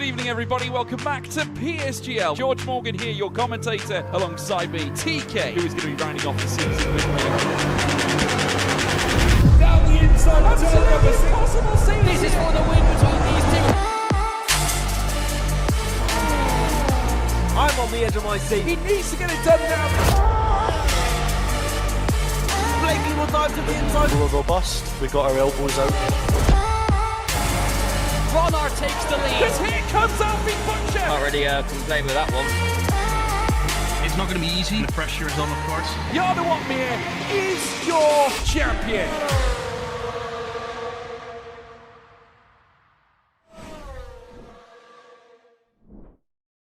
Good evening, everybody. Welcome back to PSGL. George Morgan here, your commentator, alongside me, TK, who is going to be rounding off the season with me. Down the inside, absolutely impossible scene. This is for the win between these two. I'm on the edge of my seat. He needs to get it done now. Blakey will dive to the inside. We'll go bust. We got our elbows out. Ronar takes the lead. Because here comes Alfie Butcher. Can't really complain with that one. It's not going to be easy. The pressure is on, of course. Jarno Watmere is your champion.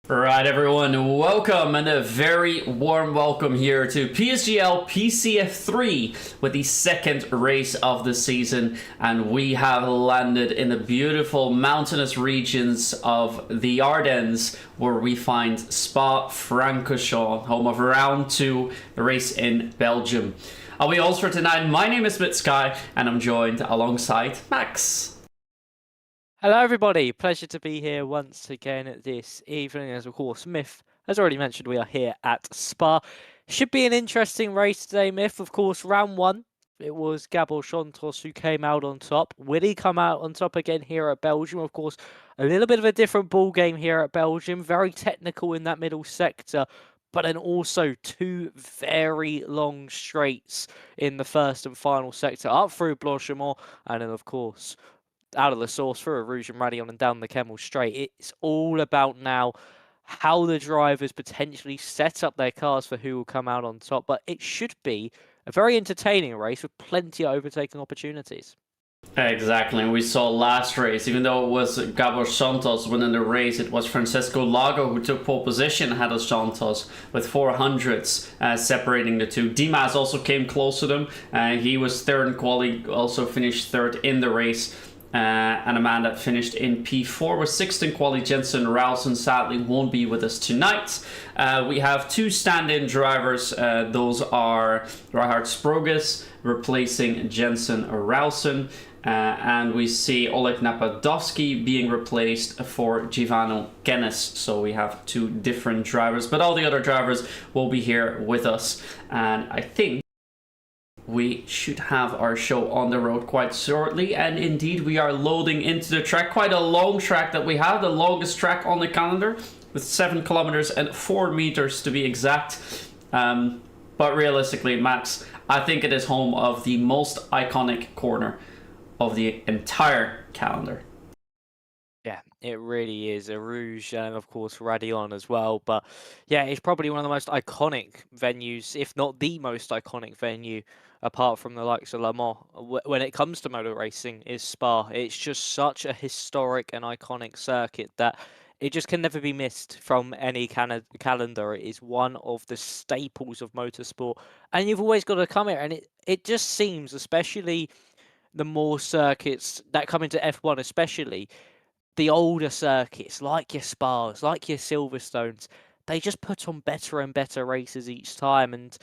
Right, everyone, welcome and a very warm welcome here to PSGL PCF3 with the second race of the season, and we have landed in the beautiful mountainous regions of the Ardennes, where we find Spa-Francorchamps, home of round 2, the race in Belgium. I'll be host for tonight. My name is Sky, and I'm joined alongside Max. Hello everybody, pleasure to be here once again this evening. As of course Myth has already mentioned, we are here at Spa. Should be an interesting race today, Myth. Of course, round 1, it was Gabor Santos who came out on top. Will he come out on top again here at Belgium? Of course, a little bit of a different ball game here at Belgium. Very technical in that middle sector, but then also 2 very long straights in the first and final sector, up through Blanchimont, and then of course out of the source through a Rouge and Radion and down the Kemmel straight. It's all about now how the drivers potentially set up their cars for who will come out on top. But it should be a very entertaining race with plenty of overtaking opportunities. Exactly, and we saw last race, even though it was Gabor Santos winning the race, it was Francesco Lago who took pole position ahead of Santos with 400s separating the two. Dimas also came close to them. He was third in quali, also finished third in the race. And a man that finished in P4 was sixth in quali, Jensen Ralston, sadly won't be with us tonight. We have 2 stand-in drivers. Those are Reinhard Sprogus replacing Jensen Ralston. And we see Oleg Napadovsky being replaced for Givano Kennis. So we have 2 different drivers, but all the other drivers will be here with us. And I think we should have our show on the road quite shortly, and indeed we are loading into the track. Quite a long track that we have, the longest track on the calendar, with 7 kilometers and 4 meters to be exact. But realistically, Max, I think it is home of the most iconic corner of the entire calendar. Yeah, it really is. A Rouge and of course Radion as well. But yeah, it's probably one of the most iconic venues, if not the most iconic venue, apart from the likes of Le Mans, when it comes to motor racing, is Spa. It's just such a historic and iconic circuit that it just can never be missed from any calendar. It is one of the staples of motorsport, and you've always got to come here. And it just seems, especially the more circuits that come into F1, especially the older circuits, like your Spas, like your Silverstones, they just put on better and better races each time. And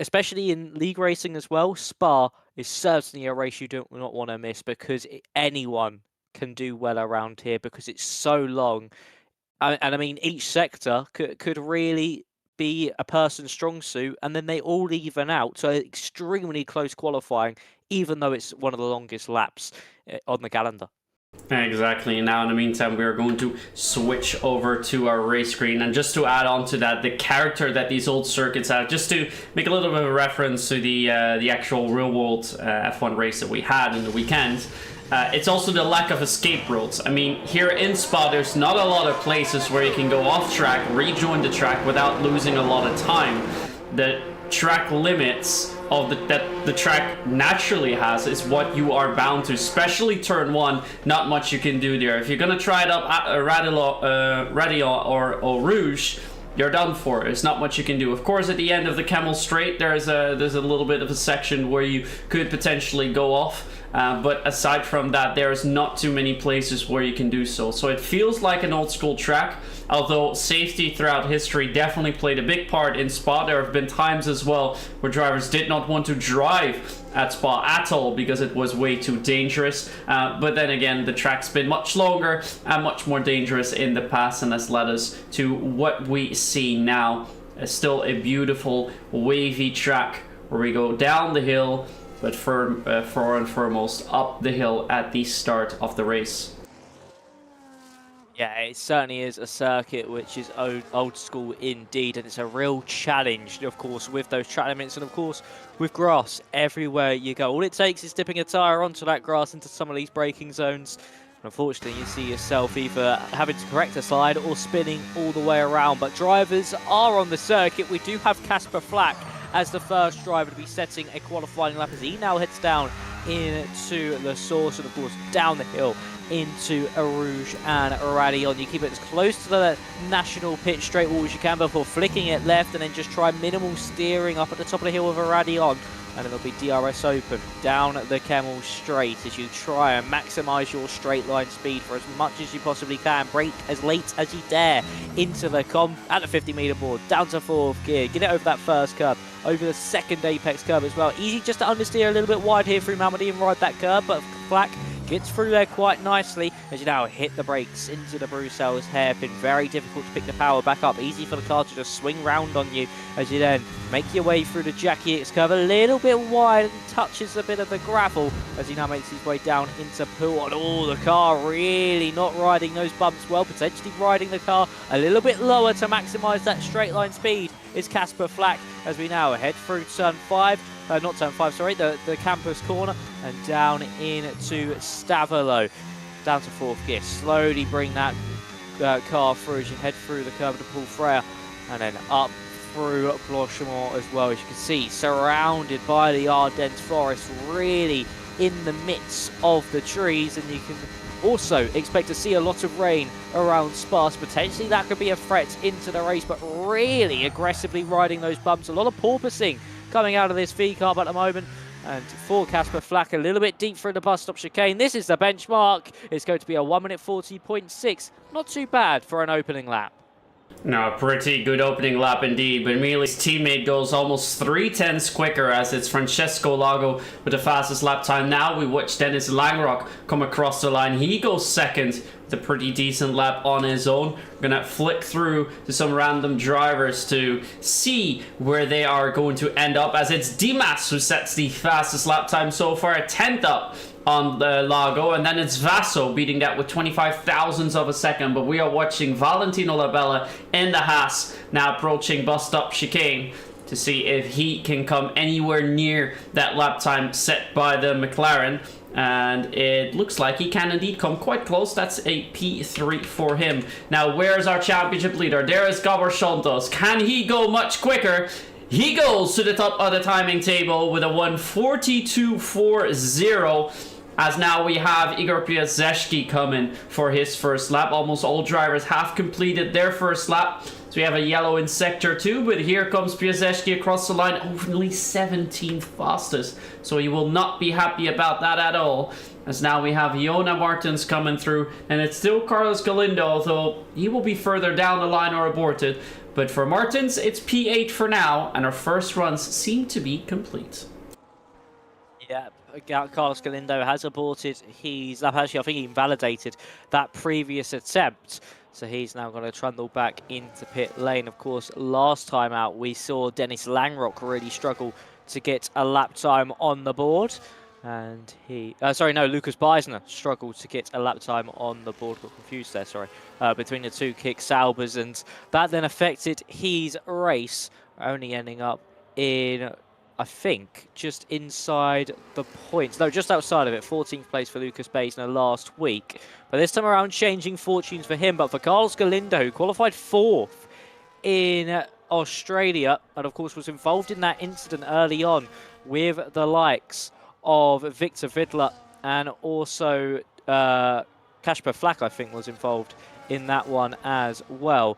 especially in league racing as well, Spa is certainly a race you do not want to miss, because anyone can do well around here because it's so long. And I mean, each sector could really be a person's strong suit, and then they all even out. So extremely close qualifying, even though it's one of the longest laps on the calendar. Exactly. Now, in the meantime, we are going to switch over to our race screen, and just to add on to that, the character that these old circuits have, just to make a little bit of a reference to the actual real world F1 race that we had in the weekend. It's also the lack of escape roads. I mean, here in Spa, there's not a lot of places where you can go off track, rejoin the track without losing a lot of time. The track limits of that the track naturally has is what you are bound to, especially turn 1. Not much you can do there. If you're gonna try it up at Radion or Rouge, you're done for. There's not much you can do. Of course, at the end of the Kemmel Straight, there's a little bit of a section where you could potentially go off. but aside from that, there's not too many places where you can do so. So it feels like an old school track, although safety throughout history definitely played a big part in Spa. There have been times as well where drivers did not want to drive at Spa at all because it was way too dangerous, but then again, the track's been much longer and much more dangerous in the past, and has led us to what we see now. Still a beautiful wavy track where we go down the hill, but for and foremost up the hill at the start of the race. Yeah, it certainly is a circuit which is old school indeed, and it's a real challenge, of course, with those track limits and, of course, with grass everywhere you go. All it takes is dipping a tyre onto that grass into some of these braking zones. And unfortunately, you see yourself either having to correct a slide or spinning all the way around. But drivers are on the circuit. We do have Casper Flack as the first driver to be setting a qualifying lap as he now heads down into the source and, of course, down the hill into Rouge and Radillon. You keep it as close to the national pit straight wall as you can before flicking it left, and then just try minimal steering up at the top of the hill with Radillon. And then there'll be DRS open down the Kemmel straight as you try and maximise your straight line speed for as much as you possibly can. Brake as late as you dare into the at the 50-metre board, down to 4th gear. Get it over that first curb, over the second apex curb as well. Easy just to understeer a little bit wide here through Malmedy and ride that curb, but Flack gets through there quite nicely as you now hit the brakes into the Bruxelles hairpin. Very difficult to pick the power back up. Easy for the car to just swing round on you as you then make your way through the Jackie Hicks curve. A little bit wide and touches a bit of the gravel as he now makes his way down into Pool. Oh, the car really not riding those bumps well. Potentially riding the car a little bit lower to maximise that straight line speed is Casper Flack as we now head through turn 5. Not turn 5, sorry, the campus corner, and down into Stavelot, down to 4th gear. Slowly bring that car through as you head through the curve of the Paul Freire, and then up through Blanchemont as well. As you can see, surrounded by the Ardennes forest, really in the midst of the trees, and you can also expect to see a lot of rain around Spa. Potentially that could be a threat into the race, but really aggressively riding those bumps. A lot of porpoising coming out of this V carb at the moment. And for Casper Flack, a little bit deep through the bus stop chicane. This is the benchmark. It's going to be a 1 minute 40.6. Not too bad for an opening lap. No, pretty good opening lap indeed, but Emili's teammate goes almost 3/10 quicker as it's Francesco Lago with the fastest lap time. Now we watch Dennis Langrock come across the line. He goes second with a pretty decent lap on his own. We're gonna flick through to some random drivers to see where they are going to end up, as it's Dimas who sets the fastest lap time so far, a 10th up on the Lago, and then it's Vasso beating that with 25 thousandths of a second. But we are watching Valentino Labella in the Haas now approaching bus stop chicane to see if he can come anywhere near that lap time set by the McLaren, and it looks like he can indeed come quite close. That's a P3 for him. Now where's our championship leader? There is Gabor Santos. Can he go much quicker? He goes to the top of the timing table with a 1:42.40, as now we have Igor Piasecki coming for his first lap. Almost all drivers have completed their first lap. So we have a yellow in sector 2, but here comes Piasecki across the line, only 17th fastest. So he will not be happy about that at all. As now we have Iona Martins coming through, and it's still Carlos Galindo, although he will be further down the line or aborted. But for Martins, it's P8 for now, and our first runs seem to be complete. Yeah, Carlos Galindo has aborted his lap. Actually, I think he invalidated that previous attempt. So he's now going to trundle back into pit lane. Of course, last time out, we saw Dennis Langrock really struggle to get a lap time on the board. And Lucas Beisner struggled to get a lap time on the board. Got confused there, sorry. Between the two Kick Saubers, and that then affected his race, only ending up in, I think, just inside the points. No, just outside of it. 14th place for Lucas Beisner last week. But this time around, changing fortunes for him. But for Carlos Galindo, who qualified 4th in Australia, and of course was involved in that incident early on with the likes of Victor Vidler, and also Casper Flack, I think, was involved in that one as well.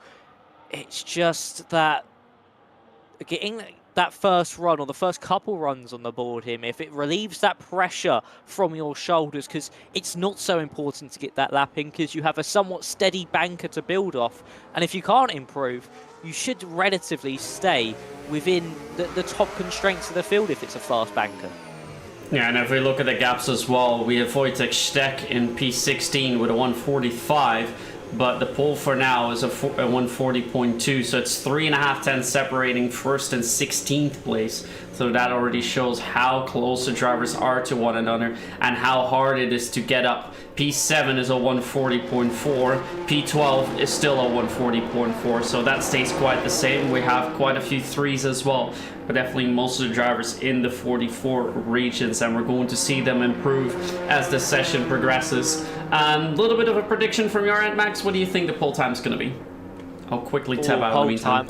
It's just that getting that first run or the first couple runs on the board here, if it relieves that pressure from your shoulders, because it's not so important to get that lap in because you have a somewhat steady banker to build off. And if you can't improve, you should relatively stay within the top constraints of the field if it's a fast banker. Yeah, and if we look at the gaps as well, we have Wojtek Steck in P16 with a 145. But the pole for now is a 140.2, so it's 3.5 tenths separating first and 16th place. So that already shows how close the drivers are to one another and how hard it is to get up. P7 is a 140.4, P12 is still a 140.4, so that stays quite the same. We have quite a few threes as well, but definitely most of the drivers in the 44 regions, and we're going to see them improve as the session progresses. A little bit of a prediction from your end, Max. What do you think the pole time is going to be? I'll quickly tab out in the meantime.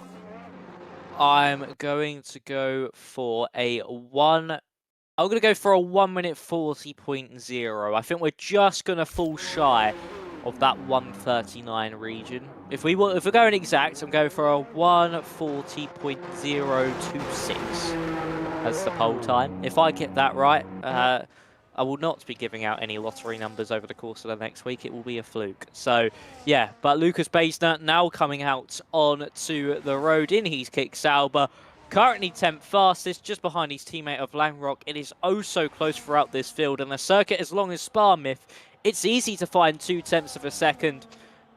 I'm going to go for a 1 minute 40.0. I think we're just going to fall shy of that 139 region. If we're going exact, I'm going for a 140.026 as the pole time. If I get that right, I will not be giving out any lottery numbers over the course of the next week. It will be a fluke. So, yeah, but Lucas Baisner now coming out onto the road in his kick Sauber. Currently 10th fastest, just behind his teammate of Langrock. It is oh so close throughout this field, and the circuit as long as Spa Myth, it's easy to find 0.2 of a second.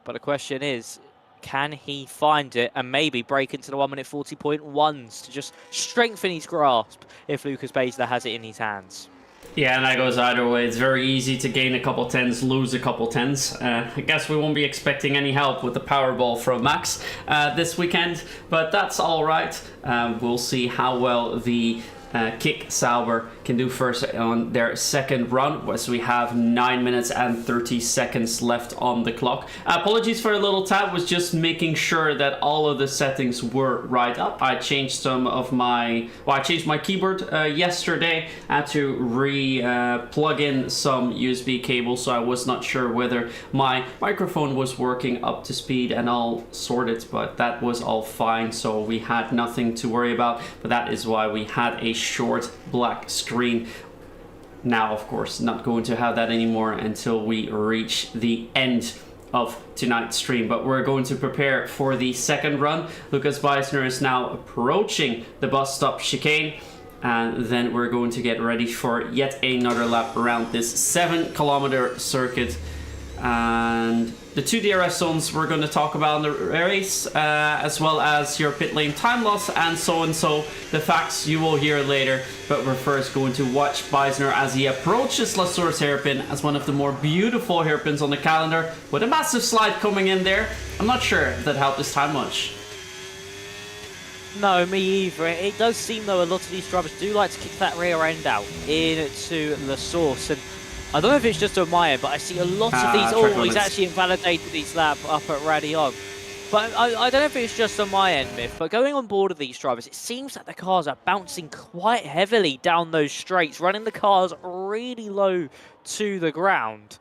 But the question is, can he find it and maybe break into the 1 minute 40.1s to just strengthen his grasp if Lucas Baisner has it in his hands? Yeah, and that goes either way. It's very easy to gain a couple tens, lose a couple tens. I guess we won't be expecting any help with the Powerball from Max this weekend, but that's all right. We'll see how well the Kick Sauber can do first on their second run, as we have 9 minutes and 30 seconds left on the clock. Apologies for a little tab, was just making sure that all of the settings were right up. I changed some of my, I changed my keyboard yesterday. I had to plug in some USB cables, so I was not sure whether my microphone was working up to speed and all sorted, but that was all fine, so we had nothing to worry about. But that is why we had a short black screen. Now, of course, not going to have that anymore until we reach the end of tonight's stream, but we're going to prepare for the second run. Lucas Baisner is now approaching the bus stop chicane, and then we're going to get ready for yet another lap around this 7-kilometer circuit. And the two DRS zones we're going to talk about in the race, as well as your pit lane time loss and so, the facts you will hear later. But we're first going to watch Baisner as he approaches La Source hairpin as one of the more beautiful hairpins on the calendar, with a massive slide coming in there. I'm not sure if that helped this time much. No, me either. It does seem though a lot of these drivers do like to kick that rear end out into La Source, and I don't know if it's just on my end, but I see a lot of these. Oh, he's actually invalidated his lap up at Radion. But I don't know if it's just on my end, Myth, but going on board of these drivers, it seems that the cars are bouncing quite heavily down those straights, running the cars really low to the ground.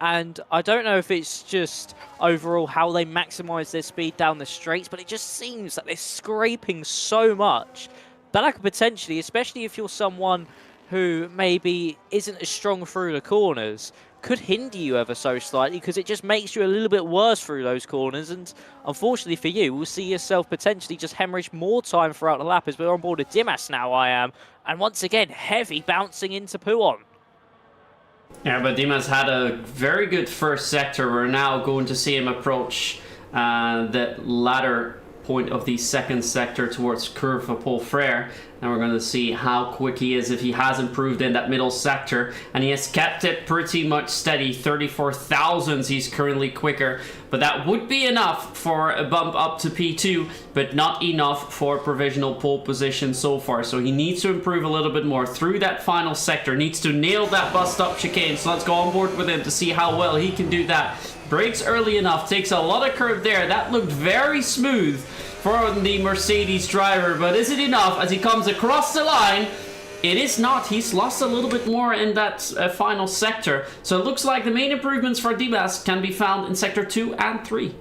And I don't know if it's just overall how they maximize their speed down the straights, but it just seems that they're scraping so much that I could potentially, especially if you're someone who maybe isn't as strong through the corners, could hinder you ever so slightly, because it just makes you a little bit worse through those corners. And unfortunately for you, we'll see yourself potentially just hemorrhage more time throughout the lap, as we're on board with Dimas now, I am. And once again, heavy bouncing into Puon. Yeah, but Dimas had a very good first sector. We're now going to see him approach the latter point of the second sector towards Curve of Paul Frere, and we're going to see how quick he is, if he has improved in that middle sector, and he has kept it pretty much steady. 34 thousandths, he's currently quicker, but that would be enough for a bump up to P2, but not enough for provisional pole position so far. So he needs to improve a little bit more through that final sector, needs to nail that bus stop chicane. So let's go on board with him to see how well he can do that. Brakes early enough, takes a lot of curve there. That looked very smooth for the Mercedes driver, but is it enough as he comes across the line? It is not. He's lost a little bit more in that final sector. So it looks like the main improvements for Dimas can be found in sector 2 and 3.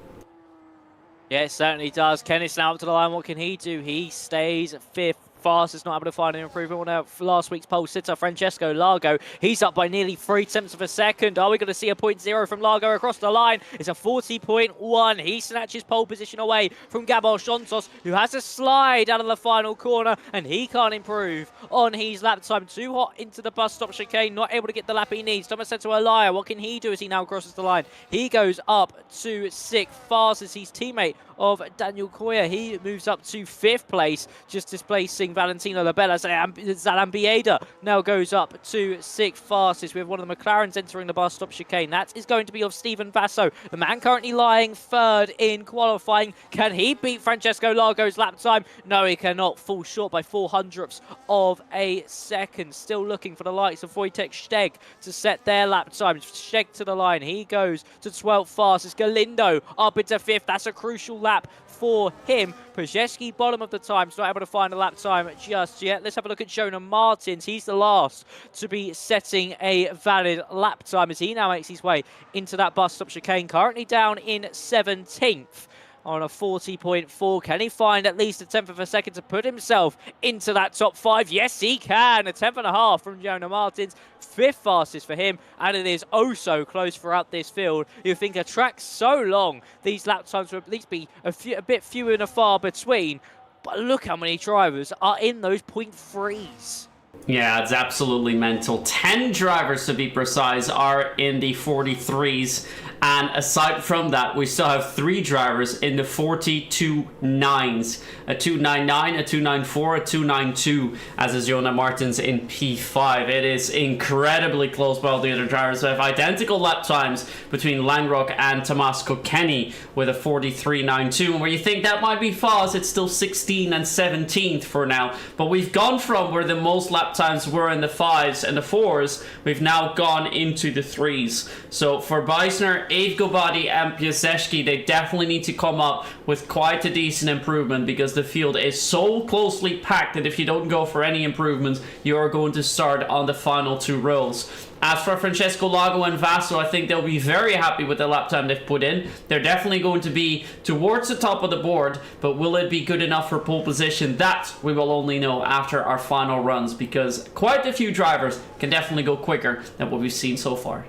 Yeah, it certainly does. Kenneth's now up to the line. What can he do? He stays 5th. Fastest, not able to find an improvement on last week's pole sitter, Francesco Largo. He's up by nearly 3/10 of a second. Are we going to see a 0.0 from Largo across the line? It's a 40.1. He snatches pole position away from Gabor Santos, who has a slide out of the final corner, and he can't improve on his lap time. Too hot into the bus stop chicane, not able to get the lap he needs. Thomas Seto Elia, what can he do as he now crosses the line? He goes up to 6th, fastest. His teammate of Daniel Koya, he moves up to 5th place, just displacing Valentino Labella. Zalambieda now goes up to 6th fastest. We have one of the McLarens entering the bus stop chicane. That is going to be of Stephen Vasso, the man currently lying 3rd in qualifying. Can he beat Francesco Largo's lap time? No, he cannot. Fall short by 0.04 of a second. Still looking for the likes of Wojtek Steg to set their lap times. Steg to the line. He goes to 12th fastest. Galindo up into 5th. That's a crucial lap for him. Pajewski, bottom of the times, not able to find a lap time just yet. Let's have a look at Jonah Martins. He's the last to be setting a valid lap time as he now makes his way into that bus stop chicane. Currently down in 17th. On a 40.4. Can he find at least a 10th of a second to put himself into that top 5? Yes, he can. A 10th and a half from Jonah Martins. 5th fastest for him. And it is oh so close throughout this field. You think a track so long, these lap times will at least be a bit few and far between. But look how many drivers are in those 0.3s. Yeah, it's absolutely mental. 10 drivers, to be precise, are in the 43s. And aside from that, we still have 3 drivers in the 42.9s. A 2.99, a 2.94, a 2.92, as is Jonah Martins in P5. It is incredibly close by all the other drivers. We have identical lap times between Langrock and Tomas Kokeni with a 43.92. And where you think that might be fast, it's still 16th and 17th for now. But we've gone from where the most lap times were in the 5s and the 4s, we've now gone into the 3s. So for Beisner, Ave Gobadi and Piasecki, they definitely need to come up with quite a decent improvement, because the field is so closely packed that if you don't go for any improvements, you are going to start on the final 2 rows. As for Francesco Lago and Vasso, I think they'll be very happy with the lap time they've put in. They're definitely going to be towards the top of the board, but will it be good enough for pole position? That we will only know after our final runs, because quite a few drivers can definitely go quicker than what we've seen so far.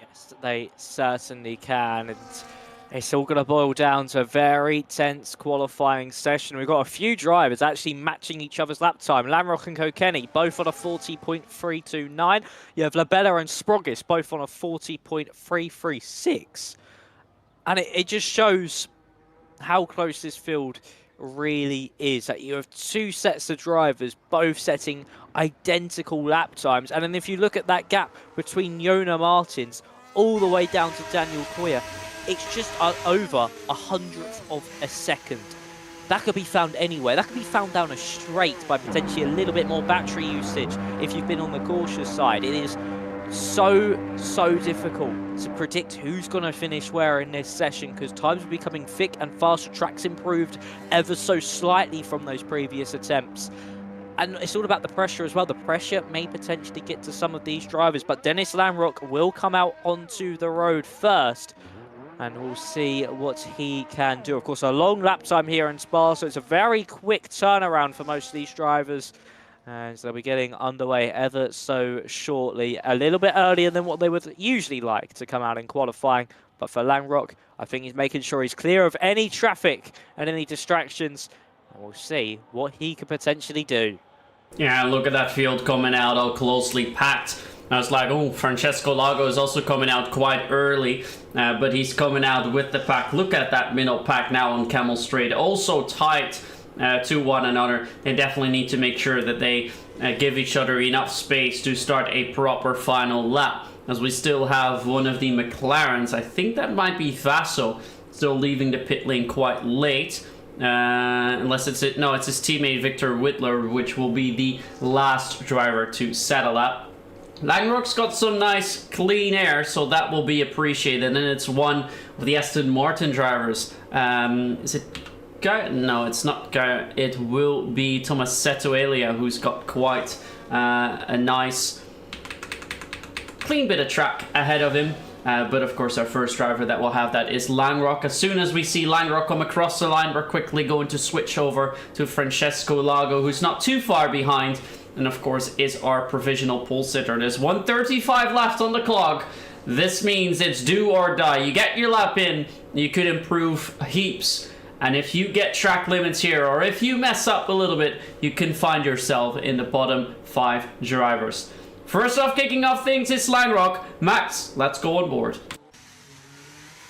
Yes, they certainly can. And it's all going to boil down to a very tense qualifying session. We've got a few drivers actually matching each other's lap time. Langrock and Kokeni, both on a 40.329. You have Labella and Sprogis, both on a 40.336. And it just shows how close this field really is. That you have 2 sets of drivers, both setting identical lap times. And then if you look at that gap between Jonah Martins all the way down to Daniel Koya, it's just over 100th of a second. That could be found anywhere. That could be found down a straight by potentially a little bit more battery usage if you've been on the cautious side. It is so difficult to predict who's going to finish where in this session, because times are becoming thick and faster. Tracks improved ever so slightly from those previous attempts. And it's all about the pressure as well. The pressure may potentially get to some of these drivers, but Dennis Langrock will come out onto the road first. And we'll see what he can do. Of course, a long lap time here in Spa, so it's a very quick turnaround for most of these drivers. And so they'll be getting underway ever so shortly. A little bit earlier than what they would usually like to come out in qualifying. But for Langrock, I think he's making sure he's clear of any traffic and any distractions. And we'll see what he could potentially do. Yeah, look at that field coming out all closely packed. I was like, oh, Francesco Lago is also coming out quite early, but he's coming out with the pack. Look at that middle pack now on Camel Straight, also tight to one another. They definitely need to make sure that they give each other enough space to start a proper final lap, as we still have one of the McLarens. I think that might be Vasso, still leaving the pit lane quite late. Unless it's his teammate Victor Whitler, which will be the last driver to settle up. Langrock's got some nice clean air, so that will be appreciated. And then it's one of the Aston Martin drivers. Is it Guy? No, it's not Guy. It will be Thomas Seto Elia, who's got quite a nice clean bit of track ahead of him. But of course, our first driver that will have that is Langrock. As soon as we see Langrock come across the line, we're quickly going to switch over to Francesco Lago, who's not too far behind, and of course is our provisional pole sitter. There's 1:35 left on the clock. This means it's do or die. You get your lap in, you could improve heaps. And if you get track limits here, or if you mess up a little bit, you can find yourself in the bottom 5 drivers. First off, kicking off things is Langrock. Max, let's go on board.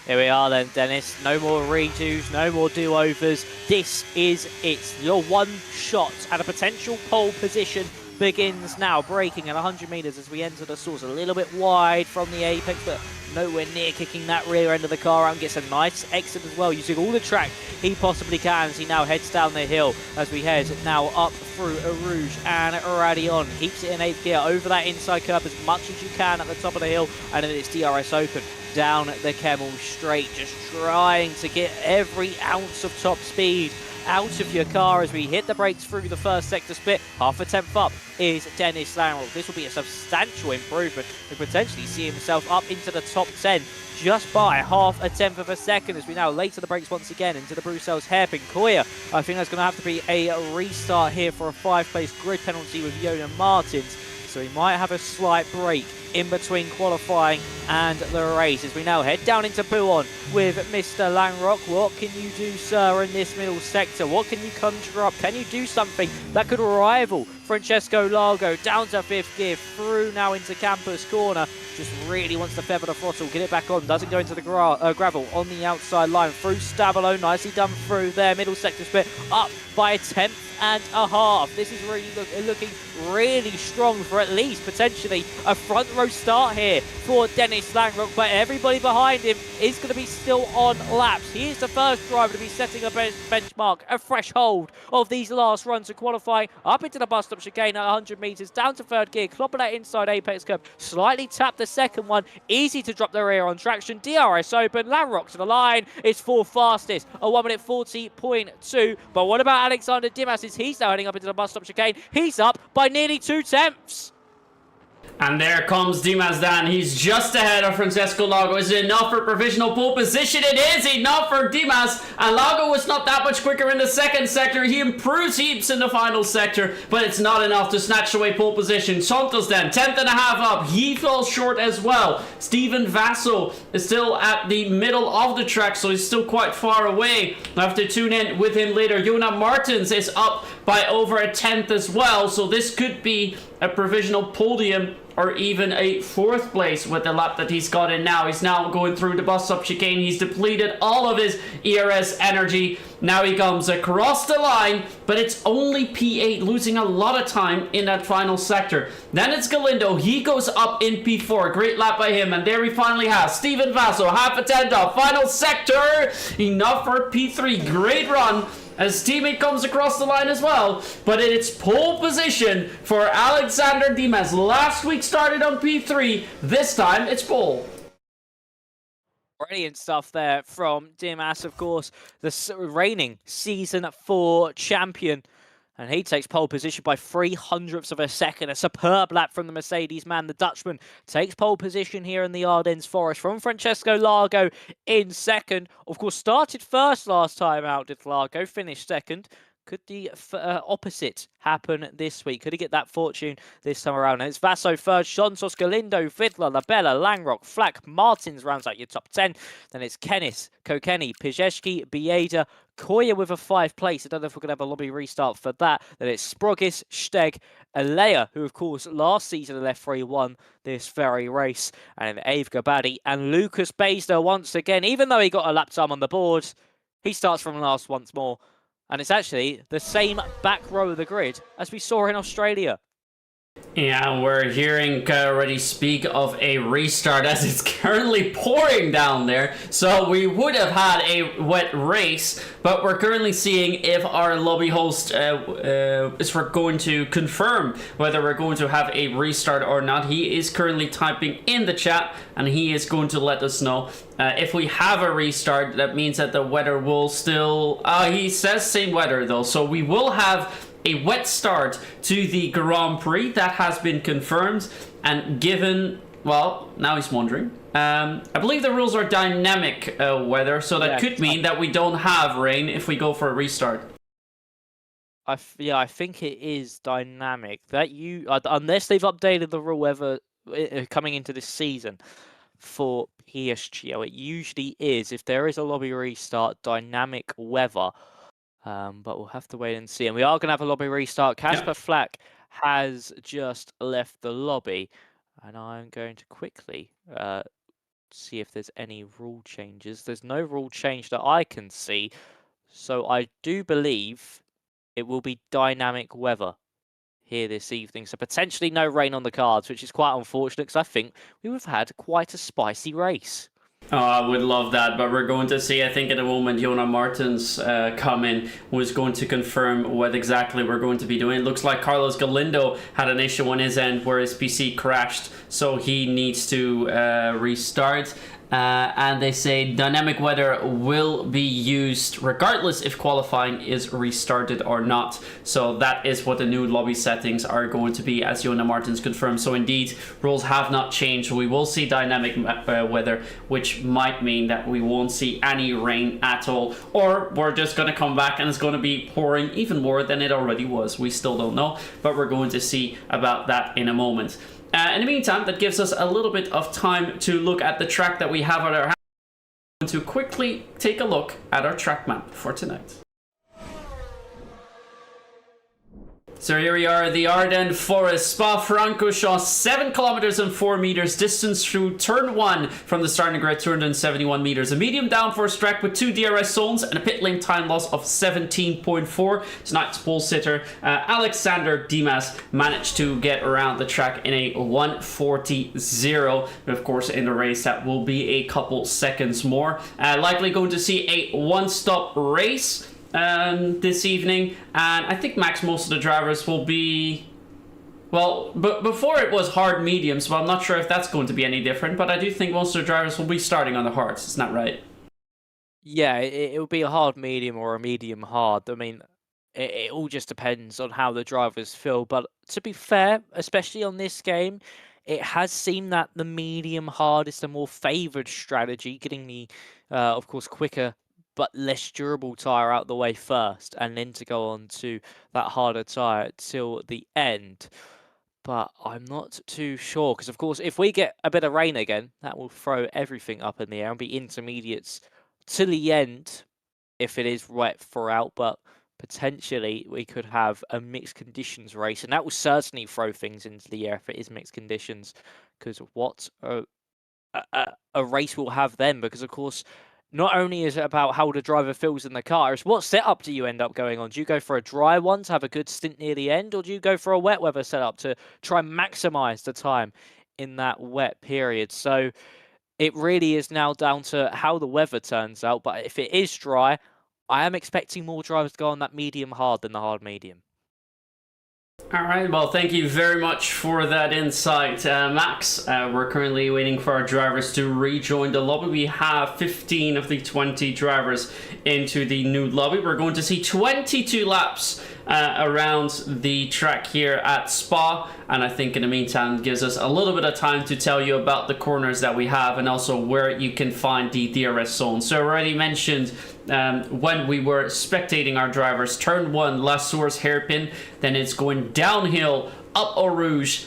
Here we are then, Dennis. No more redos, no more do-overs. This is it. Your one shot at a potential pole position begins now. Braking at 100 metres as we enter the source. A little bit wide from the apex, but nowhere near kicking that rear end of the car out, and gets a nice exit as well, using all the track he possibly can as he now heads down the hill as we head now up through Rouge and Radion. Keeps it in 8th gear over that inside curve as much as you can at the top of the hill, and then it's DRS open down the Kemmel straight, just trying to get every ounce of top speed out of your car as we hit the brakes through the first sector split. Half a tenth up is Dennis Langrock. This will be a substantial improvement to potentially see himself up into the top 10 just by half a tenth of a second as we now later the brakes once again into the Bruxelles hairpin. Koya, I think that's going to have to be a restart here for a 5-place grid penalty with Jonas Martins. So he might have a slight break in between qualifying and the race as we now head down into Buon with Mr. Langrock. What can you do, sir, in this middle sector? What can you conjure up? Can you do something that could rival Francesco Lago down to 5th gear, through now into Campus Corner? Just really wants to feather the throttle, get it back on, doesn't go into the gravel on the outside line, through Stabilo, nicely done through there, middle sector split, up by a tenth and a half. This is really looking really strong for at least potentially a front row start here for Dennis Langrock, but everybody behind him is going to be still on laps. He is the first driver to be setting a benchmark, a threshold of these last runs of qualifying, up into the bus stop chicane at 100 metres, down to 3rd gear, clopping that inside apex curve, slightly tapped the second one, easy to drop the rear on traction, DRS open, Langrock to the line, it's 4th fastest, a 1:40.2, but what about Alexander Dimas? He's now heading up into the bus stop chicane, he's up by nearly 2 tenths. And there comes Dimas Dan. He's just ahead of Francesco Lago. Is it enough for provisional pole position? It is enough for Dimas. And Lago was not that much quicker in the second sector. He improves heaps in the final sector, but it's not enough to snatch away pole position. Santos then, 10th and a half up. He falls short as well. Steven Vasso is still at the middle of the track, so he's still quite far away. I have to tune in with him later. Jonas Martins is up by over a tenth as well, so this could be a provisional podium or even a 4th place with the lap that he's got in now. He's now going through the bus stop chicane. He's depleted all of his ERS energy. Now he comes across the line, but it's only P8, losing a lot of time in that final sector. Then it's Galindo. He goes up in P4. Great lap by him, and there he finally has Steven Vasso, half a tenth up. Final sector, enough for P3. Great run as teammate comes across the line as well, but it's pole position for Alexander Dimas. Last week started on P3, this time it's pole. Brilliant stuff there from Dimas, of course, the reigning Season 4 champion. And he takes pole position by 0.03 of a second. A superb lap from the Mercedes man. The Dutchman takes pole position here in the Ardennes Forest from Francesco Lago in second. Of course, started first last time out with Lago, finished second. Could the opposite happen this week? Could he get that fortune this time around? And it's Vasso third, Santos, Galindo, Vidler, Labella, Langrock, Flack, Martins rounds out your top 10. Then it's Kennis, Kokeni, Pizzeski, Bieda, Koya with a 5th place. I don't know if we're going to have a lobby restart for that. Then it's Sprogis, Steg, Alea, who of course last season left 3-1 this very race. And then Ave Gabadi and Lucas Baisder once again. Even though he got a lap time on the board, he starts from last once more. And it's actually the same back row of the grid as we saw in Australia. Yeah, we're hearing already speak of a restart as it's currently pouring down there. So we would have had a wet race, but we're currently seeing if our lobby host is we're going to confirm whether we're going to have a restart or not. He is currently typing in the chat and he is going to let us know. If we have a restart, that means that the weather will still... he says same weather though, so we will have a wet start to the Grand Prix. That has been confirmed, and given well, now he's wondering. I believe the rules are dynamic weather, so that could mean that we don't have rain if we go for a restart. I think it is dynamic. That unless they've updated the rule ever coming into this season for PSGL, it usually is, if there is a lobby restart, dynamic weather. But we'll have to wait and see. And we are going to have a lobby restart. Casper Flack has just left the lobby, and I'm going to quickly see if there's any rule changes. There's no rule change that I can see, so I do believe it will be dynamic weather here this evening. So potentially no rain on the cards, which is quite unfortunate because I think we would have had quite a spicy race. Oh, I would love that, but we're going to see, I think, at the moment, Jonah Martins come in, who is going to confirm what exactly we're going to be doing. It looks like Carlos Galindo had an issue on his end where his PC crashed, so he needs to restart. And they say dynamic weather will be used regardless if qualifying is restarted or not. So that is what the new lobby settings are going to be, as Jonah Martins confirmed. So indeed, rules have not changed. We will see dynamic weather, which might mean that we won't see any rain at all. Or we're just going to come back and it's going to be pouring even more than it already was. We still don't know, but we're going to see about that in a moment. In the meantime, that gives us a little bit of time to look at the track that we have at our hand, to quickly take a look at our track map for tonight. So here we are, the Ardennes Forest, Spa-Francorchamps, 7 kilometers and 4 meters distance through turn 1 from the starting grid, 271 meters. A medium downforce track with 2 DRS zones and a pit lane time loss of 17.4. Tonight's pole sitter, Alexander Dimas, managed to get around the track in a 1:40.0. But of course, in the race, that will be a couple seconds more. Likely going to see a one-stop race this evening, and I think most of the drivers will be, well, but before it was hard mediums, but I'm not sure if that's going to be any different, but I do think most of the drivers will be starting on the hards. Isn't that right? Yeah, it will be a hard medium or a medium hard. I mean, it all just depends on how the drivers feel, but to be fair, especially on this game, it has seemed that the medium hard is the more favoured strategy, getting the, of course, quicker but less durable tyre out the way first, and then to go on to that harder tyre till the end. But I'm not too sure, because of course, if we get a bit of rain again, that will throw everything up in the air and be intermediates to the end if it is wet throughout, but potentially we could have a mixed conditions race, and that will certainly throw things into the air if it is mixed conditions, because what a race we'll have then, because of course, not only is it about how the driver feels in the car, it's what setup do you end up going on? Do you go for a dry one to have a good stint near the end, or do you go for a wet weather setup to try and maximise the time in that wet period? So it really is now down to how the weather turns out. But if it is dry, I am expecting more drivers to go on that medium hard than the hard medium. All right, well, thank you very much for that insight, Max. We're currently waiting for our drivers to rejoin the lobby. We have 15 of the 20 drivers into the new lobby. We're going to see 22 laps around the track here at Spa, and I think in the meantime gives us a little bit of time to tell you about the corners that we have and also where you can find the DRS zone. So I already mentioned when we were spectating our drivers, turn 1 La Source hairpin, then it's going downhill up Eau Rouge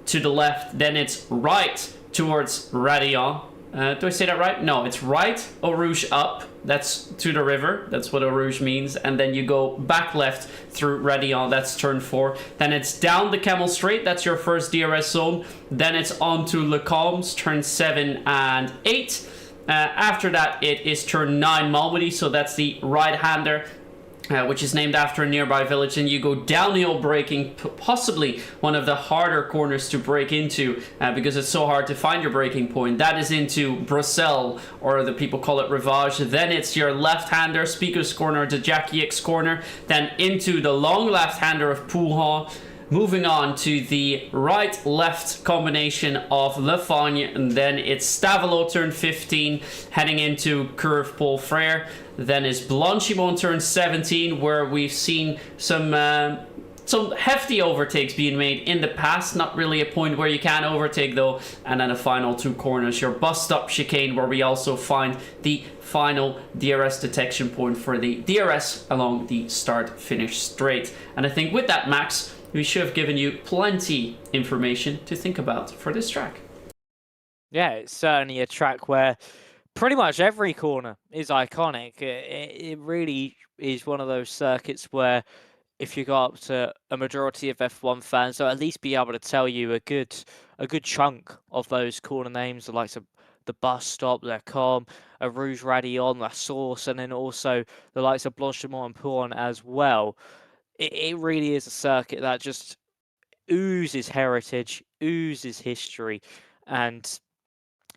to the left, then it's right towards Radillon. Do I say that right? No, it's right Eau Rouge up, that's to the river, that's what Eau Rouge means, and then you go back left through Radillon, that's turn 4, then it's down the Camel Straight, that's your first DRS zone, then it's on to Le Combes, turn 7 and 8. After that, it is turn 9 Malmedy, so that's the right-hander, which is named after a nearby village, and you go downhill braking, possibly one of the harder corners to brake into, because it's so hard to find your braking point. That is into Bruxelles, or the people call it Rivage. Then it's your left-hander, Speaker's Corner, the Jackie X corner, then into the long left-hander of Pouhon. Moving on to the right-left combination of Le Fagne, and then it's Stavelot turn 15, heading into Curve Paul Frere. Then is Blanchimont turn 17, where we've seen some some hefty overtakes being made in the past, not really a point where you can overtake though. And then the final 2 corners, your bus stop chicane, where we also find the final DRS detection point for the DRS along the start-finish straight. And I think with that, Max, we should have given you plenty information to think about for this track. Yeah, it's certainly a track where pretty much every corner is iconic. It really is one of those circuits where if you go up to a majority of F1 fans, they'll at least be able to tell you a good chunk of those corner names, the likes of the bus stop, Le Com, a Rouge Radion, La Source, and then also the likes of Blanchiment and Pouron as well. It really is a circuit that just oozes heritage, oozes history, and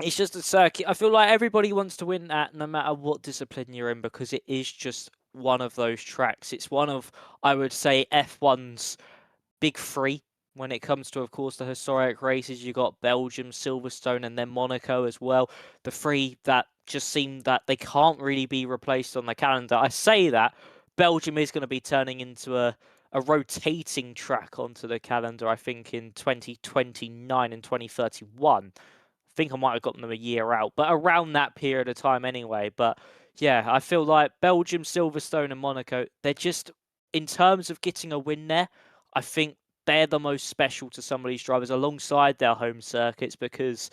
it's just a circuit. I feel like everybody wants to win at, no matter what discipline you're in, because it is just one of those tracks. It's one of, I would say, F1's big 3 when it comes to, of course, the historic races. You got Belgium, Silverstone, and then Monaco as well. The 3 that just seem that they can't really be replaced on the calendar. I say that Belgium is going to be turning into a rotating track onto the calendar, I think, in 2029 and 2031. I think I might have gotten them a year out, but around that period of time anyway. But yeah, I feel like Belgium, Silverstone, and Monaco, they're just, in terms of getting a win there, I think they're the most special to some of these drivers alongside their home circuits, because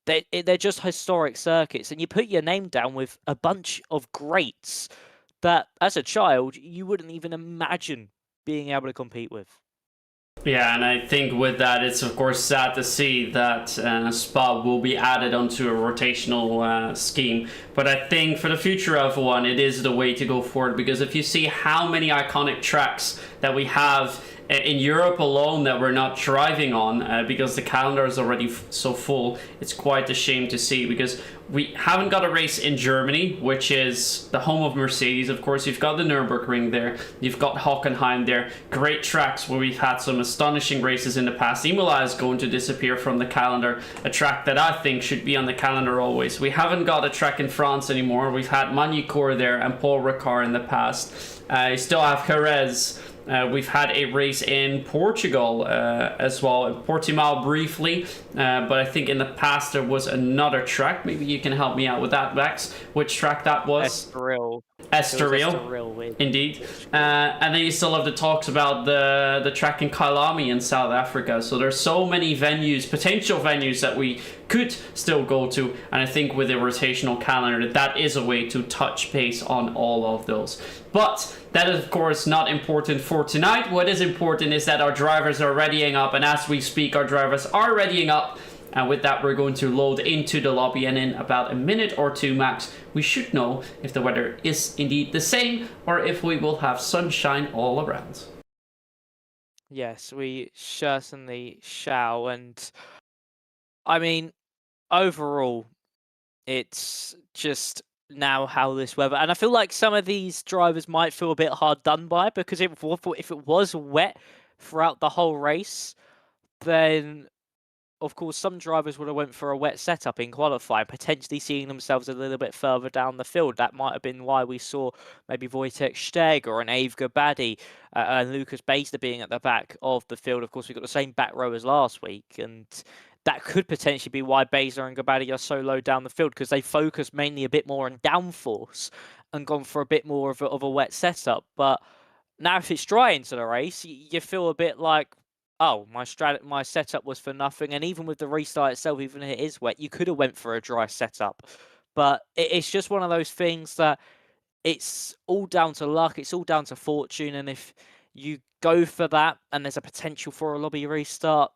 they're just historic circuits. And you put your name down with a bunch of greats that, as a child, you wouldn't even imagine being able to compete with. Yeah, and I think with that, it's of course sad to see that Spa will be added onto a rotational scheme. But I think for the future of F1, it is the way to go forward, because if you see how many iconic tracks that we have in Europe alone that we're not driving on because the calendar is already so full, it's quite a shame to see, because we haven't got a race in Germany, which is the home of Mercedes. Of course, you've got the Nürburgring there, you've got Hockenheim there, great tracks where we've had some astonishing races in the past. Imola is going to disappear from the calendar, a track that I think should be on the calendar always. We haven't got a track in France anymore. We've had Magny-Cours there and Paul Ricard in the past. You still have Jerez. We've had a race in Portugal as well, Portimao briefly, but I think in the past there was another track. Maybe you can help me out with that, Max. Which track that was? Estoril. Estoril, indeed. And then you still have the talks about the track in Kyalami in South Africa. So there's so many venues, potential venues that we could still go to. And I think with a rotational calendar, that is a way to touch base on all of those. But that is, of course, not important for tonight. What is important is that our drivers are readying up. And as we speak, our drivers are readying up. And with that, we're going to load into the lobby, and in about a minute or two max, we should know if the weather is indeed the same or if we will have sunshine all around. Yes, we certainly shall. And I mean, overall, it's just now how this weather, and I feel like some of these drivers might feel a bit hard done by, because if it was wet throughout the whole race, then of course, some drivers would have went for a wet setup in qualifying, potentially seeing themselves a little bit further down the field. That might have been why we saw maybe Wojtek Steg or an Ave Gabadi and Lucas Baster being at the back of the field. Of course, we've got the same back row as last week, and that could potentially be why Baster and Gabadi are so low down the field, because they focus mainly a bit more on downforce and gone for a bit more of a wet setup. But now if it's dry into the race, you feel a bit like, oh, my setup was for nothing. And even with the restart itself, even if it is wet, you could have went for a dry setup. But it's just one of those things that it's all down to luck. It's all down to fortune. And if you go for that and there's a potential for a lobby restart,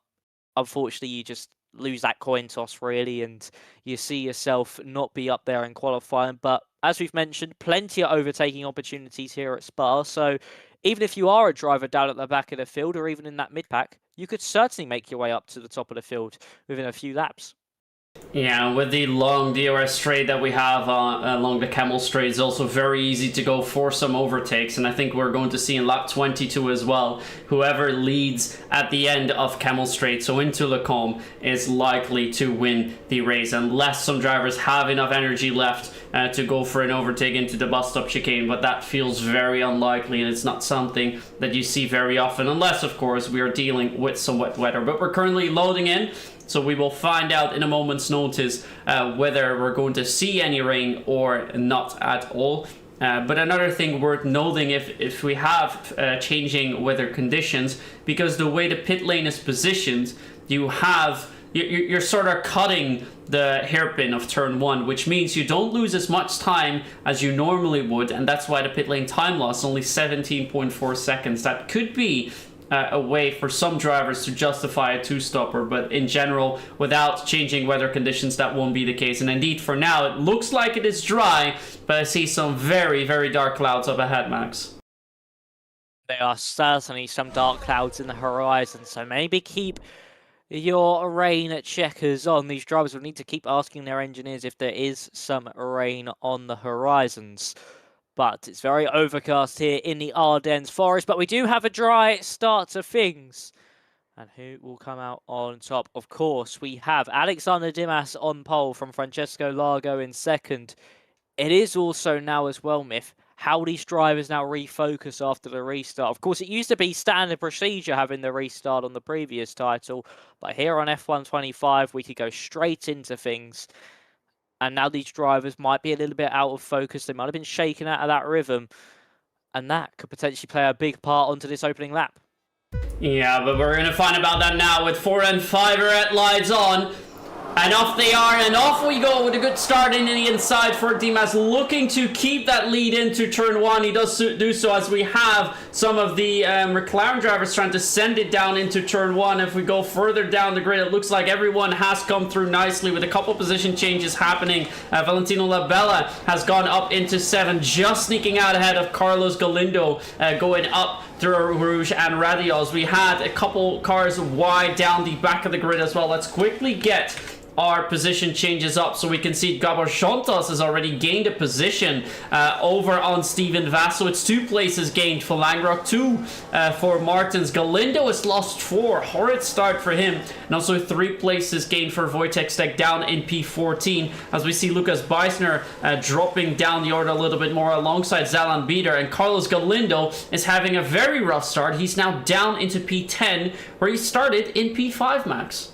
unfortunately, you just lose that coin toss, really, and you see yourself not be up there in qualifying. But as we've mentioned, plenty of overtaking opportunities here at Spa. So even if you are a driver down at the back of the field or even in that mid-pack, you could certainly make your way up to the top of the field within a few laps. Yeah, with the long DRS straight that we have along the Camel Straight, it's also very easy to go for some overtakes, and I think we're going to see in lap 22 as well, whoever leads at the end of Camel Straight, so into Le Combe, is likely to win the race, unless some drivers have enough energy left to go for an overtake into the bus stop chicane, but that feels very unlikely, and it's not something that you see very often, unless, of course, we are dealing with some wet weather. But we're currently loading in, so we will find out in a moment's notice whether we're going to see any rain or not at all. But another thing worth noting, if we have changing weather conditions, because the way the pit lane is positioned, you're sort of cutting the hairpin of turn 1, which means you don't lose as much time as you normally would, and that's why the pit lane time loss is only 17.4 seconds. That could be a way for some drivers to justify a two-stopper, but in general, without changing weather conditions, that won't be the case. And indeed, for now, it looks like it is dry, but I see some very, very dark clouds up ahead, Max. There are certainly some dark clouds in the horizon, so maybe keep your rain checkers on. These drivers will need to keep asking their engineers if there is some rain on the horizons. But it's very overcast here in the Ardennes Forest. But we do have a dry start to things. And who will come out on top? Of course, we have Alexander Dimas on pole from Francesco Largo in second. It is also now as well, Myth, how these drivers now refocus after the restart. Of course, it used to be standard procedure having the restart on the previous title. But here on F125, we could go straight into things. And now these drivers might be a little bit out of focus. They might have been shaken out of that rhythm. And that could potentially play a big part onto this opening lap. Yeah, but we're going to find about that now with 4 and 5 red lights on. And off they are, and off we go with a good start in the inside for Dimas, looking to keep that lead into turn 1. He does do so as we have some of the McLaren drivers trying to send it down into turn 1. If we go further down the grid, it looks like everyone has come through nicely with a couple position changes happening. Valentino Labella has gone up into 7, just sneaking out ahead of Carlos Galindo, going up through Rouge and Radios. We had a couple cars wide down the back of the grid as well. Let's quickly get our position changes up so we can see Gabor Shontos has already gained a position over on Steven Vasso. It's 2 places gained for Langrock, 2 for Martins. Galindo has lost 4. Horrid start for him. And also 3 places gained for Wojtek Stek down in P14, as we see Lucas Beisner dropping down the order a little bit more alongside Zalan Bieder. And Carlos Galindo is having a very rough start. He's now down into P10, where he started in P5, Max.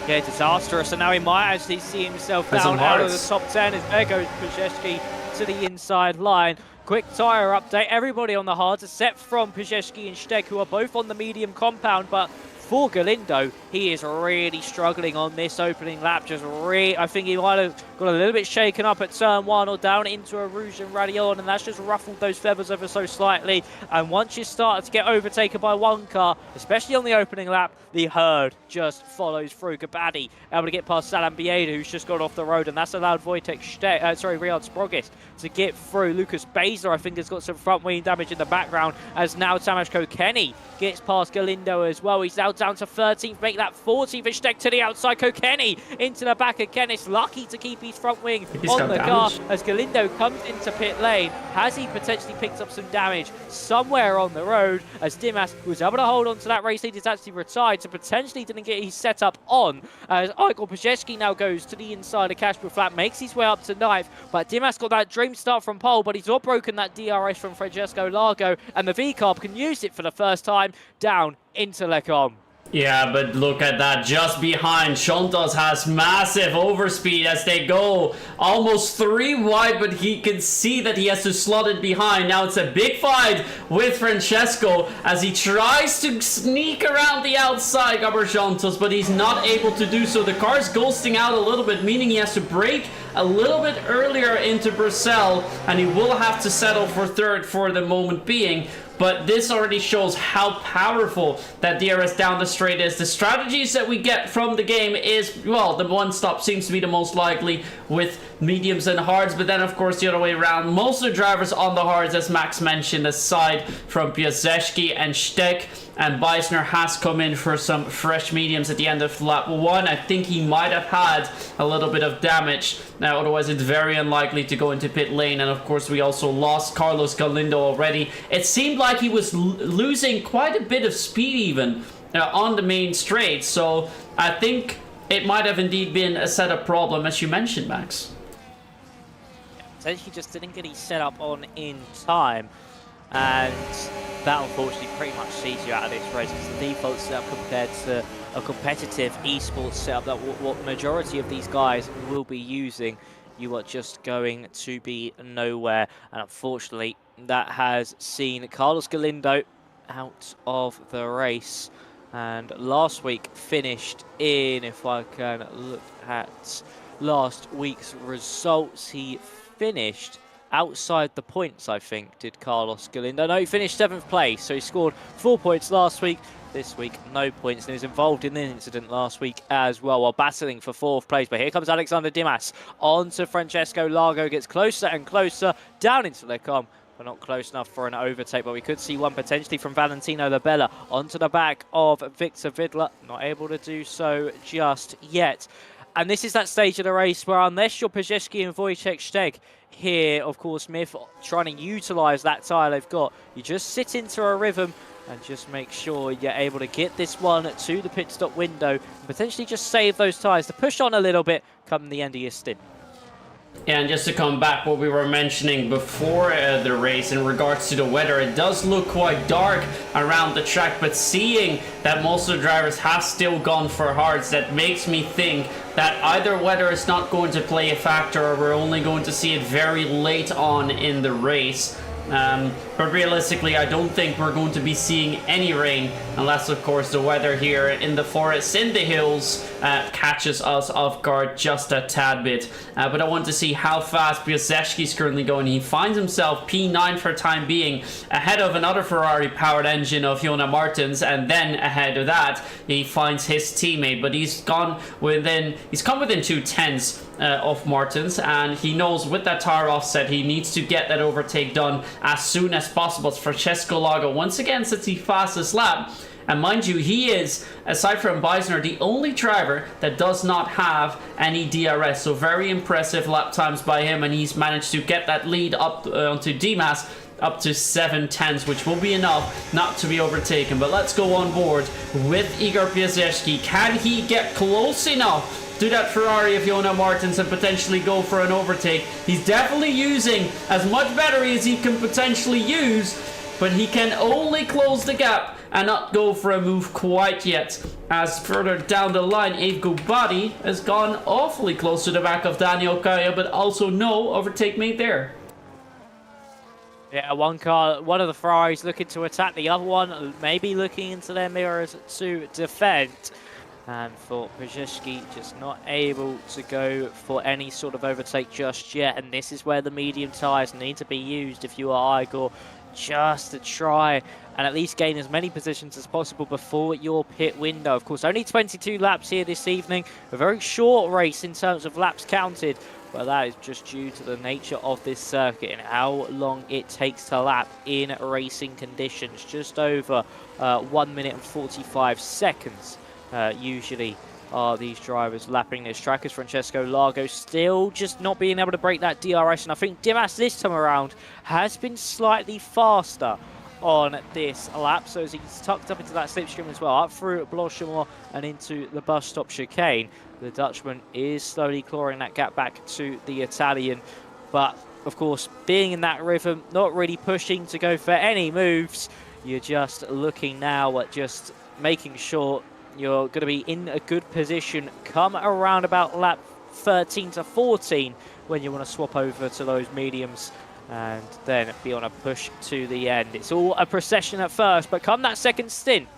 Yeah, disastrous, and now he might actually see himself down out of the top 10 as there goes Pajewski to the inside line. Quick tyre update, everybody on the hards except from Pajewski and Steg, who are both on the medium compound, but for Galindo, he is really struggling on this opening lap. I think he might have got a little bit shaken up at turn 1 or down into a Rouge and Radion, and that's just ruffled those feathers ever so slightly. And once you start to get overtaken by one car, especially on the opening lap, the herd just follows through. Gabadi able to get past Salam Bieda, who's just got off the road, and that's allowed Riyad Sprogis to get through. Lucas Basler, I think, has got some front wing damage in the background, as now Tamas Kokeni gets past Galindo as well. He's now down to 13th, make that 14th. Steck to the outside. Kokeni into the back of Kennis, lucky to keep his front wing on the car as Galindo comes into pit lane. Has he potentially picked up some damage somewhere on the road, as Dimas was able to hold on to that race lead? Is actually retired, so potentially didn't get his setup on, as Igor Pajewski now goes to the inside of Kasper Flat, makes his way up to 9th, but Dimas got that dream start from pole, but he's all broken that DRS from Francesco Largo, and the V-Carb can use it for the first time down into Le Combe. Yeah, but look at that. Just behind, Shontos has massive overspeed as they go almost 3 wide, but he can see that he has to slot it behind. Now it's a big fight with Francesco as he tries to sneak around the outside, Gabor Shontos, but he's not able to do so. The car's ghosting out a little bit, meaning he has to brake a little bit earlier into Brussels, and he will have to settle for 3rd for the moment being. But this already shows how powerful that DRS down the straight is. The strategies that we get from the game is, well, the one stop seems to be the most likely with mediums and hards, but then of course the other way around. Most of the drivers on the hards, as Max mentioned, aside from Piasecki and Steck, and Beisner has come in for some fresh mediums at the end of lap 1. I think he might have had a little bit of damage. Now, otherwise it's very unlikely to go into pit lane, and of course we also lost Carlos Galindo already. It seemed like he was losing quite a bit of speed even on the main straight, so I think it might have indeed been a setup problem, as you mentioned, Max. Potentially just didn't get his setup on in time, and that unfortunately pretty much sees you out of this race. It's the default setup compared to a competitive esports setup that what majority of these guys will be using. You are just going to be nowhere, and unfortunately that has seen Carlos Galindo out of the race. And last week finished in, if I can look at last week's results, he finished outside the points, I think, did Carlos Galindo. No, he finished 7th place, so he scored 4 points last week. This week, no points, and he was involved in an incident last week as well, while battling for 4th place. But here comes Alexander Dimas onto Francesco Largo, gets closer and closer down into Lecom, but not close enough for an overtake. But we could see one potentially from Valentino Labella onto the back of Victor Vidler, not able to do so just yet. And this is that stage of the race where, unless you're Pajewski and Wojciech Steg here, of course, Myth trying to utilise that tyre they've got, you just sit into a rhythm and just make sure you're able to get this one to the pit stop window and potentially just save those tyres to push on a little bit come the end of your stint. Yeah, and just to come back what we were mentioning before the race in regards to the weather, it does look quite dark around the track, but seeing that most of the drivers have still gone for hards, that makes me think that either weather is not going to play a factor, or we're only going to see it very late on in the race. But realistically, I don't think we're going to be seeing any rain, unless of course the weather here in the forest, in the hills, catches us off guard just a tad bit. But I want to see how fast Piasecki's currently going. He finds himself P9 for time being, ahead of another Ferrari powered engine of Jona Martins, and then ahead of that he finds his teammate, but he's come within 2/10 of Martins, and he knows with that tire offset he needs to get that overtake done as soon as possible. Francesco Lago once again sets the fastest lap, and mind you, he is, aside from Beisner, the only driver that does not have any DRS, so very impressive lap times by him, and he's managed to get that lead up onto Dimas up to 7/10, which will be enough not to be overtaken. But let's go on board with Igor Piasecki. Can he get close enough to that Ferrari of Jona Martins and potentially go for an overtake? He's definitely using as much battery as he can potentially use, but he can only close the gap and not go for a move quite yet, as further down the line Abe Gubati has gone awfully close to the back of Daniel Kaya, but also no overtake made there. Yeah, one of the Ferraris looking to attack, the other one maybe looking into their mirrors to defend. And for Pajewski, just not able to go for any sort of overtake just yet. And this is where the medium tyres need to be used if you are Igor, just to try and at least gain as many positions as possible before your pit window. Of course, only 22 laps here this evening. A very short race in terms of laps counted, but that is just due to the nature of this circuit and how long it takes to lap in racing conditions. Just over 1 minute and 45 seconds. Usually are these drivers lapping this track, as Francesco Largo still just not being able to break that DRS, and I think Dimas this time around has been slightly faster on this lap, so as he's tucked up into that slipstream as well, up through Blanchimont and into the bus stop chicane. The Dutchman is slowly clawing that gap back to the Italian, but of course being in that rhythm, not really pushing to go for any moves, you're just looking now at just making sure you're going to be in a good position come around about lap 13 to 14 when you want to swap over to those mediums and then be on a push to the end. It's all a procession at first, but come that second stint,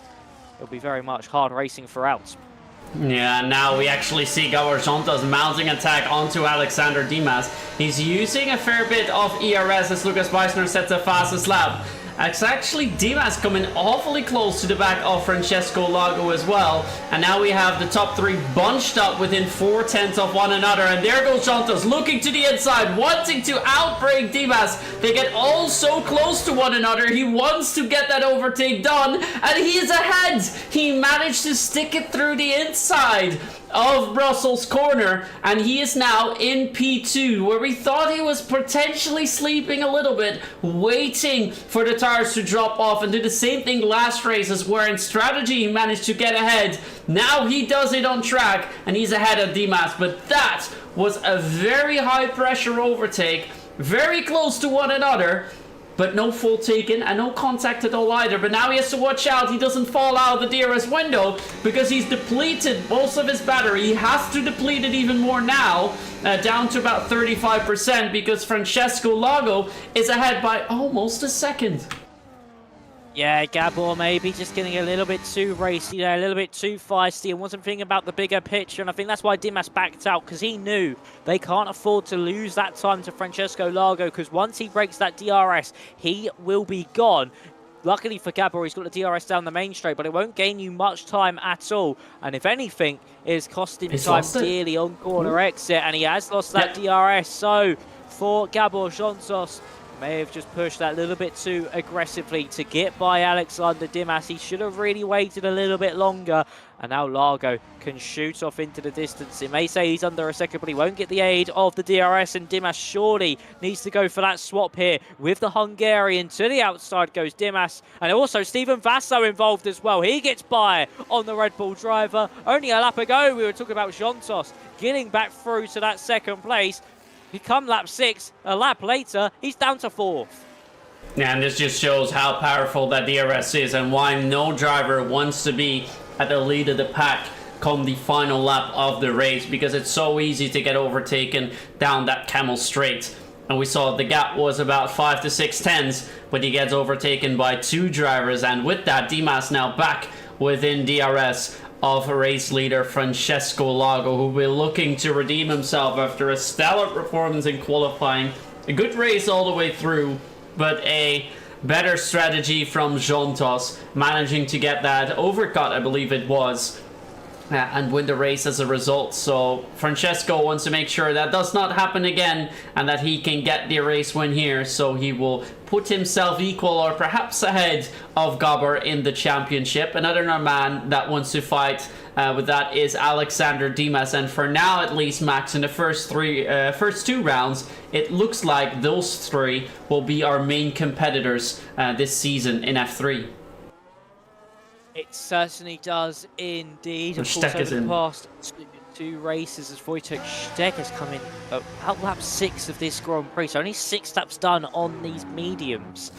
it'll be very much hard racing throughout. Yeah, now we actually see Gabor Santos mounting attack onto Alexander Dimas. He's using a fair bit of ERS as Lucas Beisner sets the fastest lap. It's actually Dimas coming awfully close to the back of Francesco Lago as well. And now we have the top three bunched up within 4/10 of one another. And there goes Santos looking to the inside, wanting to outbrake Dimas. They get all so close to one another. He wants to get that overtake done, and he is ahead. He managed to stick it through the inside of Brussels corner, and he is now in P2, where we thought he was potentially sleeping a little bit, waiting for the tires to drop off, and do the same thing last races where in strategy he managed to get ahead. Now he does it on track, and he's ahead of Dimas, but that was a very high pressure overtake, very close to one another, but no full taken and no contact at all either. But now he has to watch out he doesn't fall out of the DRS window, because he's depleted most of his battery. He has to deplete it even more now, down to about 35%, because Francesco Lago is ahead by almost a second. Yeah, Gabor maybe just getting a little bit too racy there, a little bit too feisty, and wasn't thinking about the bigger picture. And I think that's why Dimas backed out, because he knew they can't afford to lose that time to Francesco Lago, because once he breaks that DRS, he will be gone. Luckily for Gabor, he's got the DRS down the main straight, but it won't gain you much time at all. And if anything, it is costing time dearly on corner exit, and he has lost that DRS. So for Gabor Santos, may have just pushed that a little bit too aggressively to get by Alexander Dimas. He should have really waited a little bit longer. And now Lago can shoot off into the distance. It may say he's under a second, but he won't get the aid of the DRS. And Dimas surely needs to go for that swap here with the Hungarian. To the outside goes Dimas. And also Stephen Vasso involved as well. He gets by on the Red Bull driver. Only a lap ago, we were talking about Santos getting back through to that second place. Come lap 6, a lap later, he's down to 4th. Yeah, and this just shows how powerful that DRS is, and why no driver wants to be at the lead of the pack come the final lap of the race, because it's so easy to get overtaken down that camel straight. And we saw the gap was about 5 to 6 tenths, but he gets overtaken by 2 drivers, and with that, Dimas now back within DRS of race leader Francesco Lago, who will be looking to redeem himself after a stellar performance in qualifying. A good race all the way through, but a better strategy from Santos, managing to get that overcut, I believe it was, and win the race as a result. So Francesco wants to make sure that does not happen again, and that he can get the race win here, so he will put himself equal or perhaps ahead of Gabor in the championship. Another man that wants to fight with that is Alexander Dimas, and for now at least, Max, in the first 2 rounds, it looks like those 3 will be our main competitors this season in F3. It certainly does indeed. Of Steg course, is over the in. past 2 races, as Wojtek Steg has come in out lap 6 of this Grand Prix. So only 6 laps done on these mediums.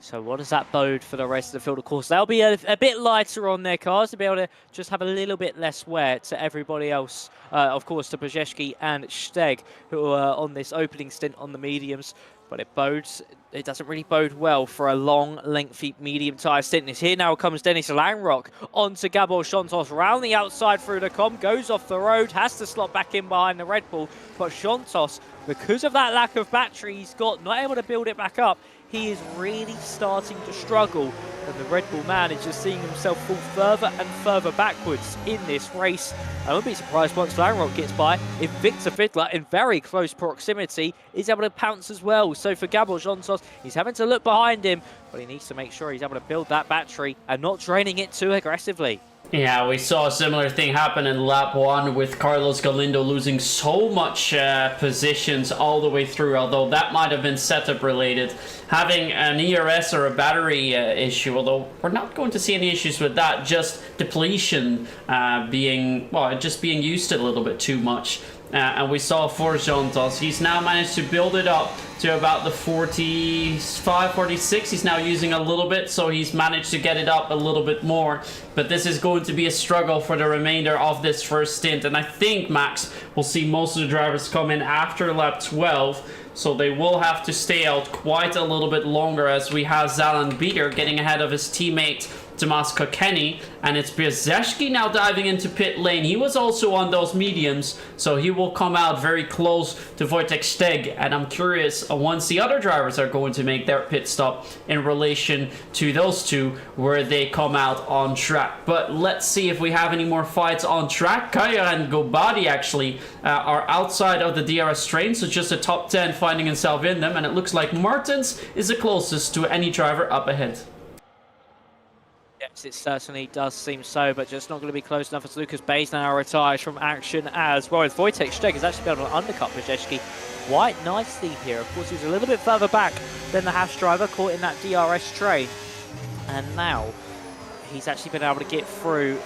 So what does that bode for the rest of the field? Of course, they'll be a bit lighter on their cars to be able to just have a little bit less wear to everybody else. Of course, to Brzezinski and Steg, who are on this opening stint on the mediums. But it doesn't really bode well for a long, lengthy, medium tyre stint. Here now comes Dennis Langrock onto Gabor Santos, round the outside through the comp, goes off the road, has to slot back in behind the Red Bull. But Santos, because of that lack of battery he's got, not able to build it back up, he is really starting to struggle. And the Red Bull man is just seeing himself fall further and further backwards in this race. I won't be surprised once Langrock gets by if Victor Fiddler, in very close proximity, is able to pounce as well. So for Gabor Santos, he's having to look behind him, but he needs to make sure he's able to build that battery and not draining it too aggressively. Yeah, we saw a similar thing happen in lap 1 with Carlos Galindo losing so much positions all the way through, although that might have been setup related. Having an ERS or a battery issue, although we're not going to see any issues with that, just depletion being used a little bit too much. And we saw for Santos, he's now managed to build it up to about the 45, 46. He's now using a little bit, so he's managed to get it up a little bit more. But this is going to be a struggle for the remainder of this first stint. And I think, Max, we'll see most of the drivers come in after lap 12. So they will have to stay out quite a little bit longer, as we have Zalan Beater getting ahead of his teammate Tomas Kokeni, and it's Bierzeszki now diving into pit lane. He was also on those mediums, so he will come out very close to Wojtek Steg, and I'm curious once the other drivers are going to make their pit stop in relation to those two, where they come out on track. But let's see if we have any more fights on track. Kaya and Gobadi actually are outside of the DRS train, so just a top 10 finding himself in them, and it looks like Martins is the closest to any driver up ahead. Yes, it certainly does seem so, but just not going to be close enough as Lucas Bays now retires from action as well. Wojtek Steg has actually been able to undercut Bierzeszki quite nicely here. Of course, he was a little bit further back than the Haas driver, caught in that DRS train. And now he's actually been able to get through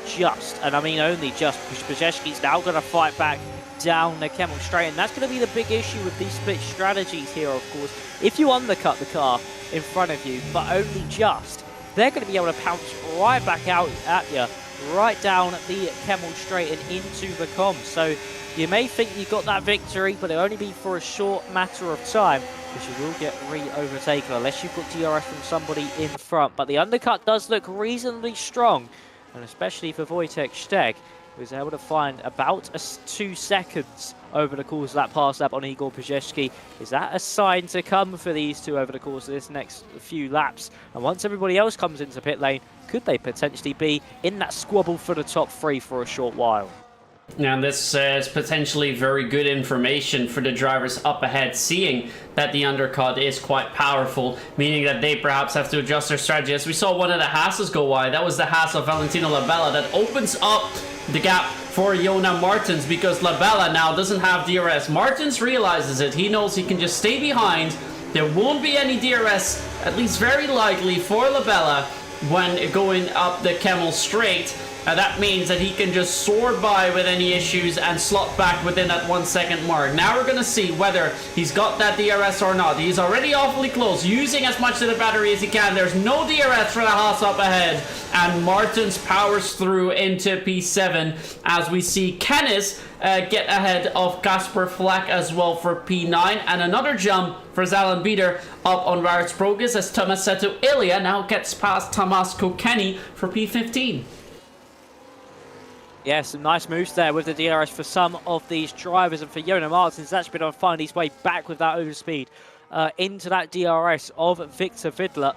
just, and I mean only just, because Bierzeszki's now going to fight back down the Kemmel straight, and that's going to be the big issue with these split strategies here, of course. If you undercut the car in front of you, but only just, they're going to be able to pounce right back out at you, right down the Kemmel straight and into the comms. So you may think you got that victory, but it'll only be for a short matter of time, because you will get re-overtaken unless you've got DRS from somebody in front. But the undercut does look reasonably strong, and especially for Wojtek Steg, who was able to find about 2 seconds over the course of that pass lap on Igor Bierzeszki. Is that a sign to come for these two over the course of this next few laps? And once everybody else comes into pit lane, could they potentially be in that squabble for the top 3 for a short while? Now this is potentially very good information for the drivers up ahead, seeing that the undercut is quite powerful, meaning that they perhaps have to adjust their strategy. As we saw one of the Haas's go wide, that was the Haas of Valentino Labella that opens up the gap for Jona Martins, because Labella now doesn't have DRS. Martins realizes it. He knows he can just stay behind. There won't be any DRS, at least very likely, for Labella when going up the Kemmel straight. That means that he can just soar by with any issues and slot back within that 1 second mark. Now we're going to see whether he's got that DRS or not. He's already awfully close, using as much of the battery as he can. There's no DRS for the Haas up ahead, and Martins powers through into P7 as we see Kennis get ahead of Kasper Flack as well for P9, and another jump for Zalen Bieder up on Rarts Progress as Tomasetto Ilya now gets past Tomas Kokeni for P15. Yeah, some nice moves there with the DRS for some of these drivers, and for Jona Martins, that's been able to find his way back with that overspeed into that DRS of Victor Vidler.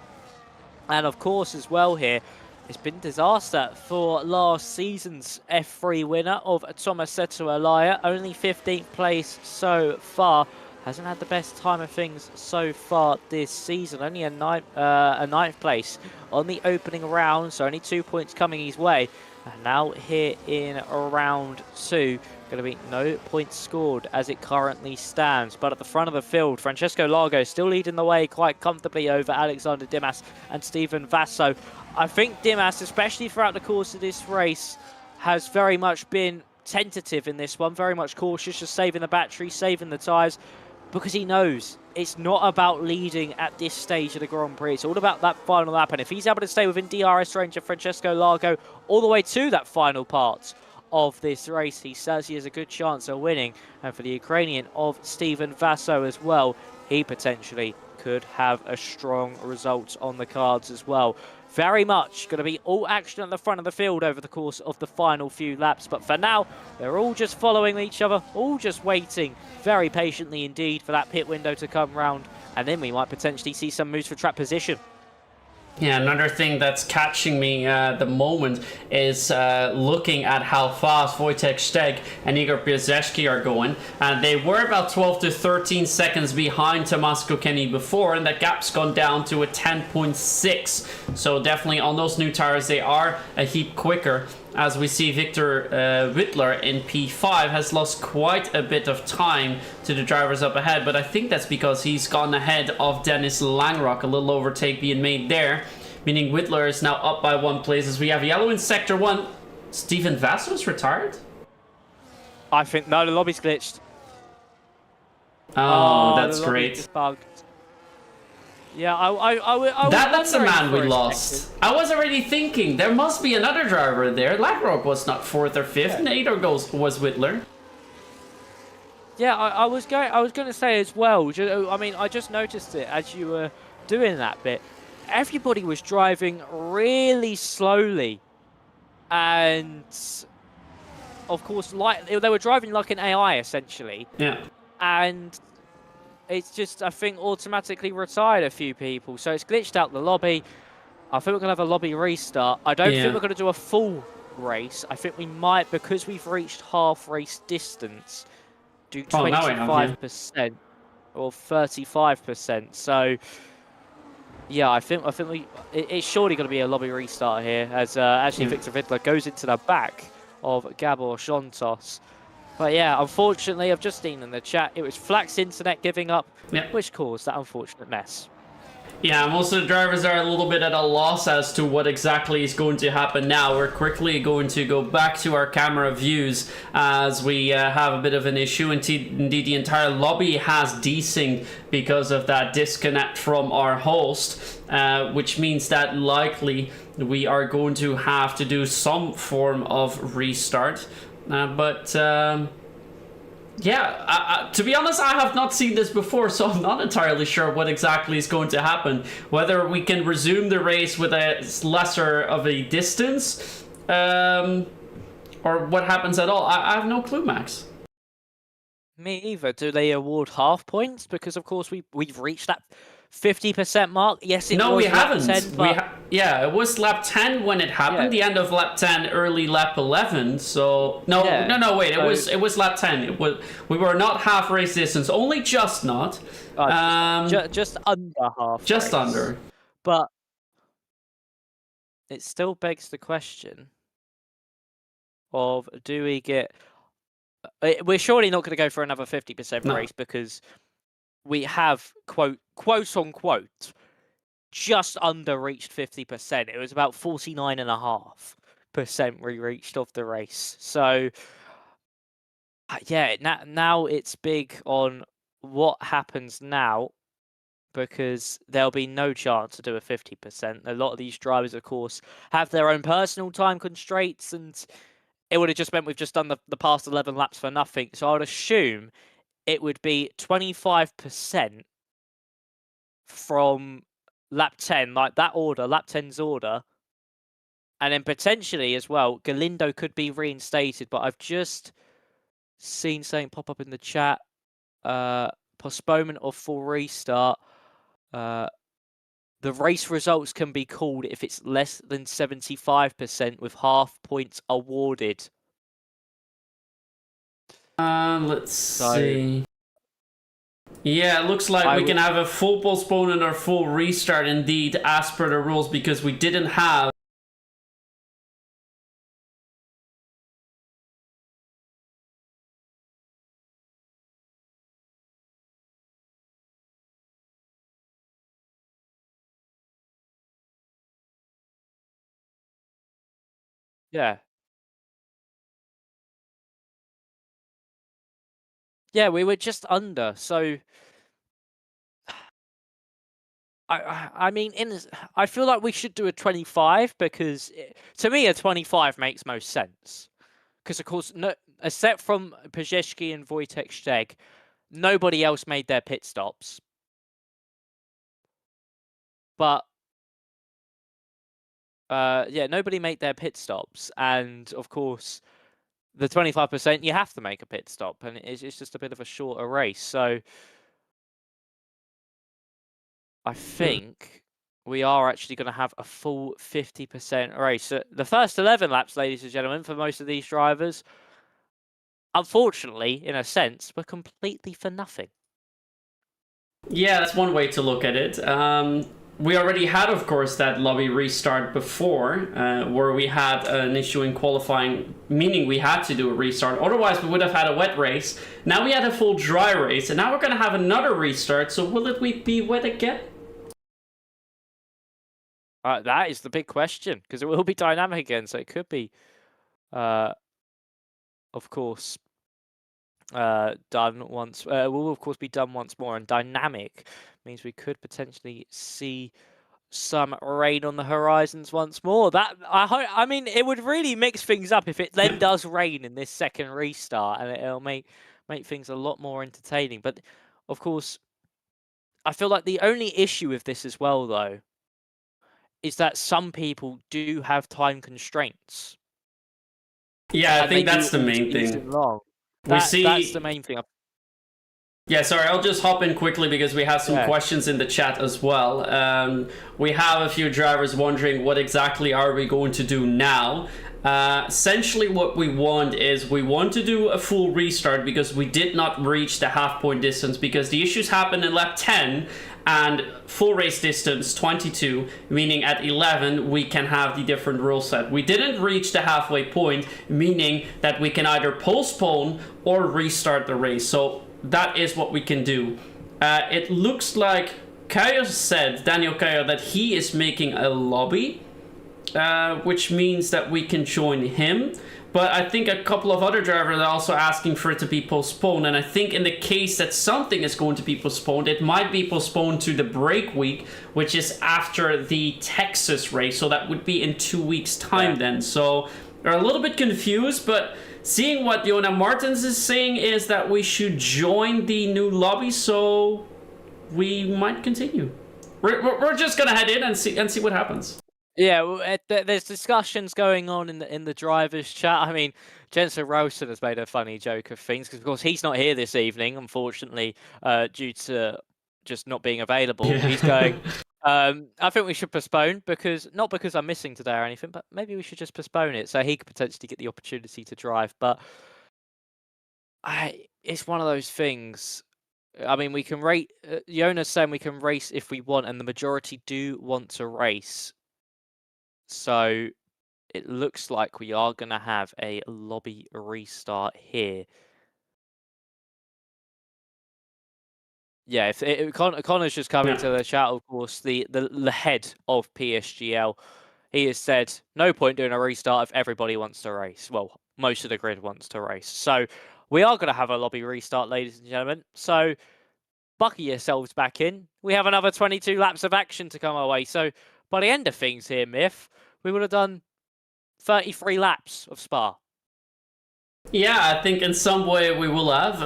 And of course as well here, it's been disaster for last season's F3 winner of Tomasetto Ilya, only 15th place so far. Hasn't had the best time of things so far this season, only a ninth place on the opening round, so only 2 points coming his way. And now here in round 2, going to be no points scored as it currently stands. But at the front of the field, Francesco Largo still leading the way quite comfortably over Alexander Dimas and Stephen Vasso. I think Dimas, especially throughout the course of this race, has very much been tentative in this one, very much cautious, just saving the battery, saving the tyres, because he knows it's not about leading at this stage of the Grand Prix. It's all about that final lap, and if he's able to stay within DRS range of Francesco Largo all the way to that final part of this race, he says he has a good chance of winning. And for the Ukrainian of Stephen Vasso as well, he potentially could have a strong result on the cards as well. Very much going to be all action at the front of the field over the course of the final few laps. But for now, they're all just following each other, all just waiting very patiently indeed for that pit window to come round. And then we might potentially see some moves for track position. Yeah, another thing that's catching me at the moment is looking at how fast Wojtek Steg and Igor Bierzeszki are going. And they were about 12 to 13 seconds behind Tomas Kokeni before, and that gap's gone down to a 10.6. So definitely on those new tires, they are a heap quicker. As we see Victor Vidler in P5 has lost quite a bit of time to the drivers up ahead, but I think that's because he's gone ahead of Dennis Langrock, a little overtake being made there, meaning Vidler is now up by 1 place as we have yellow in Sector 1. Stephen Vasso is retired? I think, no, the lobby's glitched. Oh, that's great. Yeah, I that's the man we lost. I was already thinking there must be another driver there. Langrock was not 4th or 5th. Neither was Vidler. Yeah, I was going to say as well. I mean, I just noticed it as you were doing that bit. everybody was driving really slowly, and of course, like they were driving like an AI essentially. Yeah. And it's just, I think, automatically retired a few people. So it's glitched out the lobby. I think we're going to have a lobby restart. I don't think we're going to do a full race. I think we might, because we've reached half race distance, do 25% or 35%. So, yeah, I think it's surely going to be a lobby restart here, as actually Victor Vidler goes into the back of Gabor Xontos. But yeah, unfortunately, I've just seen in the chat, it was Flax Internet giving up, which caused that unfortunate mess. Yeah, most of the drivers are a little bit at a loss as to what exactly is going to happen now. We're quickly going to go back to our camera views as we have a bit of an issue. Indeed, the entire lobby has desynced because of that disconnect from our host, which means that likely we are going to have to do some form of restart. Yeah, to be honest, I have not seen this before, so I'm not entirely sure what exactly is going to happen. Whether we can resume the race with a lesser of a distance, or what happens at all. I have no clue, Max. Me either. Do they award half points? Because, of course, we've reached that 50% mark. Yes, no, was we haven't. 10, but... yeah, it was lap 10 when it happened. The end of lap 10, early lap 11. So no, wait. So... It was lap 10. We were not half race distance. Only just not. Just under half. Just race. under. But it still begs the question of, do we get? We're surely not going to go for another 50% race, because we have quote unquote just under reached 50%. It was about 49.5% we reached of the race. So yeah, now it's big on what happens now, because there'll be no chance to do a 50%. A lot of these drivers, of course, have their own personal time constraints, and it would have just meant we've just done the past 11 laps for nothing. So I would assume it would be 25% from lap 10, like that order, lap 10's order. And then potentially as well, Galindo could be reinstated, but I've just seen something pop up in the chat. Postponement of full restart. The race results can be called if it's less than 75% with half points awarded. Let's see. Yeah, it looks like we can have a full postponement or full restart indeed, as per the rules, because we didn't have... Yeah. Yeah, we were just under, so... I mean, I feel like we should do a 25, because to me a 25 makes most sense. Because of course, except from Pajewski and Wojtek Szczeg, nobody else made their pit stops. But yeah, nobody made their pit stops, and of course, the 25% you have to make a pit stop, and it's just a bit of a shorter race. So I think we are actually going to have a full 50% race. So the first 11 laps, ladies and gentlemen, for most of these drivers, unfortunately, in a sense, were completely for nothing. Yeah, that's one way to look at it. We already had, of course, that lobby restart before, where we had an issue in qualifying, meaning we had to do a restart. Otherwise, we would have had a wet race. Now we had a full dry race, and now we're going to have another restart. So will it be wet again? That is the big question, because it will be dynamic again. So it could be, of course, done once. Will of course be done once more, and dynamic means we could potentially see some rain on the horizons once more. That I mean, it would really mix things up if it then does rain in this second restart, and it'll make things a lot more entertaining. But of course, I feel like the only issue with this as well, though, is that some people do have time constraints. Yeah, I and think they that's do the all main season thing. long. We see. That's the main thing. Yeah, sorry, I'll just hop in quickly because we have some Yeah. questions in the chat as well. We have a few drivers wondering what exactly are we going to do now. Essentially what we want is we want to do a full restart because we did not reach the half point distance because the issues happened in lap 10 and full race distance 22, meaning at 11 we can have the different rule set. We didn't reach the halfway point, meaning that we can either postpone or restart the race. So that is what we can do. It looks like Kayo said, Daniel Kayo, that he is making a lobby, which means that we can join him. But I think a couple of other drivers are also asking for it to be postponed. And I think in the case that something is going to be postponed, it might be postponed to the break week, which is after the Texas race. So that would be in 2 weeks' time then. So they're a little bit confused, but seeing what Jonah Martins is saying is that we should join the new lobby, so we might continue. We're just gonna head in and see what happens. Yeah, well, there's discussions going on in the drivers' chat. I mean, Jensen Rowson has made a funny joke of things because, of course, he's not here this evening, unfortunately, due to just not being available. Yeah. He's going. I think we should postpone not because I'm missing today or anything, but maybe we should just postpone it so he could potentially get the opportunity to drive. But it's one of those things. I mean, we can rate. Jonas saying we can race if we want, and the majority do want to race. So it looks like we are going to have a lobby restart here. Yeah, if Connor's just coming to the chat, of course, the head of PSGL, he has said, no point doing a restart if everybody wants to race. Well, most of the grid wants to race. So we are going to have a lobby restart, ladies and gentlemen. So buckle yourselves back in. We have another 22 laps of action to come our way. So by the end of things here, Myth, we would have done 33 laps of Spa. Yeah, I think in some way we will have.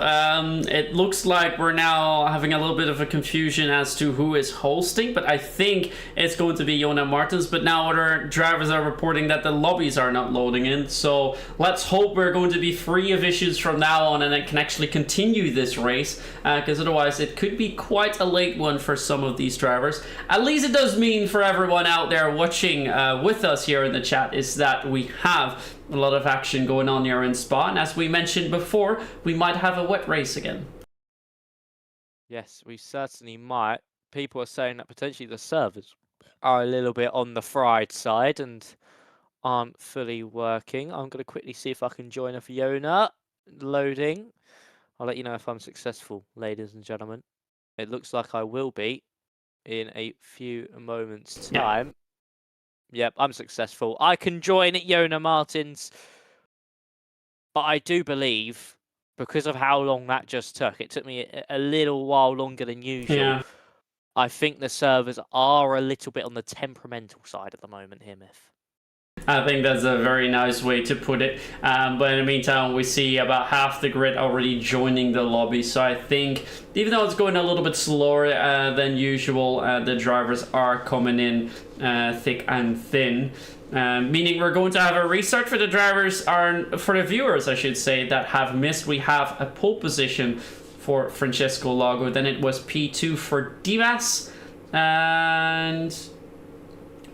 It looks like we're now having a little bit of a confusion as to who is hosting, but I think it's going to be Jonah Martins. But now other drivers are reporting that the lobbies are not loading in. So let's hope we're going to be free of issues from now on and then can actually continue this race, because otherwise it could be quite a late one for some of these drivers. At least it does mean for everyone out there watching with us here in the chat is that we have a lot of action going on here in Spa, and as we mentioned before, we might have a wet race again. Yes, we certainly might. People are saying that potentially the servers are a little bit on the fried side and aren't fully working. I'm going to quickly see if I can join a Fiona. Loading. I'll let you know if I'm successful, ladies and gentlemen. It looks like I will be in a few moments' time. Yep, I'm successful. I can join Jonah Martins. But I do believe, because of how long that just took, it took me a little while longer than usual. Yeah. I think the servers are a little bit on the temperamental side at the moment here, Myth. I think that's a very nice way to put it. But in the meantime, we see about half the grid already joining the lobby. So I think, even though it's going a little bit slower than usual, the drivers are coming in thick and thin. Meaning we're going to have a restart for the drivers, for the viewers, I should say, that have missed. We have a pole position for Francesco Lago. Then it was P2 for Dimas. And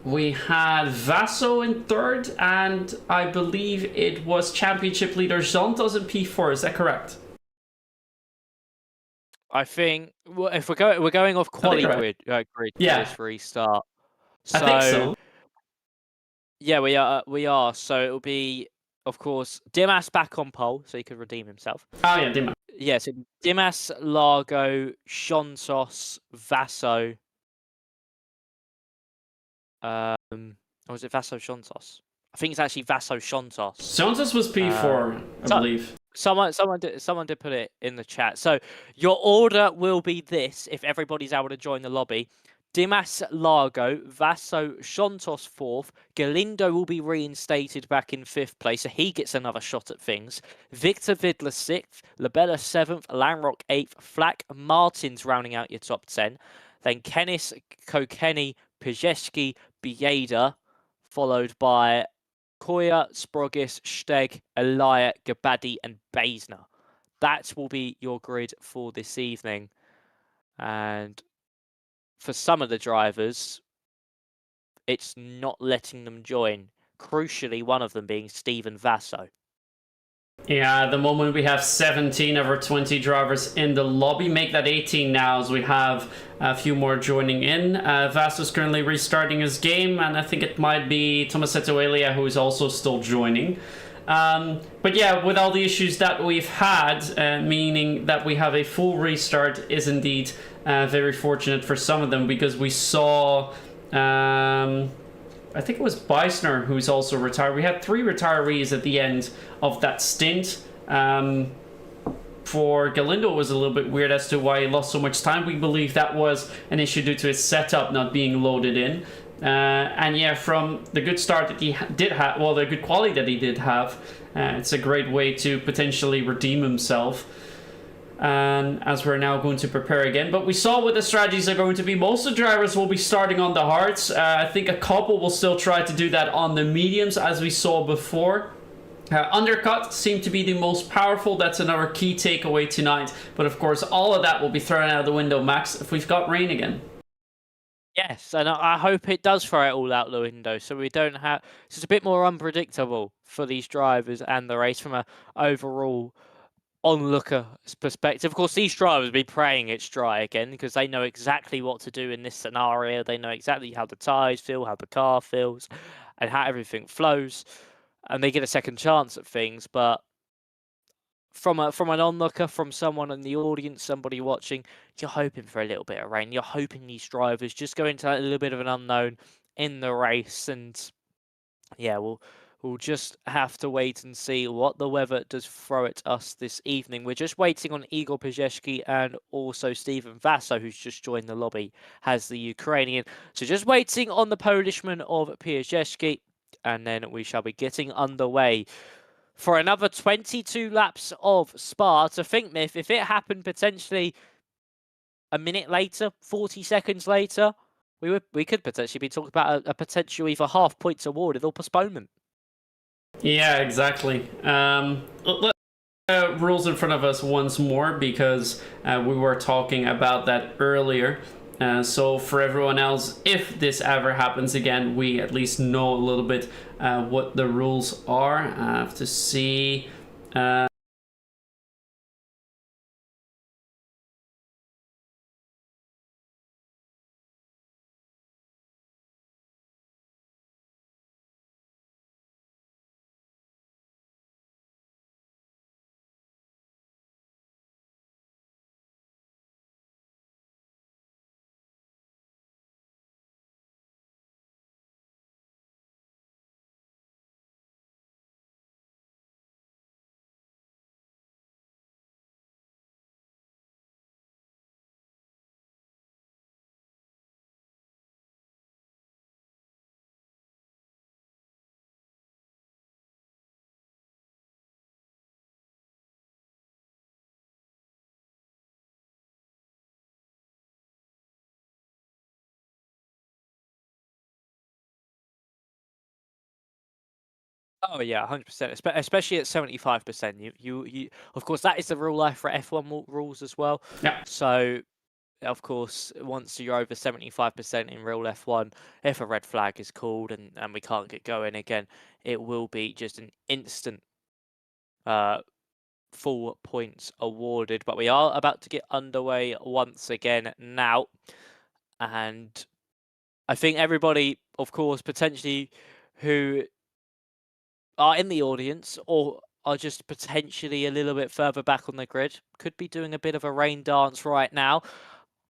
we had Vaso in third, and I believe it was championship leader Santos in P4. Is that correct? I think if we're going off quali grid for this restart. I think so. Yeah, we are. So it'll be, of course, Dimas back on pole, so he could redeem himself. Oh yeah, Dimas. Yeah, so Dimas, Largo, Santos, Vaso. Or was it Vaso Santos? I think it's actually Vaso Santos. Santos was P4, I believe. Someone did put it in the chat. So your order will be this if everybody's able to join the lobby. Dimas Largo, Vaso Santos fourth, Galindo will be reinstated back in fifth place, so he gets another shot at things. Victor Vidler sixth, Labella seventh, Lanrock eighth, Flack Martins rounding out your top 10. Then Kennis Kokeni Pieski, Bieda, followed by Koya, Sprogis, Steg, Elia, Gabadi, and Basner. That will be your grid for this evening. And for some of the drivers, it's not letting them join. Crucially, one of them being Steven Vasso. Yeah, at the moment we have 17 of our 20 drivers in the lobby. Make that 18 now as we have a few more joining in. Vasso's currently restarting his game, and I think it might be Tomasetto Elia who is also still joining. But yeah, with all the issues that we've had, meaning that we have a full restart is indeed very fortunate for some of them, because we saw... I think it was Beisner who's also retired. We had 3 retirees at the end of that stint. For Galindo, it was a little bit weird as to why he lost so much time. We believe that was an issue due to his setup not being loaded in. And yeah, from the good start that he did have, well, the good quality that he did have, it's a great way to potentially redeem himself. And as we're now going to prepare again, but we saw what the strategies are going to be. Most of the drivers will be starting on the hards. I think a couple will still try to do that on the mediums, as we saw before. Undercut seemed to be the most powerful. That's another key takeaway tonight. But of course, all of that will be thrown out the window, Max, if we've got rain again. Yes, and I hope it does throw it all out the window, so we don't have... It's just a bit more unpredictable for these drivers and the race from an overall onlooker's perspective. Of course, these drivers will be praying it's dry again, because they know exactly what to do in this scenario. They know exactly how the tyres feel, how the car feels, and how everything flows, and they get a second chance at things. But from an onlooker, from someone in the audience, somebody watching, you're hoping for a little bit of rain. You're hoping these drivers just go into a little bit of an unknown in the race, and yeah, we'll just have to wait and see what the weather does throw at us this evening. We're just waiting on Igor Pieski and also Steven Vasso, who's just joined the lobby, has the Ukrainian. So just waiting on the Polishman of Pieski, and then we shall be getting underway for another 22 laps of Spa. To think, Myth, if it happened potentially a minute later, 40 seconds later, we could potentially be talking about a potential either half points awarded or postponement. Yeah, exactly. Let's rules in front of us once more, because we were talking about that earlier. So for everyone else, if this ever happens again, we at least know a little bit what the rules are. I have to see... Oh yeah, 100%. Especially at 75%. You of course, that is the real life for F1 rules as well. Yeah. So, of course, once you're over 75% in real F1, if a red flag is called and we can't get going again, it will be just an instant full points awarded. But we are about to get underway once again now, and I think everybody, of course, potentially who are in the audience or are just potentially a little bit further back on the grid could be doing a bit of a rain dance right now.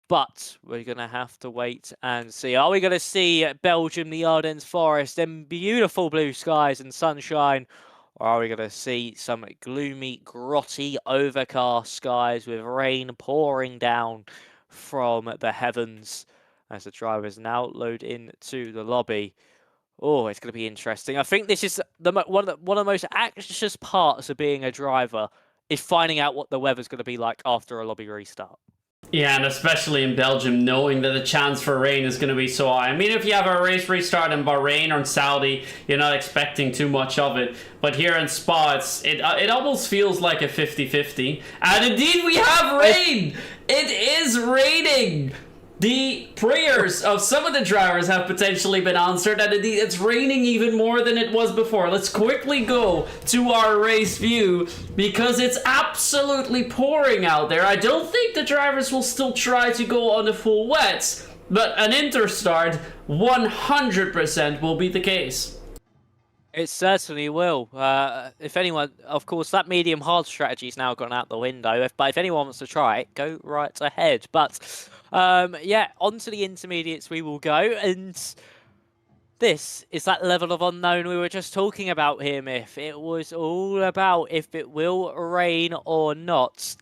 But we're going to have to wait and see. Are we going to see Belgium, the Ardennes Forest, and beautiful blue skies and sunshine? Or are we going to see some gloomy, grotty, overcast skies with rain pouring down from the heavens as the drivers now load into the lobby? Oh, it's going to be interesting. I think this is one of the most anxious parts of being a driver is finding out what the weather's going to be like after a lobby restart. Yeah, and especially in Belgium, knowing that the chance for rain is going to be so high. I mean, if you have a race restart in Bahrain or in Saudi, you're not expecting too much of it. But here in Spa, it almost feels like a 50-50. And indeed, we have rain! It is raining! The prayers of some of the drivers have potentially been answered, and indeed it's raining even more than it was before. Let's quickly go to our race view, because it's absolutely pouring out there. I don't think the drivers will still try to go on the full wets, but an interstart 100% will be the case. It certainly will. If anyone, of course, that medium hard strategy has now gone out the window. But if anyone wants to try it, go right ahead. But yeah, onto the intermediates we will go. And this is that level of unknown we were just talking about here, Myth. It was all about if it will rain or not.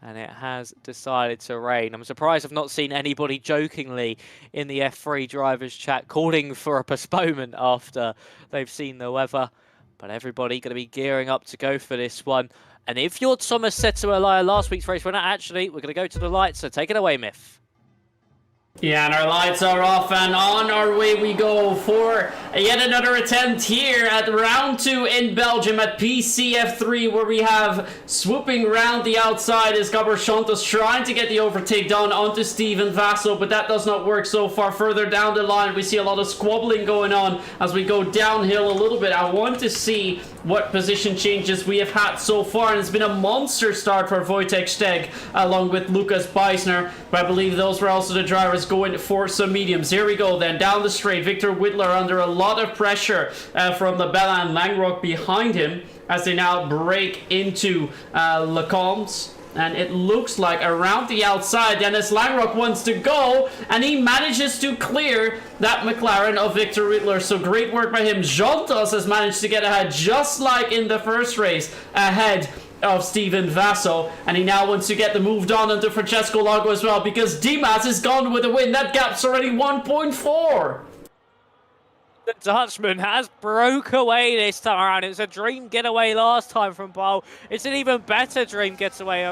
And it has decided to rain. I'm surprised I've not seen anybody jokingly in the F3 drivers chat calling for a postponement after they've seen the weather. But everybody going to be gearing up to go for this one. And if you're Thomas said to Elia last week's race winner, actually, we're going to go to the lights, so take it away, Myth. Yeah, and our lights are off, and on our way we go for yet another attempt here at round 2 in Belgium at PCF3, where we have swooping round the outside is Gabor Santos trying to get the overtake done onto Steven Vassell, but that does not work so far. Further down the line, we see a lot of squabbling going on as we go downhill a little bit. I want to see what position changes we have had so far, and it's been a monster start for Wojtek Steg along with Lucas Beisner, but I believe those were also the drivers going for some mediums. Here we go then, down the straight, Victor Whittler under a lot of pressure from the Bella and Langrock behind him as they now break into Le Combs. And it looks like around the outside, Dennis Langrock wants to go, and he manages to clear that McLaren of Victor Whittler. So great work by him. Jontas has managed to get ahead, just like in the first race, ahead of Steven Vassell, and he now wants to get the move done onto Francesco Lago as well, because Dimas is gone with a win. That gap's already 1.4. The Dutchman has broke away this time around. It was a dream getaway last time from Paul. It's an even better dream getaway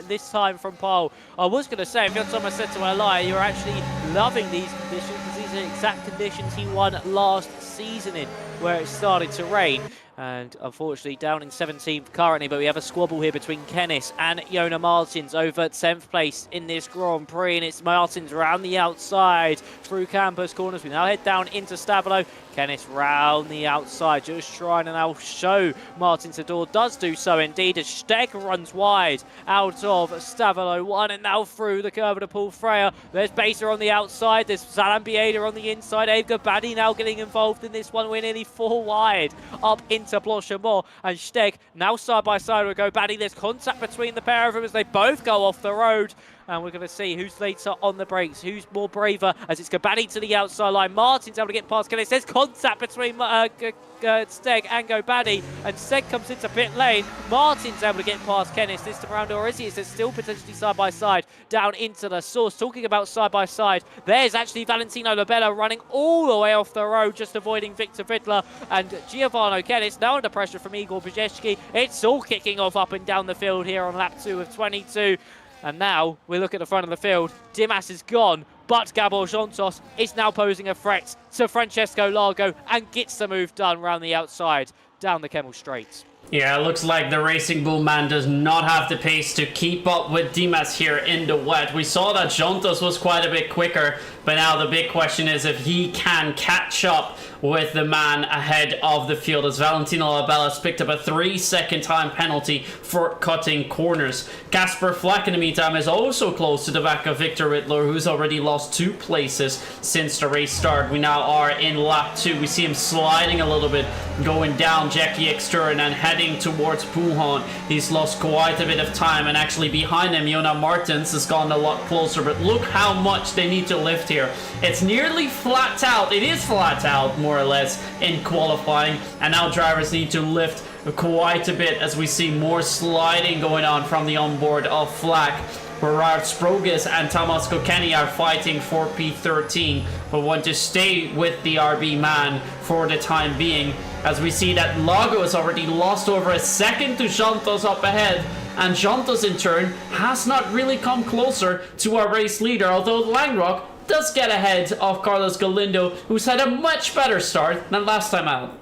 this time from Paul. I was going to say, if you're someone said to Elia, you're actually loving these conditions, because these are the exact conditions he won last season in, where it started to rain. And unfortunately down in 17th currently, but we have a squabble here between Kennis and Jona Martins over 10th place in this Grand Prix, and it's Martins around the outside through campus corners. We now head down into Stavelo. Kennis round the outside, just trying to now show Martin Sador does do so indeed, as Steg runs wide out of Stavelo 1, and now through the curve of the Paul Freya. There's Baser on the outside, there's Salam Bieda on the inside. Edgar Baddy now getting involved in this one. We're nearly 4 wide up into Blanchimont, and Steg now side by side will go Baddy. There's contact between the pair of them as they both go off the road. And we're going to see who's later on the brakes, who's more braver, as it's Gabadi to the outside line. Martin's able to get past Kennis. There's contact between Steg and Gobadi, and Steg comes into pit lane. Martin's able to get past Kennis this time around, or is he? Is it still potentially side by side down into the source? Talking about side by side, there's actually Valentino Labella running all the way off the road, just avoiding Victor Vidler and Giovanni Kennis. Now under pressure from Igor Brzezicki. It's all kicking off up and down the field here on lap 2 of 22. And now we look at the front of the field. Dimas is gone, but Gabor Jontos is now posing a threat to Francesco Lago and gets the move done round the outside down the Kemmel Straight. Yeah, it looks like the Racing Bull man does not have the pace to keep up with Dimas here in the wet. We saw that Jontos was quite a bit quicker, but now the big question is if he can catch up with the man ahead of the field, as Valentino Labella picked up a 3-second time penalty for cutting corners. Casper Flack in the meantime is also close to the back of Victor Rittler, who's already lost 2 places since the race start. We now are in lap 2. We see him sliding a little bit, going down Jackie Exturin and heading towards Pouhon. He's lost quite a bit of time, and actually behind him Jona Martins has gone a lot closer, but look how much they need to lift here. It's nearly flat out. It is flat out more or less in qualifying, and now drivers need to lift quite a bit as we see more sliding going on from the onboard of Flack. Gerard Sprogis and Thomas Kokeni are fighting for P13, but want to stay with the RB man for the time being, as we see that Lago has already lost over a second to Santos up ahead, and Jontos in turn has not really come closer to our race leader, although Langrock does get ahead of Carlos Galindo, who's had a much better start than last time out.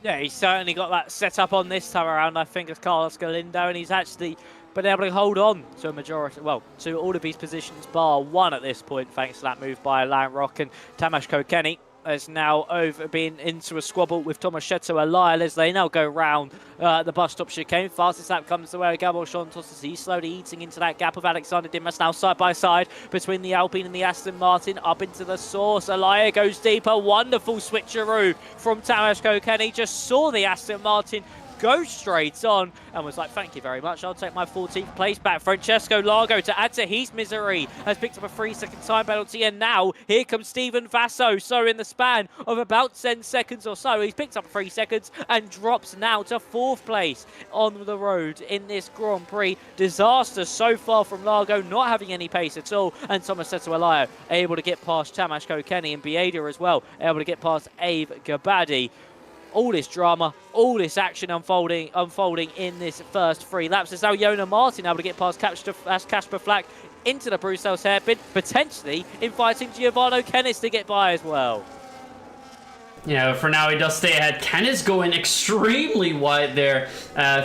Yeah, he's certainly got that set up on this time around, I think, as Carlos Galindo, and he's actually been able to hold on to a majority, well, to all of his positions bar one at this point, thanks to that move by Langrock. And Tamas Kokeni has now been into a squabble with Tomasetto Alile as they now go round the bus stop chicane. Fastest lap comes the way of Gabor Santos as he's slowly eating into that gap of Alexander Dimas, now side by side between the Alpine and the Aston Martin, up into the source. Alile goes deeper, wonderful switcheroo from Tamas Kokeni, just saw the Aston Martin go straight on and was like, thank you very much, I'll take my 14th place back. Francesco Largo, to add to his misery, has picked up a 3-second time penalty, and now here comes Steven Vasso. So in the span of about 10 seconds or so, he's picked up 3 seconds and drops now to 4th place on the road in this Grand Prix. Disaster so far from Largo, not having any pace at all, and Tomasetto Alile able to get past Tamas Kokeni, and Bieda as well able to get past Abe Gabadi. All this drama, all this action unfolding in this first 3 laps. There's now Jona Martin able to get past Kasper Flack into the Bruxelles hairpin, potentially inviting Giovanni Kennis to get by as well. Yeah, for now he does stay ahead. Ken is going extremely wide there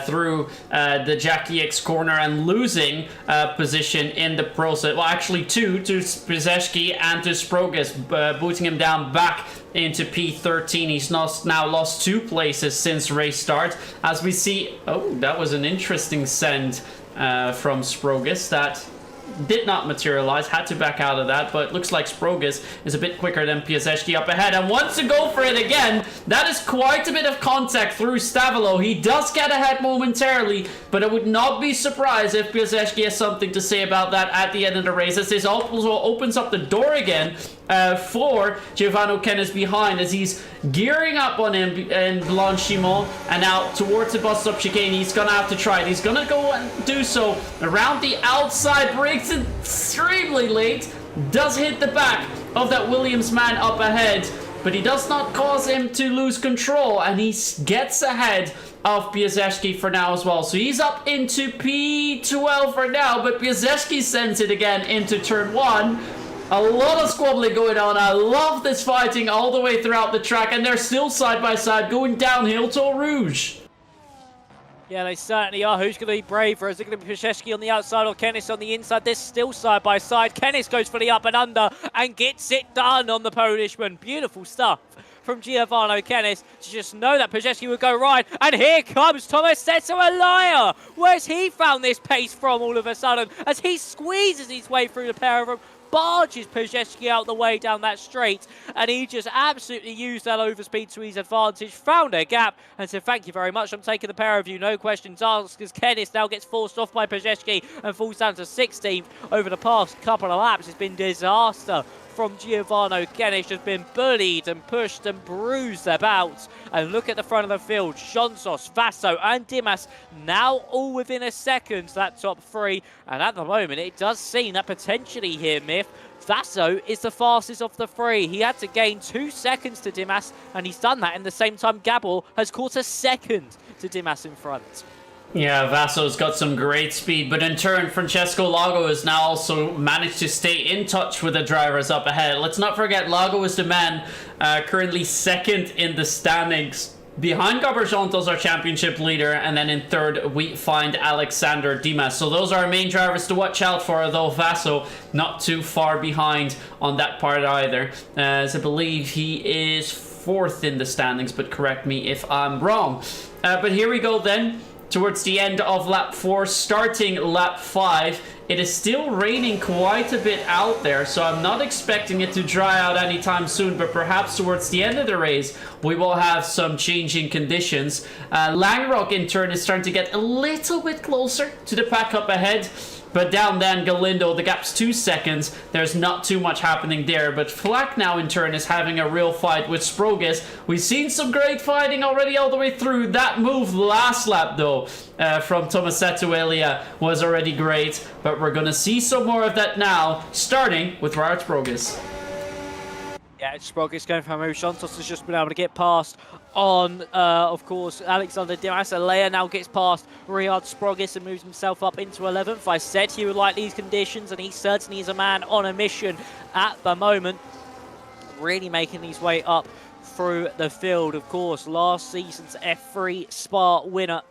through the Jackie X corner and losing position in the process. Well, actually two, to Pizeshki and to Sprogus, booting him down back into P13. He's now lost 2 places since race start. As we see, oh, that was an interesting send from Sprogus that did not materialize, had to back out of that, but looks like Sprogus is a bit quicker than Piasecki up ahead and wants to go for it again. That is quite a bit of contact through Stavilo. He does get ahead momentarily, but I would not be surprised if Piasecki has something to say about that at the end of the race, as this also opens up the door again for Giovanni Kennis behind, as he's gearing up on him and Blanchimont, and now towards the bus stop chicane. He's gonna have to try it. He's gonna go and do so around the outside, breaks it extremely late, does hit the back of that Williams man up ahead, but he does not cause him to lose control, and he gets ahead of Piasecki for now as well. So he's up into P12 for now, but Piasecki sends it again into turn 1. A lot of squabbling going on. I love this fighting all the way throughout the track, and they're still side by side going downhill to Eau Rouge. Yeah, they certainly are. Who's going to be braver? Is it going to be Piasecki on the outside or Kennis on the inside? They're still side by side. Kennis goes for the up and under and gets it done on the Polishman. Beautiful stuff from Giovanni Kennis to just know that Piasecki would go right. And here comes Tomasetto Alile. Where's he found this pace from all of a sudden as he squeezes his way through the pair of them? Barges Piasecki out the way down that straight, and he just absolutely used that overspeed to his advantage, found a gap, and said, thank you very much, I'm taking the pair of you, no questions asked, as Kennis now gets forced off by Piasecki and falls down to 16th. Over the past couple of laps, it's been disaster from Giovanni Kennis, has been bullied and pushed and bruised about. And look at the front of the field, Shonsos, Vasso and Dimas now all within a second, that top 3. And at the moment, it does seem that potentially here, Myth, Vasso is the fastest of the 3. He had to gain 2 seconds to Dimas, and he's done that in the same time Gabor has caught a second to Dimas in front. Yeah, Vasso's got some great speed, but in turn, Francesco Lago has now also managed to stay in touch with the drivers up ahead. Let's not forget, Lago is the man currently second in the standings. Behind Gabor Santos, our championship leader, and then in third, we find Alexander Dimas. So those are our main drivers to watch out for, though Vasso not too far behind on that part either, as I believe he is 4th in the standings, but correct me if I'm wrong. But here we go then. Towards the end of lap 4, starting lap 5, it is still raining quite a bit out there, so I'm not expecting it to dry out anytime soon, but perhaps towards the end of the race, we will have some changing conditions. Langrock, in turn, is starting to get a little bit closer to the pack up ahead. But down then, Galindo, the gap's 2 seconds. There's not too much happening there. But Flack now, in turn, is having a real fight with Sprogus. We've seen some great fighting already all the way through. That move last lap, though, from Tomasetto Alile was already great. But we're going to see some more of that now, starting with Robert Sprogus. Yeah, Sproggis going for a move. Santos has just been able to get past on, of course, Alexander Dimas. Alea now gets past Riyad Sproggis and moves himself up into 11th. I said he would like these conditions, and he certainly is a man on a mission at the moment. Really making his way up through the field, of course. Last season's F3 Spa winner.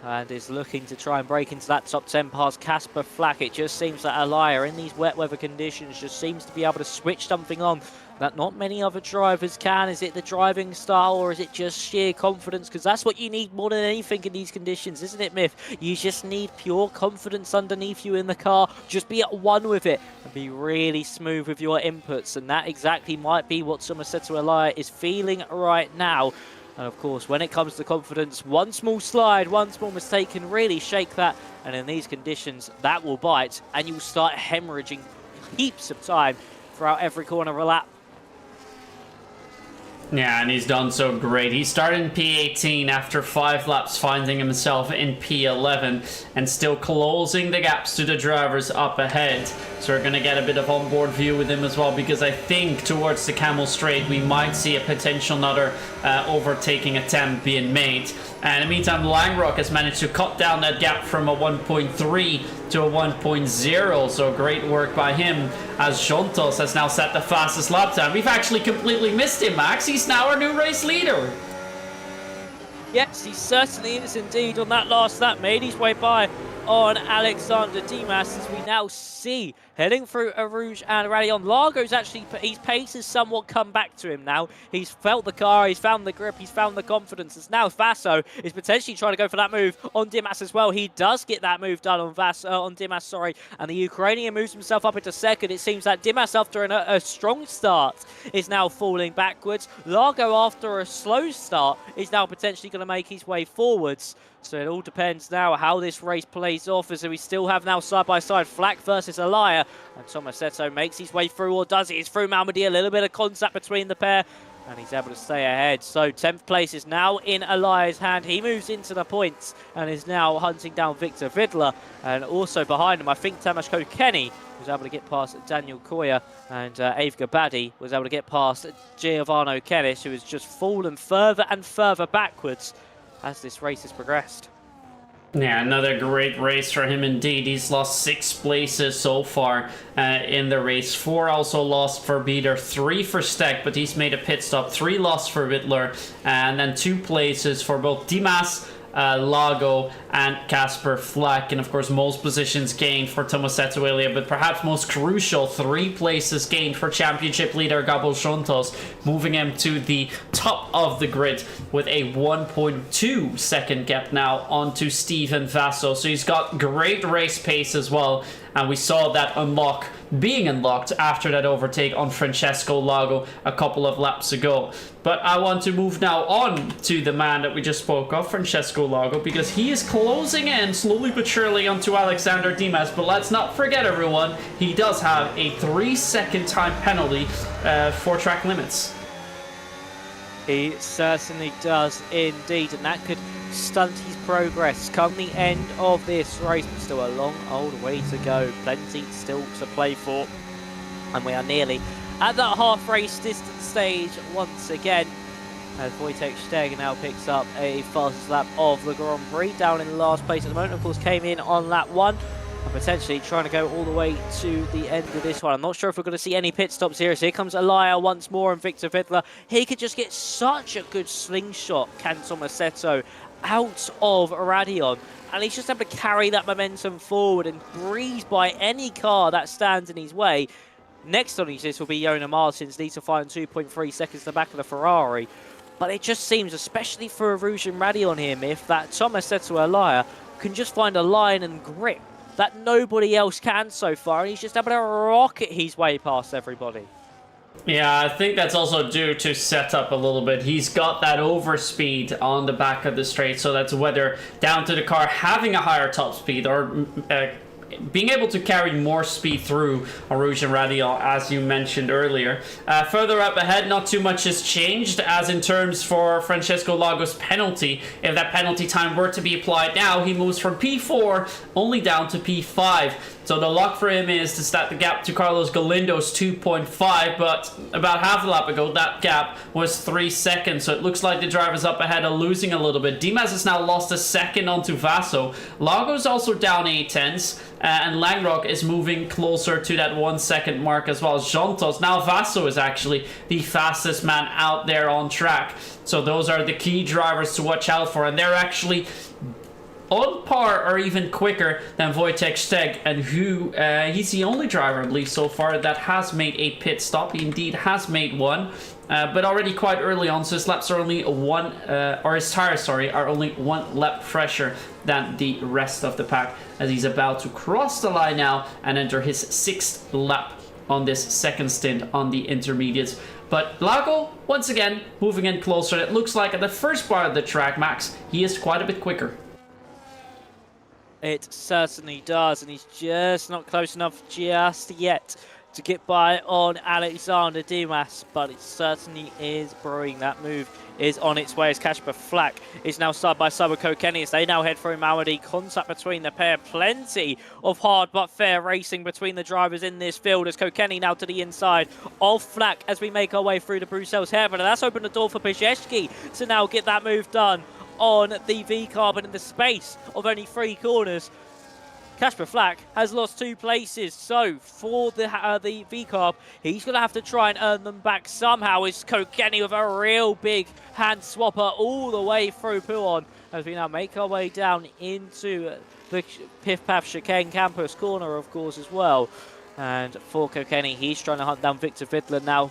And is looking to try and break into that top 10 past Casper Flack. It just seems that Elia, in these wet weather conditions, just seems to be able to switch something on that not many other drivers can. Is it the driving style, or is it just sheer confidence? Because that's what you need more than anything in these conditions, isn't it, Myth? You just need pure confidence underneath you in the car. Just be at one with it and be really smooth with your inputs. And that exactly might be what Somersetto Elia is feeling right now. And of course, when it comes to confidence, one small slide, one small mistake can really shake that. And in these conditions, that will bite, and you'll start hemorrhaging heaps of time throughout every corner of a lap. Yeah, and he's done so great. He started in P18 after 5 laps, finding himself in P11 and still closing the gaps to the drivers up ahead. So we're going to get a bit of onboard view with him as well, because I think towards the Camel Straight we might see a potential another overtaking attempt being made. And in the meantime, Langrock has managed to cut down that gap from a 1.3 to a 1.0, so great work by him, as Jontos has now set the fastest lap time. We've actually completely missed him, Max. He's now our new race leader. Yes, he certainly is indeed. On that last lap, made his way by on Alexander Dimas, as we now see heading through Arouge and Radion. Largo's actually, his pace has somewhat come back to him now. He's felt the car, he's found the grip, he's found the confidence. As now Vaso is potentially trying to go for that move on Dimas as well. He does get that move done on Dimas, sorry, and the Ukrainian moves himself up into second. It seems that Dimas, after a strong start, is now falling backwards. Largo, after a slow start, is now potentially going to make his way forwards. So it all depends now how this race plays off, as we still have now side-by-side Flack versus Elia. And Tomasetto makes his way through, or does it? It's through Malmedy, a little bit of contact between the pair, and he's able to stay ahead. So 10th place is now in Elia's hand. He moves into the points and is now hunting down Victor Vidler. And also behind him, I think Tamashko Kenny was able to get past Daniel Koya, and Avga Badi was able to get past Giovanni Kennis, who has just fallen further and further backwards as this race has progressed. Yeah, another great race for him indeed. He's lost 6 places so far in the race. 4 also lost for Bieder, 3 for Steck, but he's made a pit stop. 3 lost for Wittler, and then 2 places for both Dimas, Lago and Casper Flack, and of course most positions gained for Tomasetto Elia, but perhaps most crucial, 3 places gained for championship leader Gabor Shontos, moving him to the top of the grid with a 1.2 second gap now onto Steven Vaso. So he's got great race pace as well, and we saw that being unlocked after that overtake on Francesco Lago a couple of laps ago. But I want to move now on to the man that we just spoke of, Francesco Lago, because he is closing in slowly but surely onto Alexander Dimas. But let's not forget, everyone, he does have a 3-second time penalty for track limits. He certainly does indeed, and that could stunt his progress come the end of this race. But still a long old way to go, plenty still to play for, and we are nearly at that half race distance stage once again, as Wojtek Steg now picks up a fastest lap of the Grand Prix, down in the last place at the moment. Of course, came in on lap 1 and potentially trying to go all the way to the end of this one. I'm not sure if we're going to see any pit stops here. So here comes Elia once more, and Victor Vidler. He could just get such a good slingshot, can Tomasetto, out of Radion, and he's just able to carry that momentum forward and breeze by any car that stands in his way. Next on his list will be Jona Martins, needs to find 2.3 seconds to the back of the Ferrari. But it just seems, especially for Arouge and Radion here, Myth, that Tomasetto Elia can just find a line and grip that nobody else can so far, and he's just able to rocket his way past everybody. Yeah, I think that's also due to setup a little bit. He's got that overspeed on the back of the straight, so that's whether down to the car having a higher top speed or being able to carry more speed through Arouge and Radial, as you mentioned earlier. Further up ahead, not too much has changed, as in terms for Francesco Lago's penalty. If that penalty time were to be applied now, he moves from P4 only down to P5. So the luck for him is to start the gap to Carlos Galindo's 2.5, but about half a lap ago, that gap was 3 seconds. So it looks like the drivers up ahead are losing a little bit. Dimas has now lost a second onto Vaso. Lago's also down 8 tenths, and Langrock is moving closer to that 1 second mark as well as Jontos. Now Vaso is actually the fastest man out there on track. So those are the key drivers to watch out for, and they're actually on par or even quicker than Wojtek Steg, and who he's the only driver, I believe, so far that has made a pit stop. He indeed has made one, but already quite early on, so his laps are only his tires, sorry, are only 1 lap fresher than the rest of the pack, as he's about to cross the line now and enter his 6th lap on this second stint on the intermediates. But Lago, once again, moving in closer. It looks like at the first part of the track, Max, he is quite a bit quicker. It certainly does, and he's just not close enough just yet to get by on Alexander Dimas, but it certainly is brewing. That move is on its way as Kasper Flack is now side by side with Kokeni as they now head through Malmedy. Contact between the pair. Plenty of hard but fair racing between the drivers in this field as Kokeni now to the inside of Flack as we make our way through the Bruxelles hairpin, and that's opened the door for PSGL to now get that move done on the V-Carbon in the space of only 3 corners. Kasper Flack has lost 2 places, so for the V-Carb, he's going to have to try and earn them back somehow. Is Kokeni with a real big hand swapper all the way through Puon as we now make our way down into the Piff Paff Chicane Campus corner, of course, as well. And for Kokeni, he's trying to hunt down Victor Vidler now.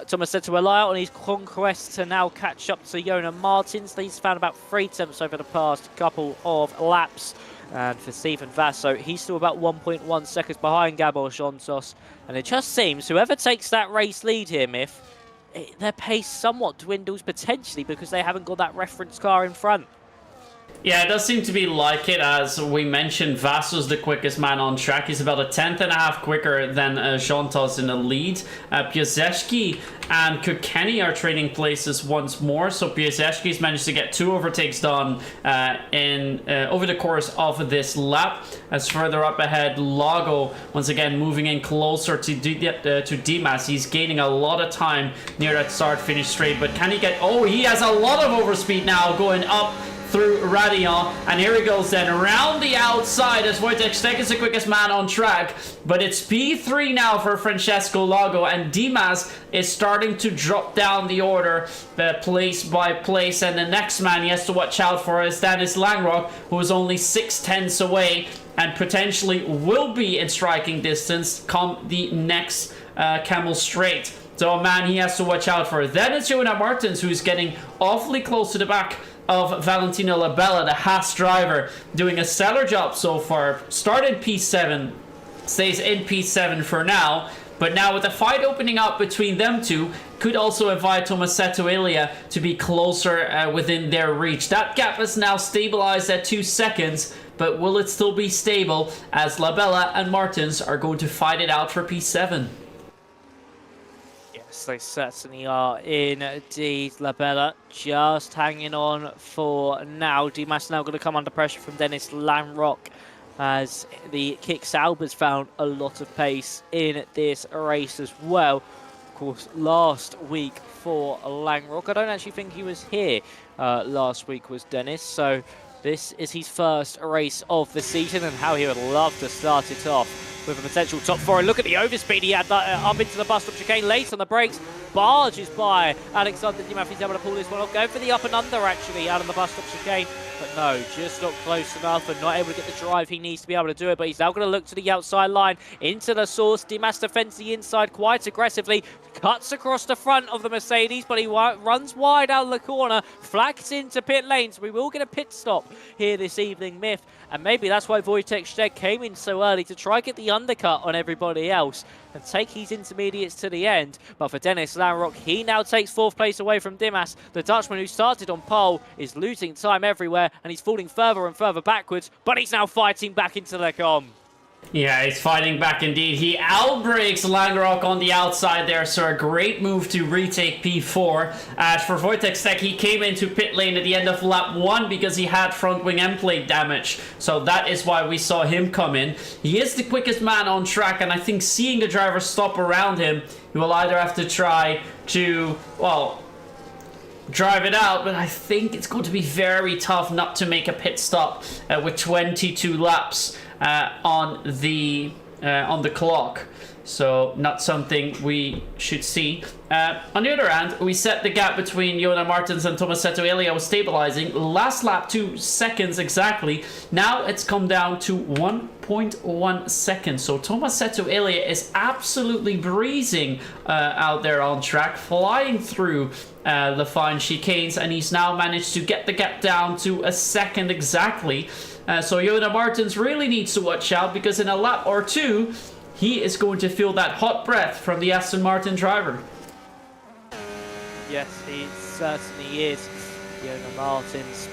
Thomas said to rely on his conquest to now catch up to Jona Martins. He's found about 3 attempts over the past couple of laps. And for Stephen Vaso, he's still about 1.1 seconds behind Gabor Jontos. And it just seems whoever takes that race lead here, Miff, their pace somewhat dwindles potentially because they haven't got that reference car in front. Yeah, it does seem to be like it. As we mentioned, Vaso's the quickest man on track. He's about a 1/10.5 quicker than Jontos in the lead. Piasecki and Kokeni are trading places once more. So Piasecki's managed to get 2 overtakes done over the course of this lap. As further up ahead, Lago once again moving in closer to Dimas. He's gaining a lot of time near that start-finish straight. But can he get... Oh, he has a lot of overspeed now going up through Radion, and here he goes then around the outside as Wojtek Steg is the quickest man on track, but it's P3 now for Francesco Lago, and Dimas is starting to drop down the order place by place, and the next man he has to watch out for is Dennis Langrock, who is only 6/10 away and potentially will be in striking distance come the next Camel Straight. So a man he has to watch out for. Then it's Jona Martins, who's getting awfully close to the back of Valentino Labella, the Haas driver, doing a stellar job so far. Started P7, stays in P7 for now, but now with the fight opening up between them two, could also invite Tomasetto Ilia to be closer within their reach. That gap is now stabilized at 2 seconds, but will it still be stable as Labella and Martins are going to fight it out for P7? They certainly are indeed. Labella just hanging on for now. Dimas now going to come under pressure from Dennis Langrock as the Kick Sauber's found a lot of pace in this race as well. Of course, last week for Langrock, I don't actually think he was here last week, was Dennis, so this is his first race of the season, and how he would love to start it off with a potential top 4. And look at the overspeed he had up into the bus stop chicane, late on the brakes, barges by Alexander Dimas. He's able to pull this one off, going for the up and under actually out of the bus stop chicane, but no, just not close enough and not able to get the drive he needs to be able to do it. But he's now going to look to the outside line, into the source. Dimas defends the inside quite aggressively, cuts across the front of the Mercedes, but he runs wide out of the corner, flags into pit lane, so we will get a pit stop here this evening, Miff. And maybe that's why Wojtek Steg came in so early, to try get the undercut on everybody else and take his intermediates to the end. But for Dennis Langrock, he now takes 4th place away from Dimas. The Dutchman who started on pole is losing time everywhere, and he's falling further and further backwards, but he's now fighting back into the com. Yeah, he's fighting back indeed. He outbreaks Langerock on the outside there, so a great move to retake P4. As for Wojtek Stek, he came into pit lane at the end of lap 1 because he had front wing end plate damage. So that is why we saw him come in. He is the quickest man on track, and I think seeing the driver stop around him, he will either have to try to, well, drive it out, but I think it's going to be very tough not to make a pit stop with 22 laps on the clock. So not something we should see. On the other hand, we set the gap between Jonas Martins and Tomasetto Elia was stabilizing. Last lap 2 seconds exactly. Now it's come down to 1.1 seconds. So Tomasetto Elia is absolutely breezing out there on track, flying through the fine chicanes, and he's now managed to get the gap down to a second exactly. So Jonas Martins really needs to watch out, because in a lap or two, he is going to feel that hot breath from the Aston Martin driver. Yes, he certainly is. Jonas Martins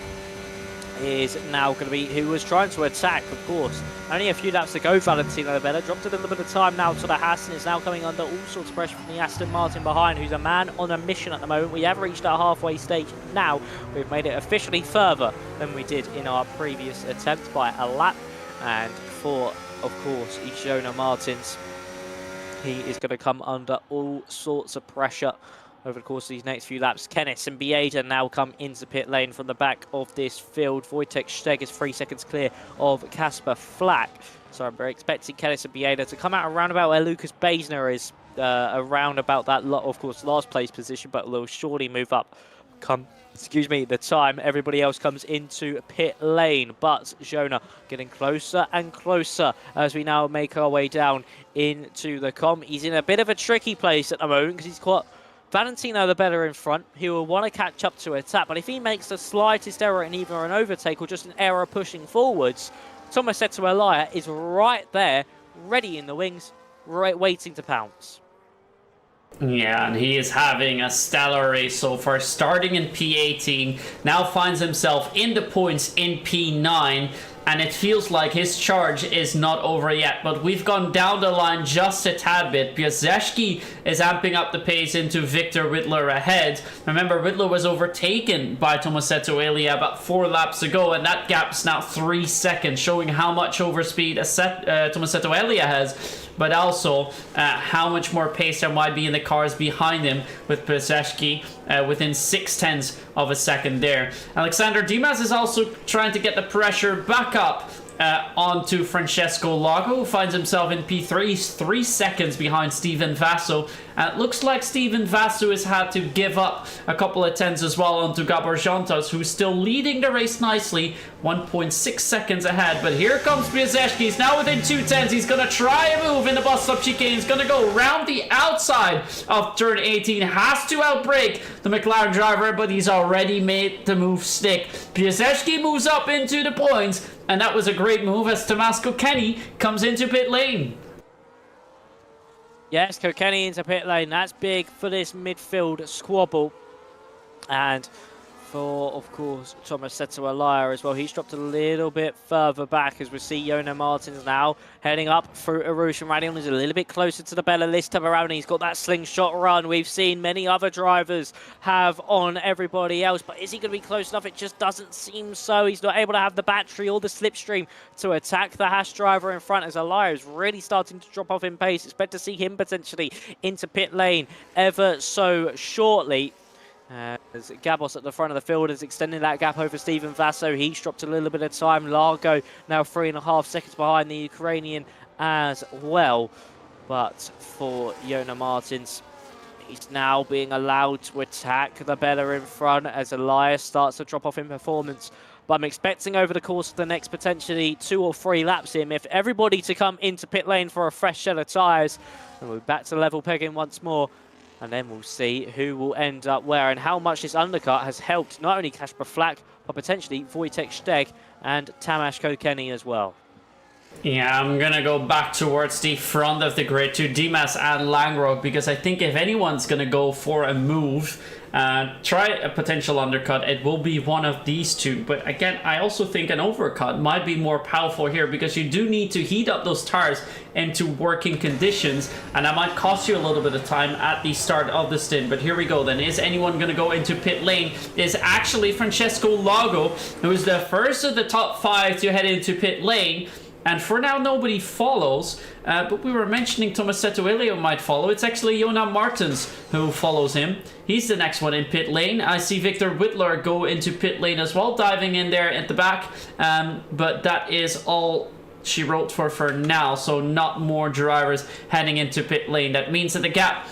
is now going to be, who was trying to attack, of course. Only a few laps to go, Valentino Bella dropped a little bit of time now to the Haas, and is now coming under all sorts of pressure from the Aston Martin behind, who's a man on a mission at the moment. We have reached our halfway stage now. We've made it officially further than we did in our previous attempt by a lap. And for, of course, Jonas Martins, he is going to come under all sorts of pressure over the course of these next few laps. Kenneth and Bieda now come into pit lane from the back of this field. Wojtek Steg is 3 seconds clear of Kasper Flack. So I'm very expecting Kenneth and Bieda to come out around about where Lucas Basner is, around about that, of course, last place position, but will surely move up come, the time everybody else comes into pit lane. But Jonas getting closer and closer as we now make our way down into the com. He's in a bit of a tricky place at the moment because he's got Valentino the better in front. He will want to catch up to attack, but if he makes the slightest error in either an overtake or just an error pushing forwards, Tomasetto Elia is right there, ready in the wings, right, waiting to pounce. Yeah, and he is having a stellar race so far, starting in P18, now finds himself in the points in P9, and it feels like his charge is not over yet, but we've gone down the line just a tad bit. Piasecki is amping up the pace into Victor Whittler ahead. Remember, Whittler was overtaken by Tomasetto Elia about 4 laps ago, and that gap's now 3 seconds, showing how much overspeed Tomasetto Elia has, but also how much more pace there might be in the cars behind him, with Piasecki within 0.6 of a second there. Alexander Dimas is also trying to get the pressure back up onto Francesco Lago, who finds himself in P3. He's 3 seconds behind Steven Vasso. And it looks like Steven Vasso has had to give up a couple of tenths as well onto Gabor Jantos, who's still leading the race nicely, 1.6 seconds ahead. But here comes Piasecki. He's now within 2 tenths. He's going to try a move in the bus stop chicane. He's going to go around the outside of turn 18. Has to outbrake the McLaren driver, but he's already made the move stick. Piasecki moves up into the points, and that was a great move as Tomasco Kenny comes into pit lane. Yes, Kilkenny into pit lane. That's big for this midfield squabble. And for, of course, Tomasetto Elia as well. He's dropped a little bit further back as we see Jonas Martins now heading up through Erosion Radion. He's a little bit closer to the Bella this time around. He's got that slingshot run we've seen many other drivers have on everybody else. But is he going to be close enough? It just doesn't seem so. He's not able to have the battery or the slipstream to attack the Haas driver in front, as Elia is really starting to drop off in pace. Expect to see him potentially into pit lane ever so shortly. As Gabos at the front of the field is extending that gap over Steven Vasso. He's dropped a little bit of time. Largo now 3.5 seconds behind the Ukrainian as well. But for Jonas Martins, he's now being allowed to attack the Bella in front as Elias starts to drop off in performance. But I'm expecting over the course of the next potentially 2 or 3 laps him, if everybody to come into pit lane for a fresh set of tyres, and we're back to level pegging once more. And then we'll see who will end up where and how much this undercut has helped not only Kasper Flack, but potentially Wojtek Steg and Tomasz Kokeni as well. Yeah, I'm gonna go back towards the front of the grid to Dimas and Langrock, because I think if anyone's gonna go for a move, try a potential undercut, it will be one of these two. But again, I also think an overcut might be more powerful here, because you do need to heat up those tires into working conditions, and that might cost you a little bit of time at the start of the stint. But here we go then. Is anyone going to go into pit lane? Is actually Francesco Lago, who is the first of the top 5 to head into pit lane. And for now, nobody follows. But we were mentioning Tomasetto Ilio might follow. It's actually Jonas Martens who follows him. He's the next one in pit lane. I see Victor Whitler go into pit lane as well, diving in there at the back. But that is all she wrote for now. So not more drivers heading into pit lane. That means that the gap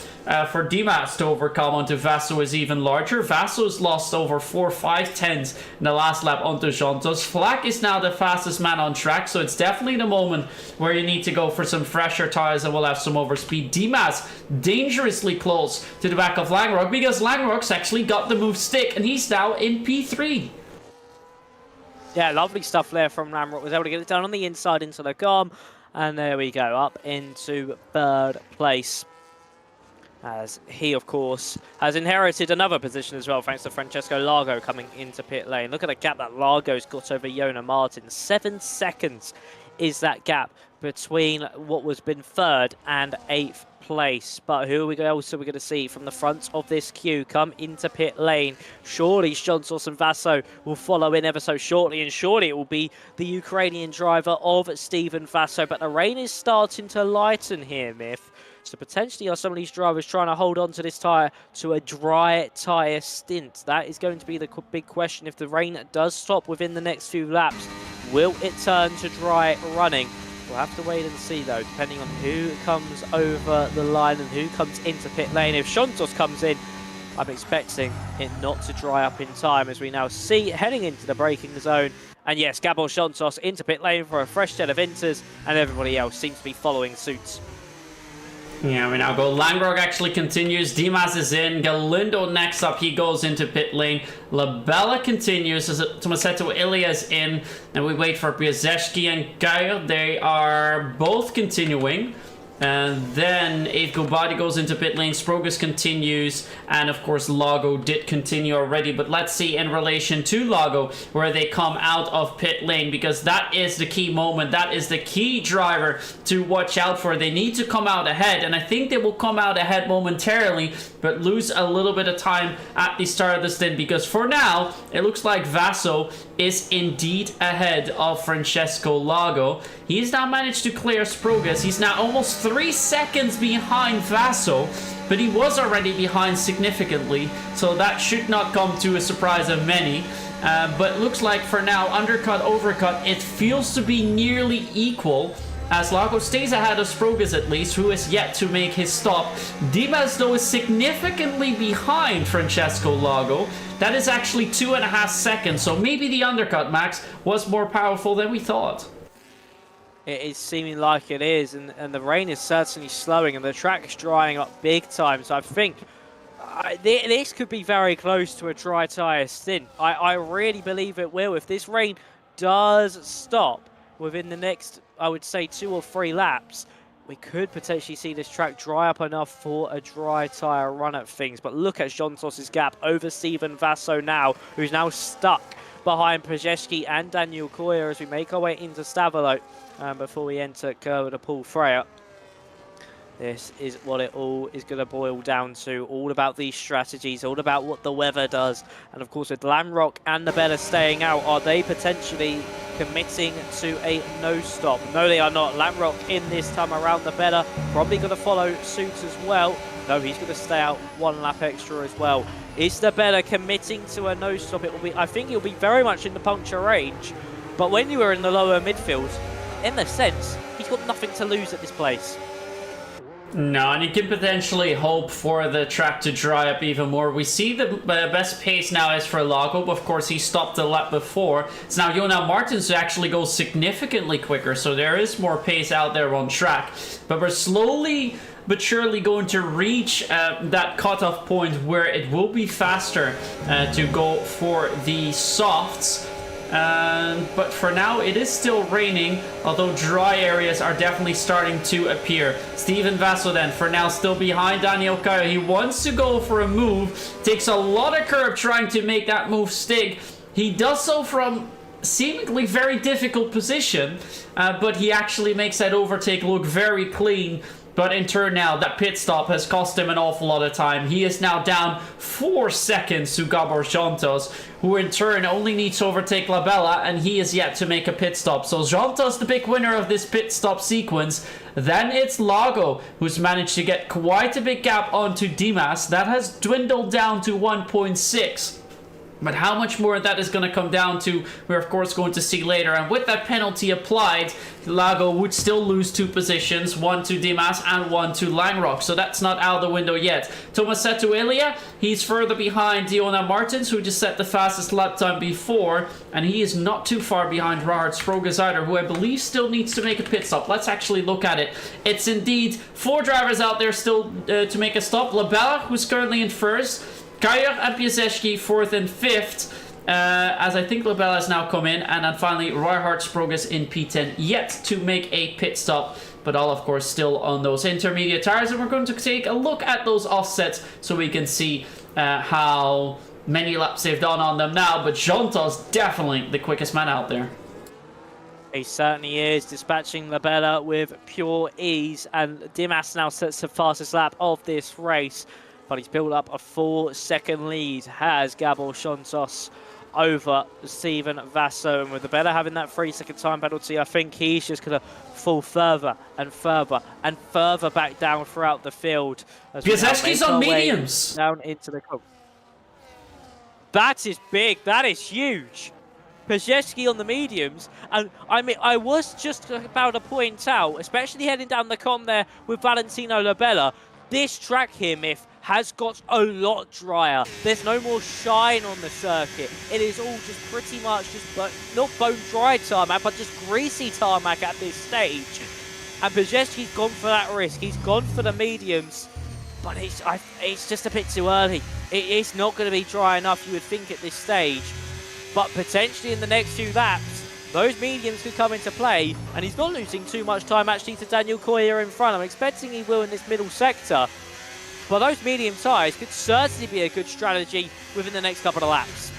for Dimas to overcome onto Vaso is even larger. Vaso's lost over 4-5 tenths in the last lap onto Jontos. Flack is now the fastest man on track, so it's definitely the moment where you need to go for some fresher tires and we'll have some overspeed. Dimas dangerously close to the back of Langrock, because Langrock's actually got the move stick and he's now in P3. Yeah, lovely stuff there from Langrock. Was able to get it done on the inside into the gum, and there we go, up into 3rd place. As he, of course, has inherited another position as well, thanks to Francesco Lago coming into pit lane. Look at the gap that Lago's got over Jonas Martens. 7 seconds is that gap between what was been 3rd and 8th place. But who are we also going to see from the front of this queue come into pit lane? Surely Jontos and Vaso will follow in ever so shortly, and surely it will be the Ukrainian driver of Steven Vaso. But the rain is starting to lighten here, Myth. So potentially are some of these drivers trying to hold on to this tyre to a dry tyre stint. That is going to be the big question. If the rain does stop within the next few laps, will it turn to dry running? We'll have to wait and see, though, depending on who comes over the line and who comes into pit lane. If Jontos comes in, I'm expecting it not to dry up in time, as we now see heading into the braking zone. And yes, Gabor Jontos into pit lane for a fresh set of inters, and everybody else seems to be following suit. Yeah, we now go. Langrock actually continues. Dimas is in. Galindo next up. He goes into pit lane. Labella continues as Tomasetto Ilya is in. And we wait for Piasecki and Gaio. They are both continuing. And then Ave Gubadi goes into pit lane. Sprogus continues. And of course, Lago did continue already. But let's see in relation to Lago where they come out of pit lane, because that is the key moment. That is the key driver to watch out for. They need to come out ahead. And I think they will come out ahead momentarily, but lose a little bit of time at the start of the stint, because for now, it looks like Vaso is indeed ahead of Francesco Lago. He's now managed to clear Sprogus. He's now almost 3 seconds behind Vaso, but he was already behind significantly, so that should not come to a surprise of many. But looks like for now, undercut, overcut, it feels to be nearly equal, as Lago stays ahead of Sprogus at least, who is yet to make his stop. Dimas, though, is significantly behind Francesco Lago. That is actually 2.5 seconds, so maybe the undercut, Max, was more powerful than we thought. It is seeming like it is, and the rain is certainly slowing, and the track's drying up big time. So I think this could be very close to a dry tyre stint. I really believe it will. If this rain does stop within the next, I would say, 2 or 3 laps, we could potentially see this track dry up enough for a dry tyre run at things. But look at Jontos' gap over Steven Vaso now, who's now stuck behind Pajewski and Daniel Koya as we make our way into Stavolo. Before we enter Kerwood to Paul Freya. This is what it all is going to boil down to. All about these strategies, all about what the weather does. And of course, with Langrock and the Bella staying out, are they potentially committing to a no stop? No, they are not. Langrock in this time around. The Bella probably going to follow suit as well. No, he's going to stay out 1 lap extra as well. Is the Bella committing to a no stop? It will be. I think he'll be very much in the puncture range. But when you are in the lower midfield, in a sense, he's got nothing to lose at this place. No, and you can potentially hope for the track to dry up even more. We see the best pace now is for Lago, but of course he stopped the lap before. It's now Jonas Martens who actually goes significantly quicker, so there is more pace out there on track. But we're slowly but surely going to reach that cutoff point where it will be faster to go for the softs. But for now, it is still raining, although dry areas are definitely starting to appear. Steven Vasso then, for now, still behind Daniel Caio. He wants to go for a move. Takes a lot of curb trying to make that move stick. He does so from seemingly very difficult position, but he actually makes that overtake look very clean. But in turn now, that pit stop has cost him an awful lot of time. He is now down 4 seconds to Gabor Santos, who in turn only needs to overtake Labella, and he is yet to make a pit stop. So Santos, the big winner of this pit stop sequence. Then it's Lago, who's managed to get quite a big gap onto Dimas. That has dwindled down to 1.6. But how much more that is going to come down to, we're of course going to see later. And with that penalty applied, Lago would still lose 2 positions, 1 to Dimas and 1 to Langrock. So that's not out of the window yet. Tomasetto Elia, he's further behind Diona Martins, who just set the fastest lap time before. And he is not too far behind Rahard Sproges either, who I believe still needs to make a pit stop. Let's actually look at it. It's indeed 4 drivers out there still to make a stop. Labella, who's currently in first. Caio and Piasecki 4th and 5th, as I think Labella has now come in. And then finally, Rahard Sproges in P10, yet to make a pit stop. But all, of course, still on those intermediate tires. And we're going to take a look at those offsets so we can see how many laps they've done on them now. But Santos, definitely the quickest man out there. He certainly is, dispatching Labella with pure ease. And Dimas now sets the fastest lap of this race. But he's built up a 4-second lead, has Gabor Santos over Steven Vasso. And with Labella having that 3-second time penalty, I think he's just going to fall further and further and further back down throughout the field. Piasecki's on mediums. Down into the cup. That is big. That is huge. Piasecki on the mediums. And I mean, I was just about to point out, especially heading down the com there with Valentino Labella, this track here, Myth, has got a lot drier. There's no more shine on the circuit. It is all just pretty much just, not bone-dry tarmac, but just greasy tarmac at this stage. And Piasecki's gone for that risk. He's gone for the mediums, but it's just a bit too early. It's not going to be dry enough, you would think, at this stage. But potentially in the next 2 laps, those mediums could come into play, and he's not losing too much time actually to Daniel Caio in front. I'm expecting he will in this middle sector. But those medium tyres could certainly be a good strategy within the next couple of laps.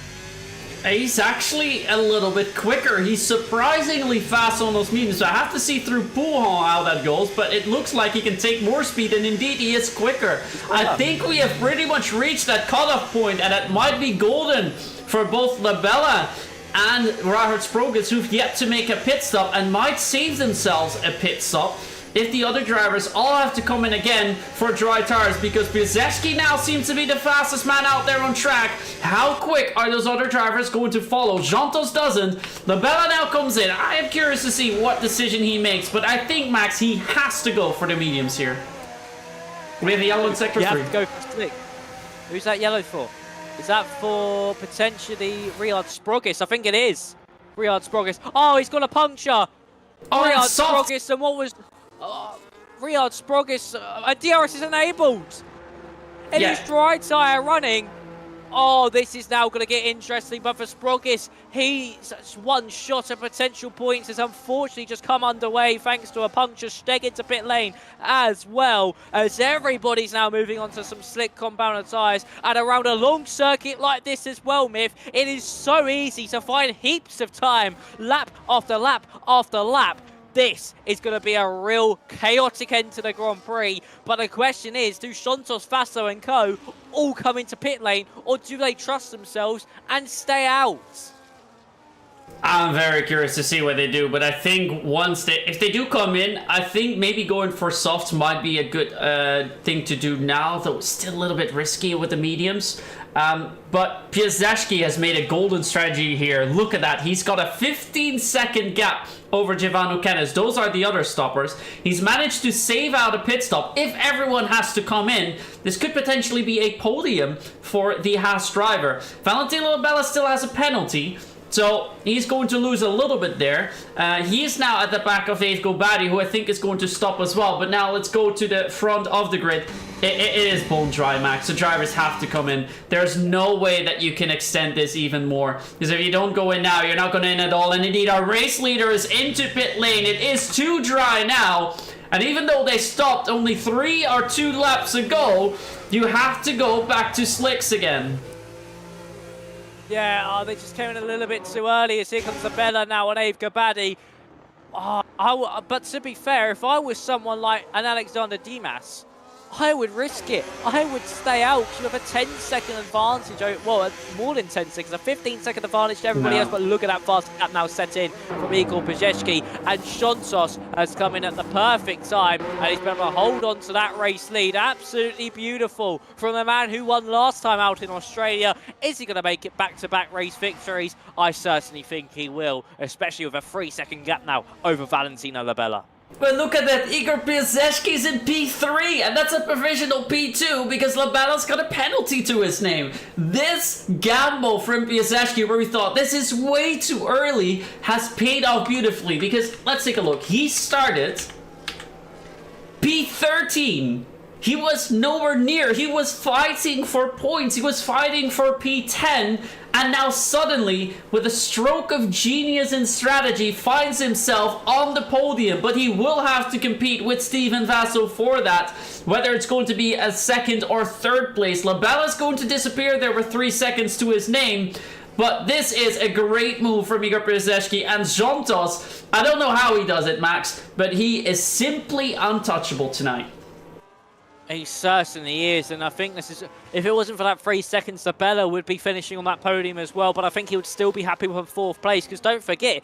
He's actually a little bit quicker. He's surprisingly fast on those mediums. So I have to see through Pouhon how that goes, but it looks like he can take more speed, and indeed he is quicker. I think we have pretty much reached that cutoff point, and it might be golden for both Labella and Rahard Sproges, who've yet to make a pit stop and might save themselves a pit stop if the other drivers all have to come in again for dry tires, because Piasecki now seems to be the fastest man out there on track. How quick are those other drivers going to follow? Santos doesn't. Labella now comes in. I am curious to see what decision he makes, but I think, Max, he has to go for the mediums here. We have a yellow in sector 3. You have to go for slick. Who's that yellow for? Is that for potentially Rahard Sproges? I think it is. Rahard Sproges. Oh, he's got a puncture. Oh, Rahard it's soft. Sproges, and what was... Rahard Sproges, DRS is enabled. And his dry tyre running. Oh, this is now going to get interesting. But for Sproges, he's one shot at potential points has unfortunately just come underway thanks to a puncture. Steg into pit lane as well, as everybody's now moving on to some slick compounder tyres. And around a long circuit like this as well, Myth, it is so easy to find heaps of time, lap after lap after lap. This is going to be a real chaotic end to the Grand Prix. But the question is, do Santos, Vasso and co all come into pit lane, or do they trust themselves and stay out? I'm very curious to see what they do, but I think if they do come in, I think maybe going for softs might be a good thing to do now, though it's still a little bit risky with the mediums. But Piasecki has made a golden strategy here. Look at that. He's got a 15-second gap over Giovanni Kennis. Those are the other stoppers. He's managed to save out a pit stop. If everyone has to come in, this could potentially be a podium for the Haas driver. Valentino Labella still has a penalty, So he's going to lose a little bit there. He is now at the back of Dave Gobadi, who I think is going to stop as well. But now let's go to the front of the grid. It is bone dry, Max. The drivers have to come in. There's no way that you can extend this even more. Because if you don't go in now, you're not going to in at all. And indeed, our race leader is into pit lane. It is too dry now. And even though they stopped only 3 or 2 laps ago, you have to go back to slicks again. Yeah, they just came in a little bit too early as here comes the Bella now on Abe Gabadi. But to be fair, if I was someone like an Alexander Dimas, I would risk it. I would stay out. You have a 10-second advantage. Well, more than 10 seconds. A 15-second advantage to everybody else. But look at that fast gap now set in from Igor Pazeshki. And Shontos has come in at the perfect time. And he's been able to hold on to that race lead. Absolutely beautiful from the man who won last time out in Australia. Is he going to make it back-to-back race victories? I certainly think he will. Especially with a 3-second gap now over Valentino Labella. But look at that, Igor Piasecki's in P3, and that's a provisional P2 because Labella's got a penalty to his name. This gamble from Piasecki, where we thought this is way too early, has paid off beautifully because, let's take a look, he started P13. He was nowhere near. He was fighting for points. He was fighting for P10. And now suddenly, with a stroke of genius and strategy, finds himself on the podium. But he will have to compete with Steven Vasso for that. Whether it's going to be a 2nd or 3rd place. Labella's going to disappear there with 3 seconds to his name. But this is a great move from Igor Piasecki. And Zontos, I don't know how he does it, Max. But he is simply untouchable tonight. He certainly is, and I think this is, if it wasn't for that 3 seconds, Labella would be finishing on that podium as well, but I think he would still be happy with a 4th place, because don't forget,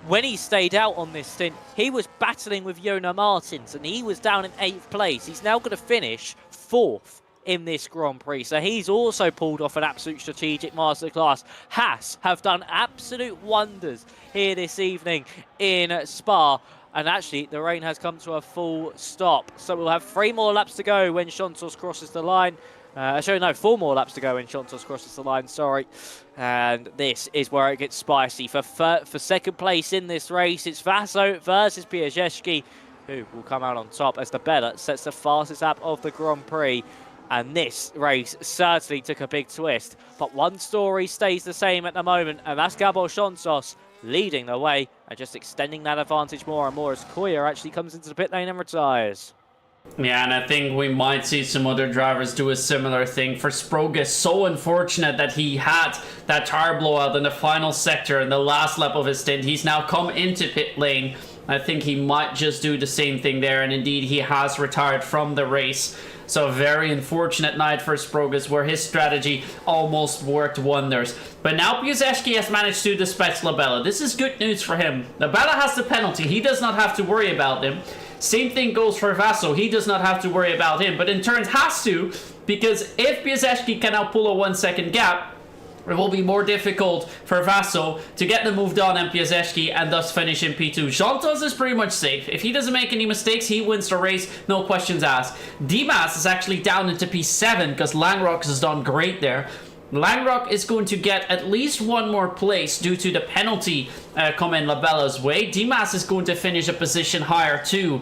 when he stayed out on this stint, he was battling with Jona Martins, and he was down in 8th place. He's now going to finish 4th in this Grand Prix, so he's also pulled off an absolute strategic masterclass. Haas have done absolute wonders here this evening in Spa. And actually, the rain has come to a full stop. So we'll have 3 more laps to go when Shontos crosses the line. Actually, no, 4 more laps to go when Shontos crosses the line, sorry. And this is where it gets spicy. For 2nd place in this race, it's Vasso versus Piasecki, who will come out on top as the Bella sets the fastest lap of the Grand Prix. And this race certainly took a big twist. But one story stays the same at the moment, and that's Gabor Shontos leading the way and just extending that advantage more and more as Koya actually comes into the pit lane and retires. Yeah, and I think we might see some other drivers do a similar thing. For Sprogus, so unfortunate that he had that tire blowout in the final sector in the last lap of his stint. He's now come into pit lane. I think he might just do the same thing there, and indeed he has retired from the race. So a very unfortunate night for Sprogus, where his strategy almost worked wonders. But now Piasecki has managed to dispatch Labella. This is good news for him. Labella has the penalty. He does not have to worry about him. Same thing goes for Vasso. He does not have to worry about him, but in turn has to, because if Piasecki can now pull a 1 second gap, it will be more difficult for Vasso to get the move done and Piasecki and thus finish in P2. Zontos is pretty much safe. If he doesn't make any mistakes, he wins the race, no questions asked. Dimas is actually down into P7 because Langrock has done great there. Langrock is going to get at least 1 more place due to the penalty coming Labella's way. Dimas is going to finish a position higher too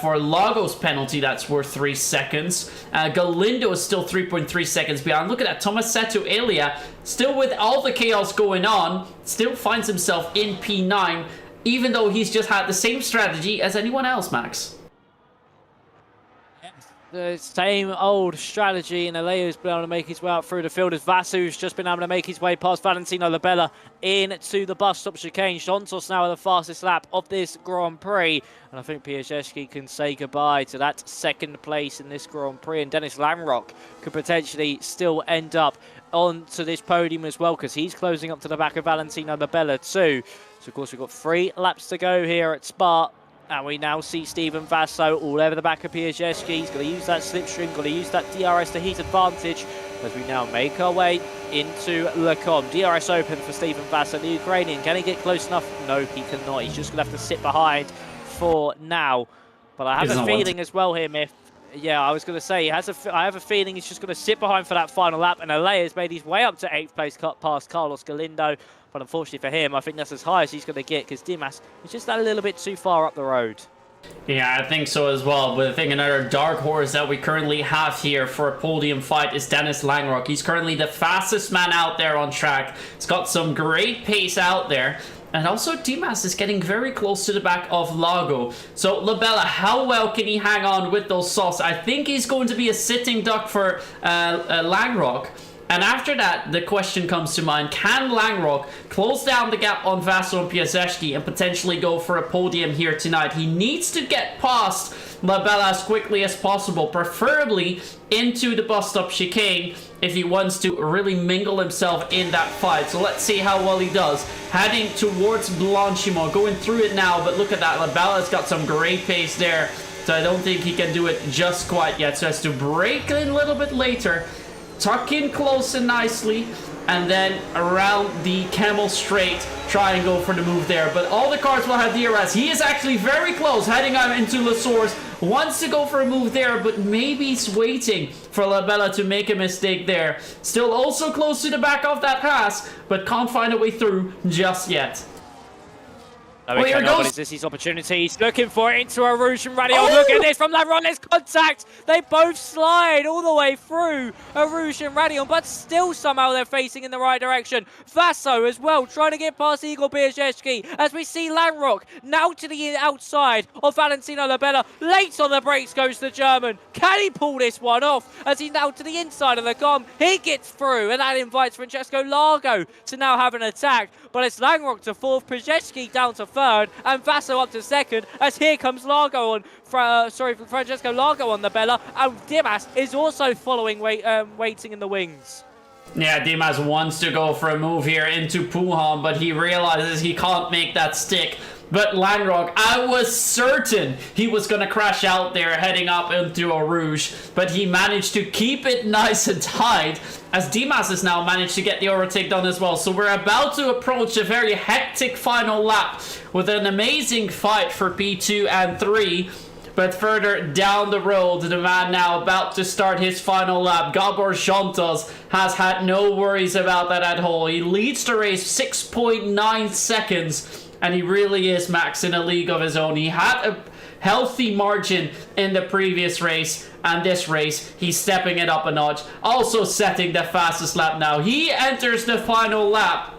for Lago's penalty. That's worth 3 seconds. Galindo is still 3.3 seconds behind. Look at that. Tomasetto Elia, still with all the chaos going on, still finds himself in P9, even though he's just had the same strategy as anyone else, Max. The same old strategy, and Aleo's been able to make his way out through the field as Vassu's just been able to make his way past Valentino Labella into the bus stop chicane. Shontos now at the fastest lap of this Grand Prix, and I think Piasecki can say goodbye to that 2nd place in this Grand Prix, and Dennis Langrock could potentially still end up onto this podium as well, because he's closing up to the back of Valentino Labella too. So of course we've got 3 laps to go here at Spa. And we now see Steven Vasso all over the back of Piasecki. He's going to use that slipstream, going to use that DRS to heat advantage as we now make our way into Le Com. DRS open for Steven Vasso, the Ukrainian. Can he get close enough? No, he cannot. He's just going to have to sit behind for now. But I have a feeling as well here, Myth. Yeah, I was going to say, I have a feeling he's just going to sit behind for that final lap. And Alea has made his way up to 8th place, cut past Carlos Galindo. But unfortunately for him, I think that's as high as he's going to get because Dimas is just that little bit too far up the road. Yeah, I think so as well. But I think another dark horse that we currently have here for a podium fight is Dennis Langrock. He's currently the fastest man out there on track. He's got some great pace out there. And also Dimas is getting very close to the back of Lago. So Labella, how well can he hang on with those softs? I think he's going to be a sitting duck for Langrock. And after that, the question comes to mind, can Langrock close down the gap on Vaso and Piasecki and potentially go for a podium here tonight? He needs to get past Labella as quickly as possible, preferably into the bus stop chicane if he wants to really mingle himself in that fight. So let's see how well he does. Heading towards Blanchimont, going through it now, but look at that. Labella's got some great pace there, so I don't think he can do it just quite yet. So has to break in a little bit later. Tuck in close and nicely, and then around the Camel Straight, try and go for the move there. But all the cars will have DRS. He is actually very close, heading out into Le Source. Wants to go for a move there, but maybe he's waiting for Labella to make a mistake there. Still also close to the back of that pass, but can't find a way through just yet. Oh, here goes. Is this his opportunity? He's looking for it into a Rouge and Radio. Oh! Look at this from Lavron. There's contact. They both slide all the way through a Rouge and Radio, but still somehow they're facing in the right direction. Vaso as well, trying to get past Igor Biaszewski as we see Langrock now to the outside of Valentino Labella. Late on the brakes goes the German. Can he pull this one off as he's now to the inside of the GOM? He gets through, and that invites Francesco Largo to now have an attack. But it's Langrock to fourth, Piaszewski down to third, and Vaso up to second, as here comes Largo on, Francesco Largo on the Bella, and Dimas is also following, waiting in the wings. Yeah, Dimas wants to go for a move here into Puhan, but he realizes he can't make that stick. But Langrock, I was certain he was going to crash out there heading up into a Rouge, but he managed to keep it nice and tight, as Dimas has now managed to get the overtake done as well. So we're about to approach a very hectic final lap with an amazing fight for P2 and 3. But further down the road, the man now about to start his final lap, Gabor Santos, has had no worries about that at all. He leads the race 6.9 seconds. And he really is, Max, in a league of his own. He had a healthy margin in the previous race, and this race, he's stepping it up a notch. Also setting the fastest lap now. He enters the final lap,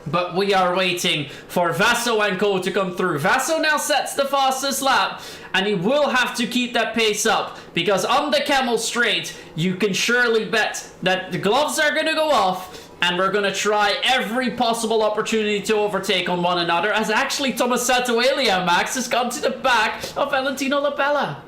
but we are waiting for Vaso and Co to come through. Vaso now sets the fastest lap, and he will have to keep that pace up, because on the Camel Straight, you can surely bet that the gloves are going to go off, and we're going to try every possible opportunity to overtake on one another, as actually Tomasetto Elia, Max, has gone to the back of Valentino Labella.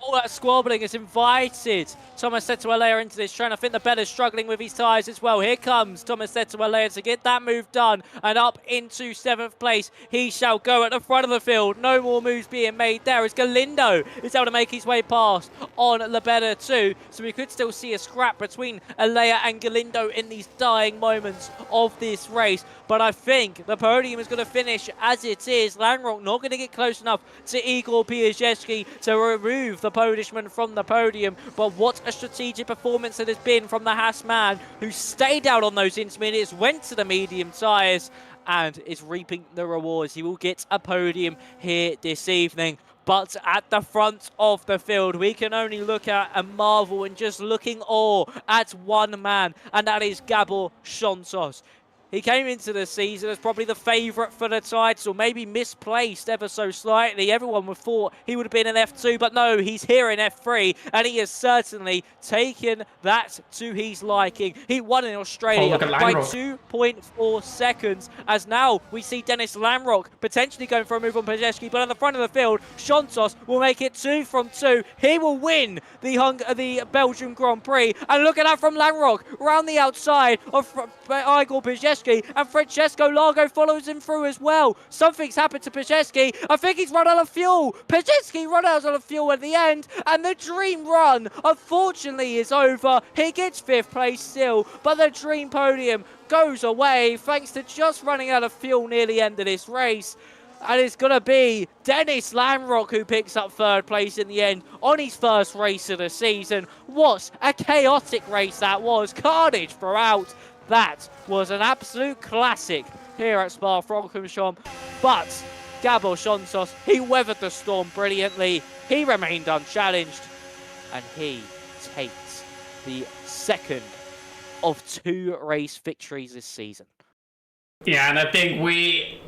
All that squabbling has invited Tomasetto Elia into this train. I think the Bella's struggling with his tyres as well. Here comes Tomasetto Elia to get that move done, and up into 7th place he shall go at the front of the field. No more moves being made there as Galindo is able to make his way past on Labella too. So we could still see a scrap between Elia and Galindo in these dying moments of this race. But I think the podium is going to finish as it is. Langrock not going to get close enough to Igor Piaszewski to remove the Polishman from the podium. But what a strategic performance it has been from the Haas man, who stayed out on those intermediates, went to the medium tyres, and is reaping the rewards. He will get a podium here this evening. But at the front of the field, we can only look at and marvel and just looking awe at one man, and that is Gabor Santos. He came into the season as probably the favourite for the title, maybe misplaced ever so slightly. Everyone would have thought he would have been in F2, but no, he's here in F3, and he has certainly taken that to his liking. He won in Australia by 2.4 seconds, as now we see Dennis Langrock potentially going for a move on Piaszewski, but at the front of the field, Santos will make it 2 from 2. He will win the Belgium Grand Prix, and look at that from Langrock, around the outside of Igor Piaszewski. And Francesco Largo follows him through as well. Something's happened to Piaszewski. I think he's run out of fuel. Piaszewski run out of fuel at the end, and the dream run, unfortunately, is over. He gets 5th place still, but the dream podium goes away thanks to just running out of fuel near the end of this race. And it's going to be Dennis Langrock who picks up 3rd place in the end on his first race of the season. What a chaotic race that was. Carnage throughout. That was an absolute classic here at Spa-Francorchamps. But Gabor Santos, he weathered the storm brilliantly. He remained unchallenged, and he takes the second of 2 race victories this season. Yeah, and I think we,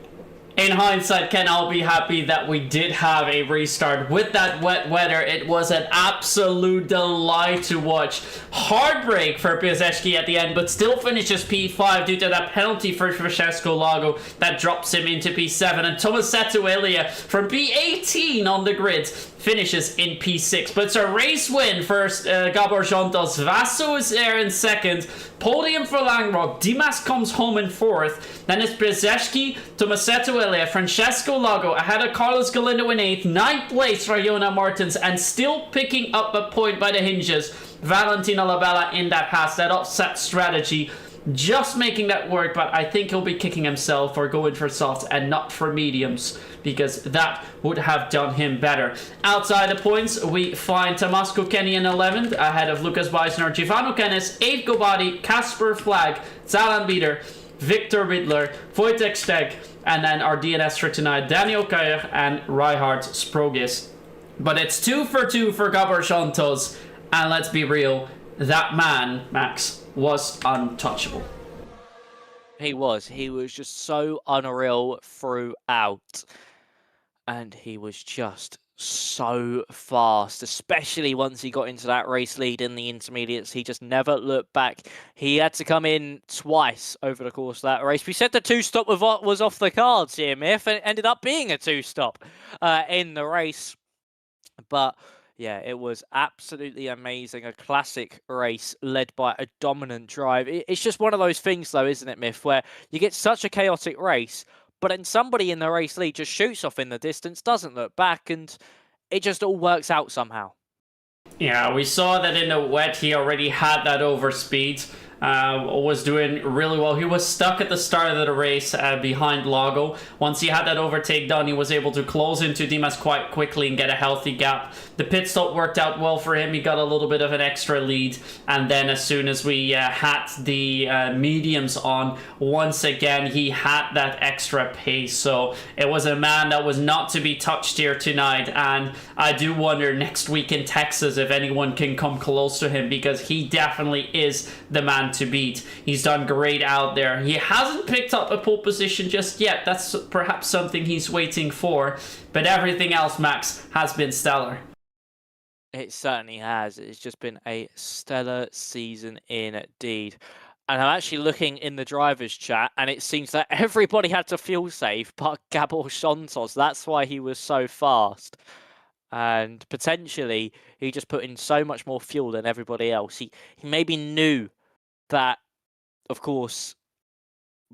in hindsight, can all be happy that we did have a restart with that wet weather. It was an absolute delight to watch. Heartbreak for PSGL at the end, but still finishes P5 due to that penalty for Francesco Lago that drops him into P7. And Tomasetto Elia from P18 on the grid finishes in P6. But it's a race win for Gabor Santos. Vaso is there in second. Podium for Langrock. Dimas comes home in fourth. Then it's Brzezinski, Tomasetto Elia, Francesco Lago ahead of Carlos Galindo in eighth. Ninth place for Jona Martins, and still picking up a point by the hinges. Valentino Labella in that pass, that offset strategy, just making that work, but I think he'll be kicking himself for going for softs and not for mediums, because that would have done him better. Outside the points, we find Tamasco Kenny in 11th, ahead of Lucas Weisner, Givano Kennis, 8th Gobadi, Kasper Flag, Zalan Bieder, Victor Riddler, Wojtek Steg, and then our DNS for tonight, Daniel Kajer and Reinhard Sprogis. But it's 2 for 2 for Gabor Santos, and let's be real, that man, Max, was untouchable. He was just so unreal throughout. And he was just so fast, especially once he got into that race lead in the intermediates. He just never looked back. He had to come in twice over the course of that race. We said the 2-stop was off the cards here, Miff, and it ended up being a 2-stop in the race. But yeah, it was absolutely amazing. A classic race led by a dominant drive. It's just one of those things, though, isn't it, Miff, where you get such a chaotic race, but then somebody in the race lead just shoots off in the distance, doesn't look back, and it just all works out somehow. Yeah, we saw that in the wet he already had that overspeed. Was doing really well. He was stuck at the start of the race behind Lago. Once he had that overtake done, he was able to close into Dimas quite quickly and get a healthy gap. The pit stop worked out well for him. He got a little bit of an extra lead. And then as soon as we had the mediums on, once again, he had that extra pace. So it was a man that was not to be touched here tonight. And I do wonder next week in Texas if anyone can come close to him, because he definitely is the man to beat. He's done great out there. He hasn't picked up a pole position just yet. That's perhaps something he's waiting for. But everything else, Max, has been stellar. It certainly has. It's just been a stellar season indeed. And I'm actually looking in the drivers' chat, and it seems that everybody had to fuel save but Gabor Santos. That's why he was so fast. And potentially, he just put in so much more fuel than everybody else. He maybe knew that, of course,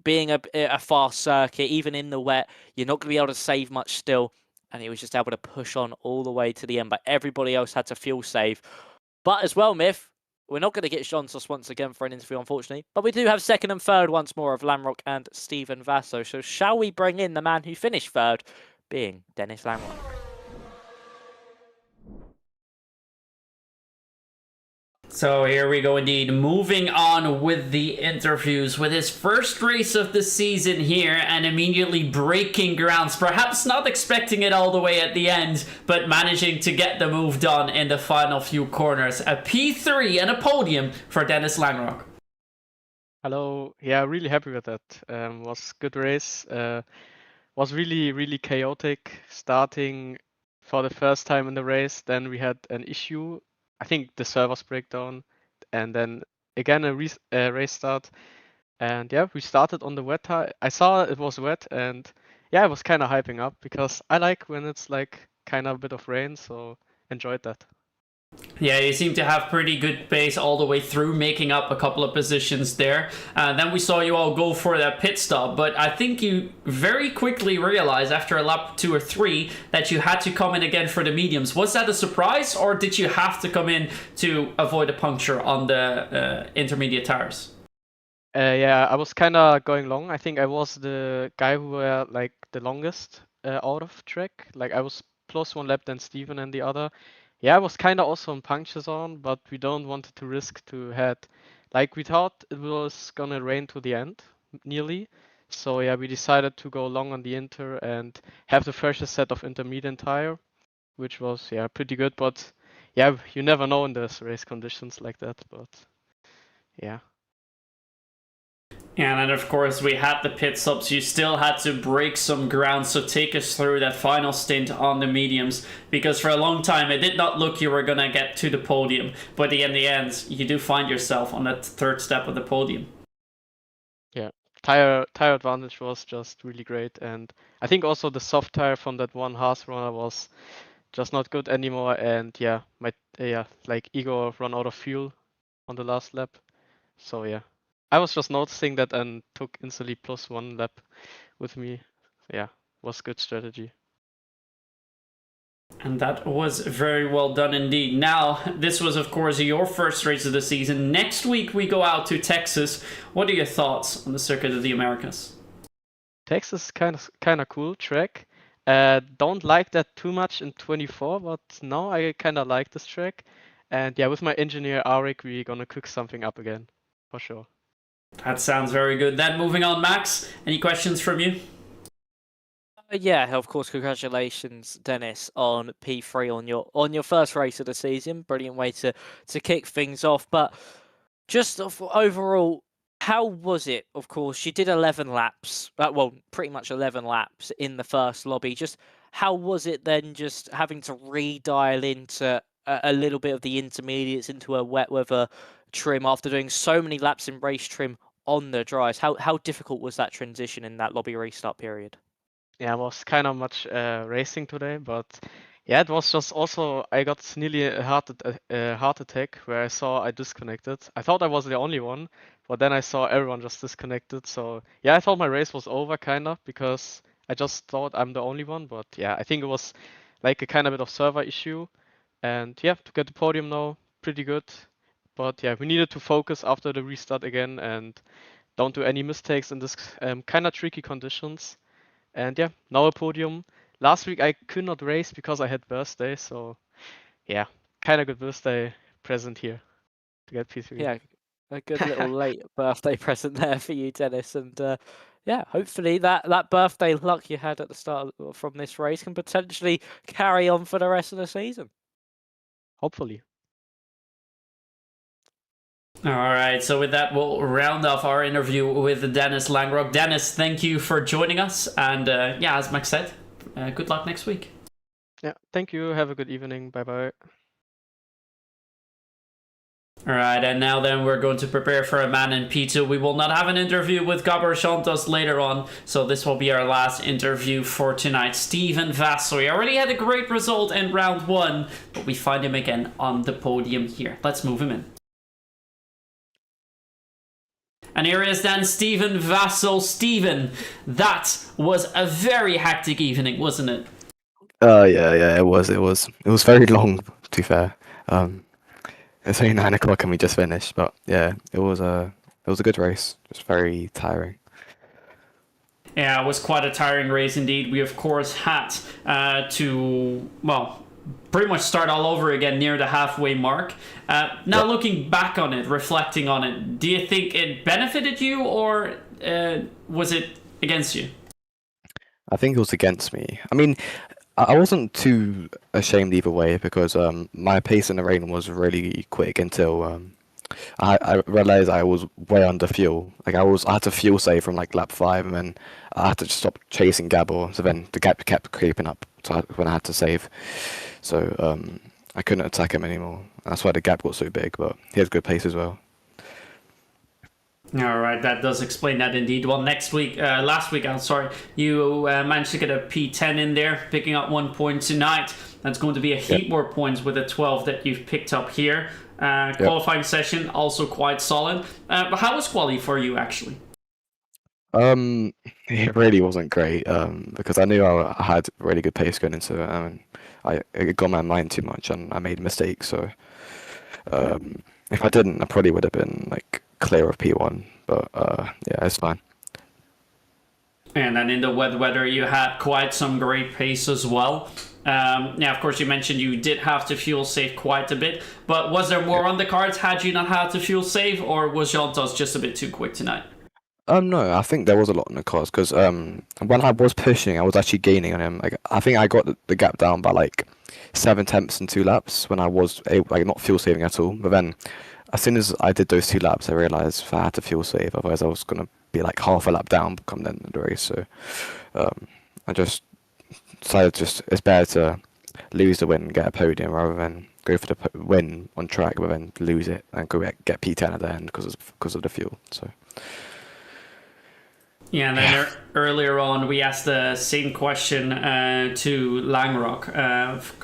being a fast circuit, even in the wet, you're not going to be able to save much still. And he was just able to push on all the way to the end. But everybody else had to fuel save. But as well, Miff, we're not going to get Santos once again for an interview, unfortunately. But we do have second and third once more of Langrock and Stephen Vaso. So shall we bring in the man who finished third, being Dennis Langrock? So here we go indeed, moving on with the interviews, with his first race of the season here and immediately breaking grounds, perhaps not expecting it all the way at the end, but managing to get the move done in the final few corners. A P3 and a podium for Dennis Langrock. Hello. Yeah, really happy with that. Was good race. Was really chaotic starting for the first time in the race. Then we had an issue. I think the servers breakdown, and then again a race start. And yeah, we started on the wet tire. I saw it was wet, and yeah, I was kind of hyping up because I like when it's like kind of a bit of rain, so enjoyed that. Yeah, you seem to have pretty good pace all the way through, making up a couple of positions there. Then we saw you all go for that pit stop, but I think you very quickly realized after a lap 2 or 3 that you had to come in again for the mediums. Was that a surprise, or did you have to come in to avoid a puncture on the intermediate tires? Yeah, I was kind of going long. I think I was the guy who were like the longest out of track. Like I was plus 1 lap than Steven and the other. Yeah, I was kind of also on puncture zone, but we don't wanted to risk to head like we thought it was gonna rain to the end, nearly. So yeah, we decided to go long on the inter and have the freshest set of intermediate tire, which was yeah pretty good. But yeah, you never know in this race conditions like that. But yeah. And then, of course, we had the pit stops. You still had to break some ground. So take us through that final stint on the mediums. Because for a long time, it did not look you were going to get to the podium. But in the end, you do find yourself on that third step of the podium. Yeah, tire advantage was just really great. And I think also the soft tire from that one Haas runner was just not good anymore. And yeah, like Igor run out of fuel on the last lap. So yeah, I was just noticing that and took instantly +1 lap with me. Yeah, was good strategy. And that was very well done indeed. Now, this was, of course, your first race of the season. Next week, we go out to Texas. What are your thoughts on the Circuit of the Americas? Texas kind of cool track. Don't like that too much in 24, but now I kind of like this track. And yeah, with my engineer Arik, we're gonna cook something up again, for sure. That sounds very good. Then moving on, Max, any questions from you? Yeah, of course. Congratulations, Dennis, on P3 on your first race of the season. Brilliant way to kick things off. But just overall, how was it? Of course, you did 11 laps. Well, pretty much 11 laps in the first lobby. Just how was it then? Just having to redial into a little bit of the intermediates into a wet weather trim after doing so many laps in race trim on the dries. How difficult was that transition in that lobby restart period? Yeah, it was kind of much racing today, but yeah, it was just also I got nearly a heart attack where I saw I disconnected. I thought I was the only one, but then I saw everyone just disconnected. So yeah, I thought my race was over kind of because I just thought I'm the only one. But yeah, I think it was like a kind of bit of server issue, and yeah, to get the podium now, pretty good. But yeah, we needed to focus after the restart again and don't do any mistakes in this kind of tricky conditions. And yeah, now a podium. Last week I could not race because I had birthday, so yeah, kind of good birthday present here to get P3. Yeah, a good little late birthday present there for you, Dennis. And yeah, hopefully that birthday luck you had at the start from this race can potentially carry on for the rest of the season. Hopefully. All right, so with that, we'll round off our interview with Dennis Langrock. Dennis, thank you for joining us. And yeah, as Max said, good luck next week. Yeah, thank you. Have a good evening. Bye bye. All right, and now then we're going to prepare for a man in P2. We will not have an interview with Gabor Santos later on, so this will be our last interview for tonight. Steven Vassel. He already had a great result in round 1, but we find him again on the podium here. Let's move him in. And here is then Steven Vassel. Steven, that was a very hectic evening, wasn't it? Yeah, it was very long, to be fair. It's only 9 o'clock and we just finished, but yeah, it was a good race. Just very tiring. Yeah, it was quite a tiring race indeed. We of course had to, well, pretty much start all over again near the halfway mark. Now looking back on it, reflecting on it, do you think it benefited you or was it against you? I think it was against me. I mean, I wasn't too ashamed either way because my pace in the rain was really quick until I realized I was way under fuel. Like I had to fuel save from like lap 5 and then I had to stop chasing Gabor. So then the gap kept creeping up when I had to save. So I couldn't attack him anymore. That's why the gap got so big, but he has good pace as well. All right, that does explain that indeed. Well, last week, you managed to get a P10 in there, picking up 1 point tonight. That's going to be a heap more points with a 12 that you've picked up here. Qualifying session also quite solid. But how was quali for you actually? It really wasn't great because I knew I had really good pace going into it. It got my mind too much and I made mistakes. So if I didn't, I probably would have been like clear of P1. But yeah, it's fine. And then in the wet weather, you had quite some great pace as well. Yeah, of course, you mentioned you did have to fuel save quite a bit, but was there more on the cards had you not had to fuel save, or was Jantos just a bit too quick tonight? No, I think there was a lot in the cards because when I was pushing, I was actually gaining on him. Like I think I got the gap down by like 7 tenths in 2 laps when I was able, like not fuel saving at all. But then, as soon as I did those 2 laps, I realized if I had to fuel save, otherwise I was gonna be like half a lap down come the end of the race. So I just decided it's better to lose the win and get a podium rather than go for the win on track but then lose it and go get P10 at the end because of the fuel. So. Yeah, and then earlier on, we asked the same question to Langrock.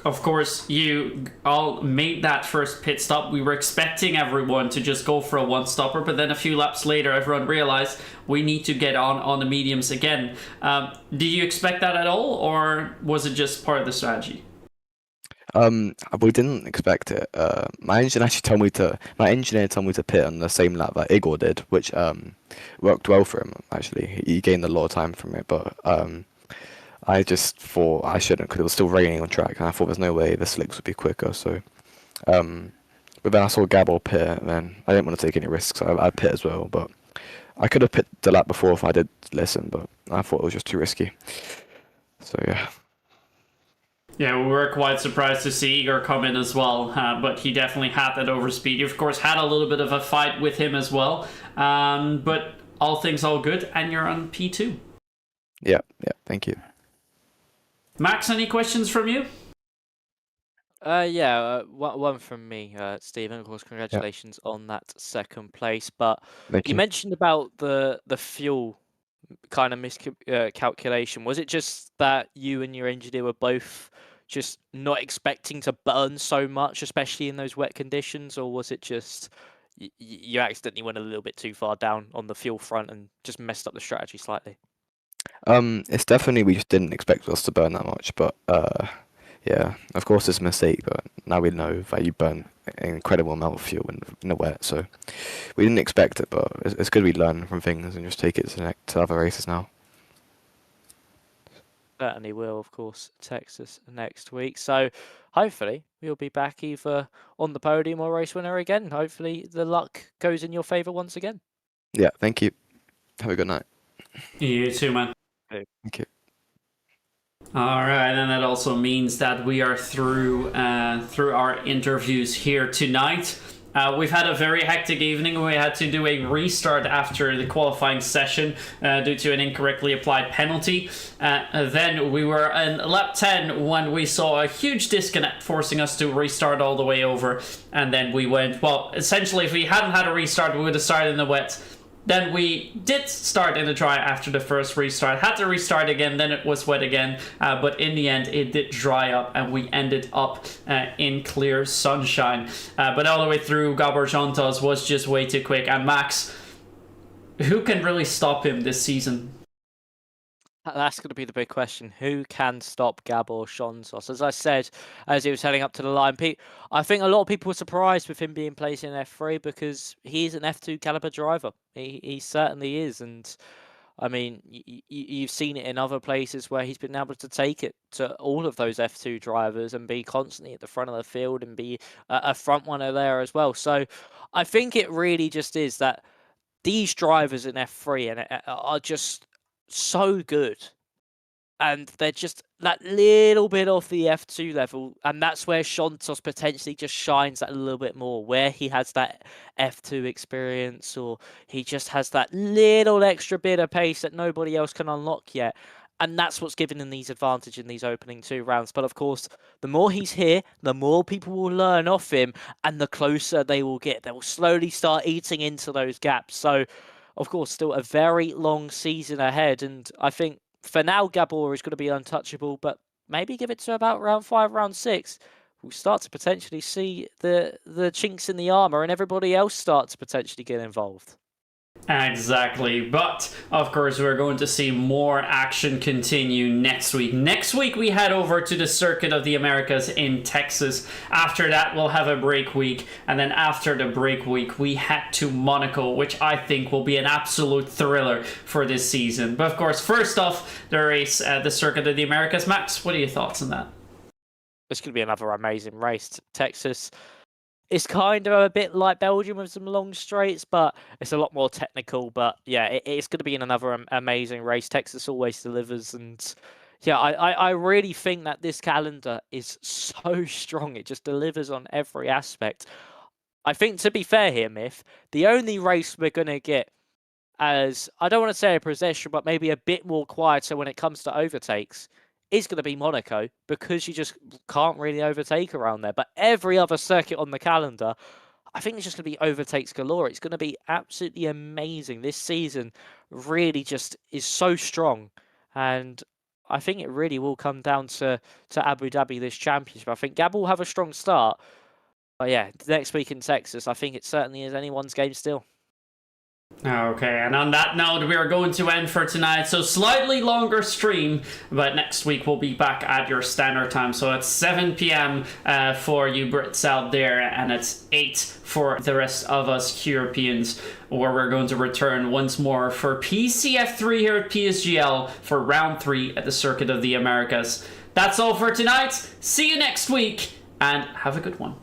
Of course, you all made that first pit stop. We were expecting everyone to just go for a one-stopper, but then a few laps later, everyone realized we need to get on the mediums again. Did you expect that at all, or was it just part of the strategy? We didn't expect it. My engineer told me to pit on the same lap that Igor did, which worked well for him. Actually, he gained a lot of time from it. But I just thought I shouldn't because it was still raining on track, and I thought there's no way the slicks would be quicker. So, but then I saw Gabor pit, and then I didn't want to take any risks. So I pit as well, but I could have pit the lap before if I did listen, but I thought it was just too risky. So yeah. Yeah, we were quite surprised to see Igor come in as well, but he definitely had that overspeed. You, of course, had a little bit of a fight with him as well, but all things all good, and you're on P2. Yeah, thank you. Max, any questions from you? One from me, Stephen. Of course, congratulations on that second place. But you mentioned about the fuel kind of miscalculation. Was it just that you and your engineer were both just not expecting to burn so much, especially in those wet conditions, or was it just you accidentally went a little bit too far down on the fuel front and just messed up the strategy slightly? It's definitely we just didn't expect us to burn that much, but yeah, of course it's a mistake, but now we know that you burn an incredible amount of fuel in the wet, so we didn't expect it, but it's good we learn from things and just take it to other races now. Certainly will, of course, Texas next week. So hopefully we'll be back either on the podium or race winner again. Hopefully the luck goes in your favour once again. Yeah, thank you. Have a good night. You too, man. Thank you. All right, and that also means that we are through our interviews here tonight. We've had a very hectic evening. We had to do a restart after the qualifying session due to an incorrectly applied penalty. Then we were in lap 10 when we saw a huge disconnect forcing us to restart all the way over. And then we went, well, essentially if we hadn't had a restart, we would have started in the wet. Then we did start in the dry after the first restart, had to restart again, then it was wet again, but in the end it did dry up and we ended up in clear sunshine. But all the way through, Gabor Jantos was just way too quick, and Max, who can really stop him this season? That's going to be the big question. Who can stop Gabor Jantos? As I said, as he was heading up to the line, I think a lot of people were surprised with him being placed in F3 because he's an F2 caliber driver. He certainly is. And I mean, you've seen it in other places where he's been able to take it to all of those F2 drivers and be constantly at the front of the field and be a front runner there as well. So I think it really just is that these drivers in F3 are just so good, and they're just that little bit off the F2 level, and that's where Jantos potentially just shines that a little bit more, where he has that F2 experience, or he just has that little extra bit of pace that nobody else can unlock yet. And that's what's given him these advantage in these opening 2 rounds. But of course, the more he's here, the more people will learn off him, and the closer they will get. They will slowly start eating into those gaps. So of course, still a very long season ahead. And I think for now, Gabor is going to be untouchable, but maybe give it to about round 5, round 6. We'll start to potentially see the chinks in the armour and everybody else start to potentially get involved. Exactly, but of course we're going to see more action continue next week. Next week we head over to the Circuit of the Americas in Texas. After that we'll have a break week, and then after the break week we head to Monaco, which I think will be an absolute thriller for this season. But of course, first off, the race at the Circuit of the Americas. Max, what are your thoughts on that? It's going to be another amazing race. Texas, it's kind of a bit like Belgium with some long straights, but it's a lot more technical. But yeah, it's going to be another amazing race. Texas always delivers. And yeah, I really think that this calendar is so strong. It just delivers on every aspect. I think, to be fair here, Myth, the only race we're going to get as, I don't want to say a possession, but maybe a bit more quieter when it comes to overtakes is going to be Monaco, because you just can't really overtake around there. But every other circuit on the calendar, I think it's just going to be overtakes galore. It's going to be absolutely amazing. This season really just is so strong. And I think it really will come down to Abu Dhabi, this championship. I think Gab will have a strong start. But yeah, next week in Texas, I think it certainly is anyone's game still. Okay, and on that note, we are going to end for tonight. So slightly longer stream, but next week we'll be back at your standard time. So it's 7 p.m. For you Brits out there, and it's 8 for the rest of us Europeans, where we're going to return once more for PCF3 here at PSGL for round 3 at the Circuit of the Americas. That's all for tonight. See you next week, and have a good one.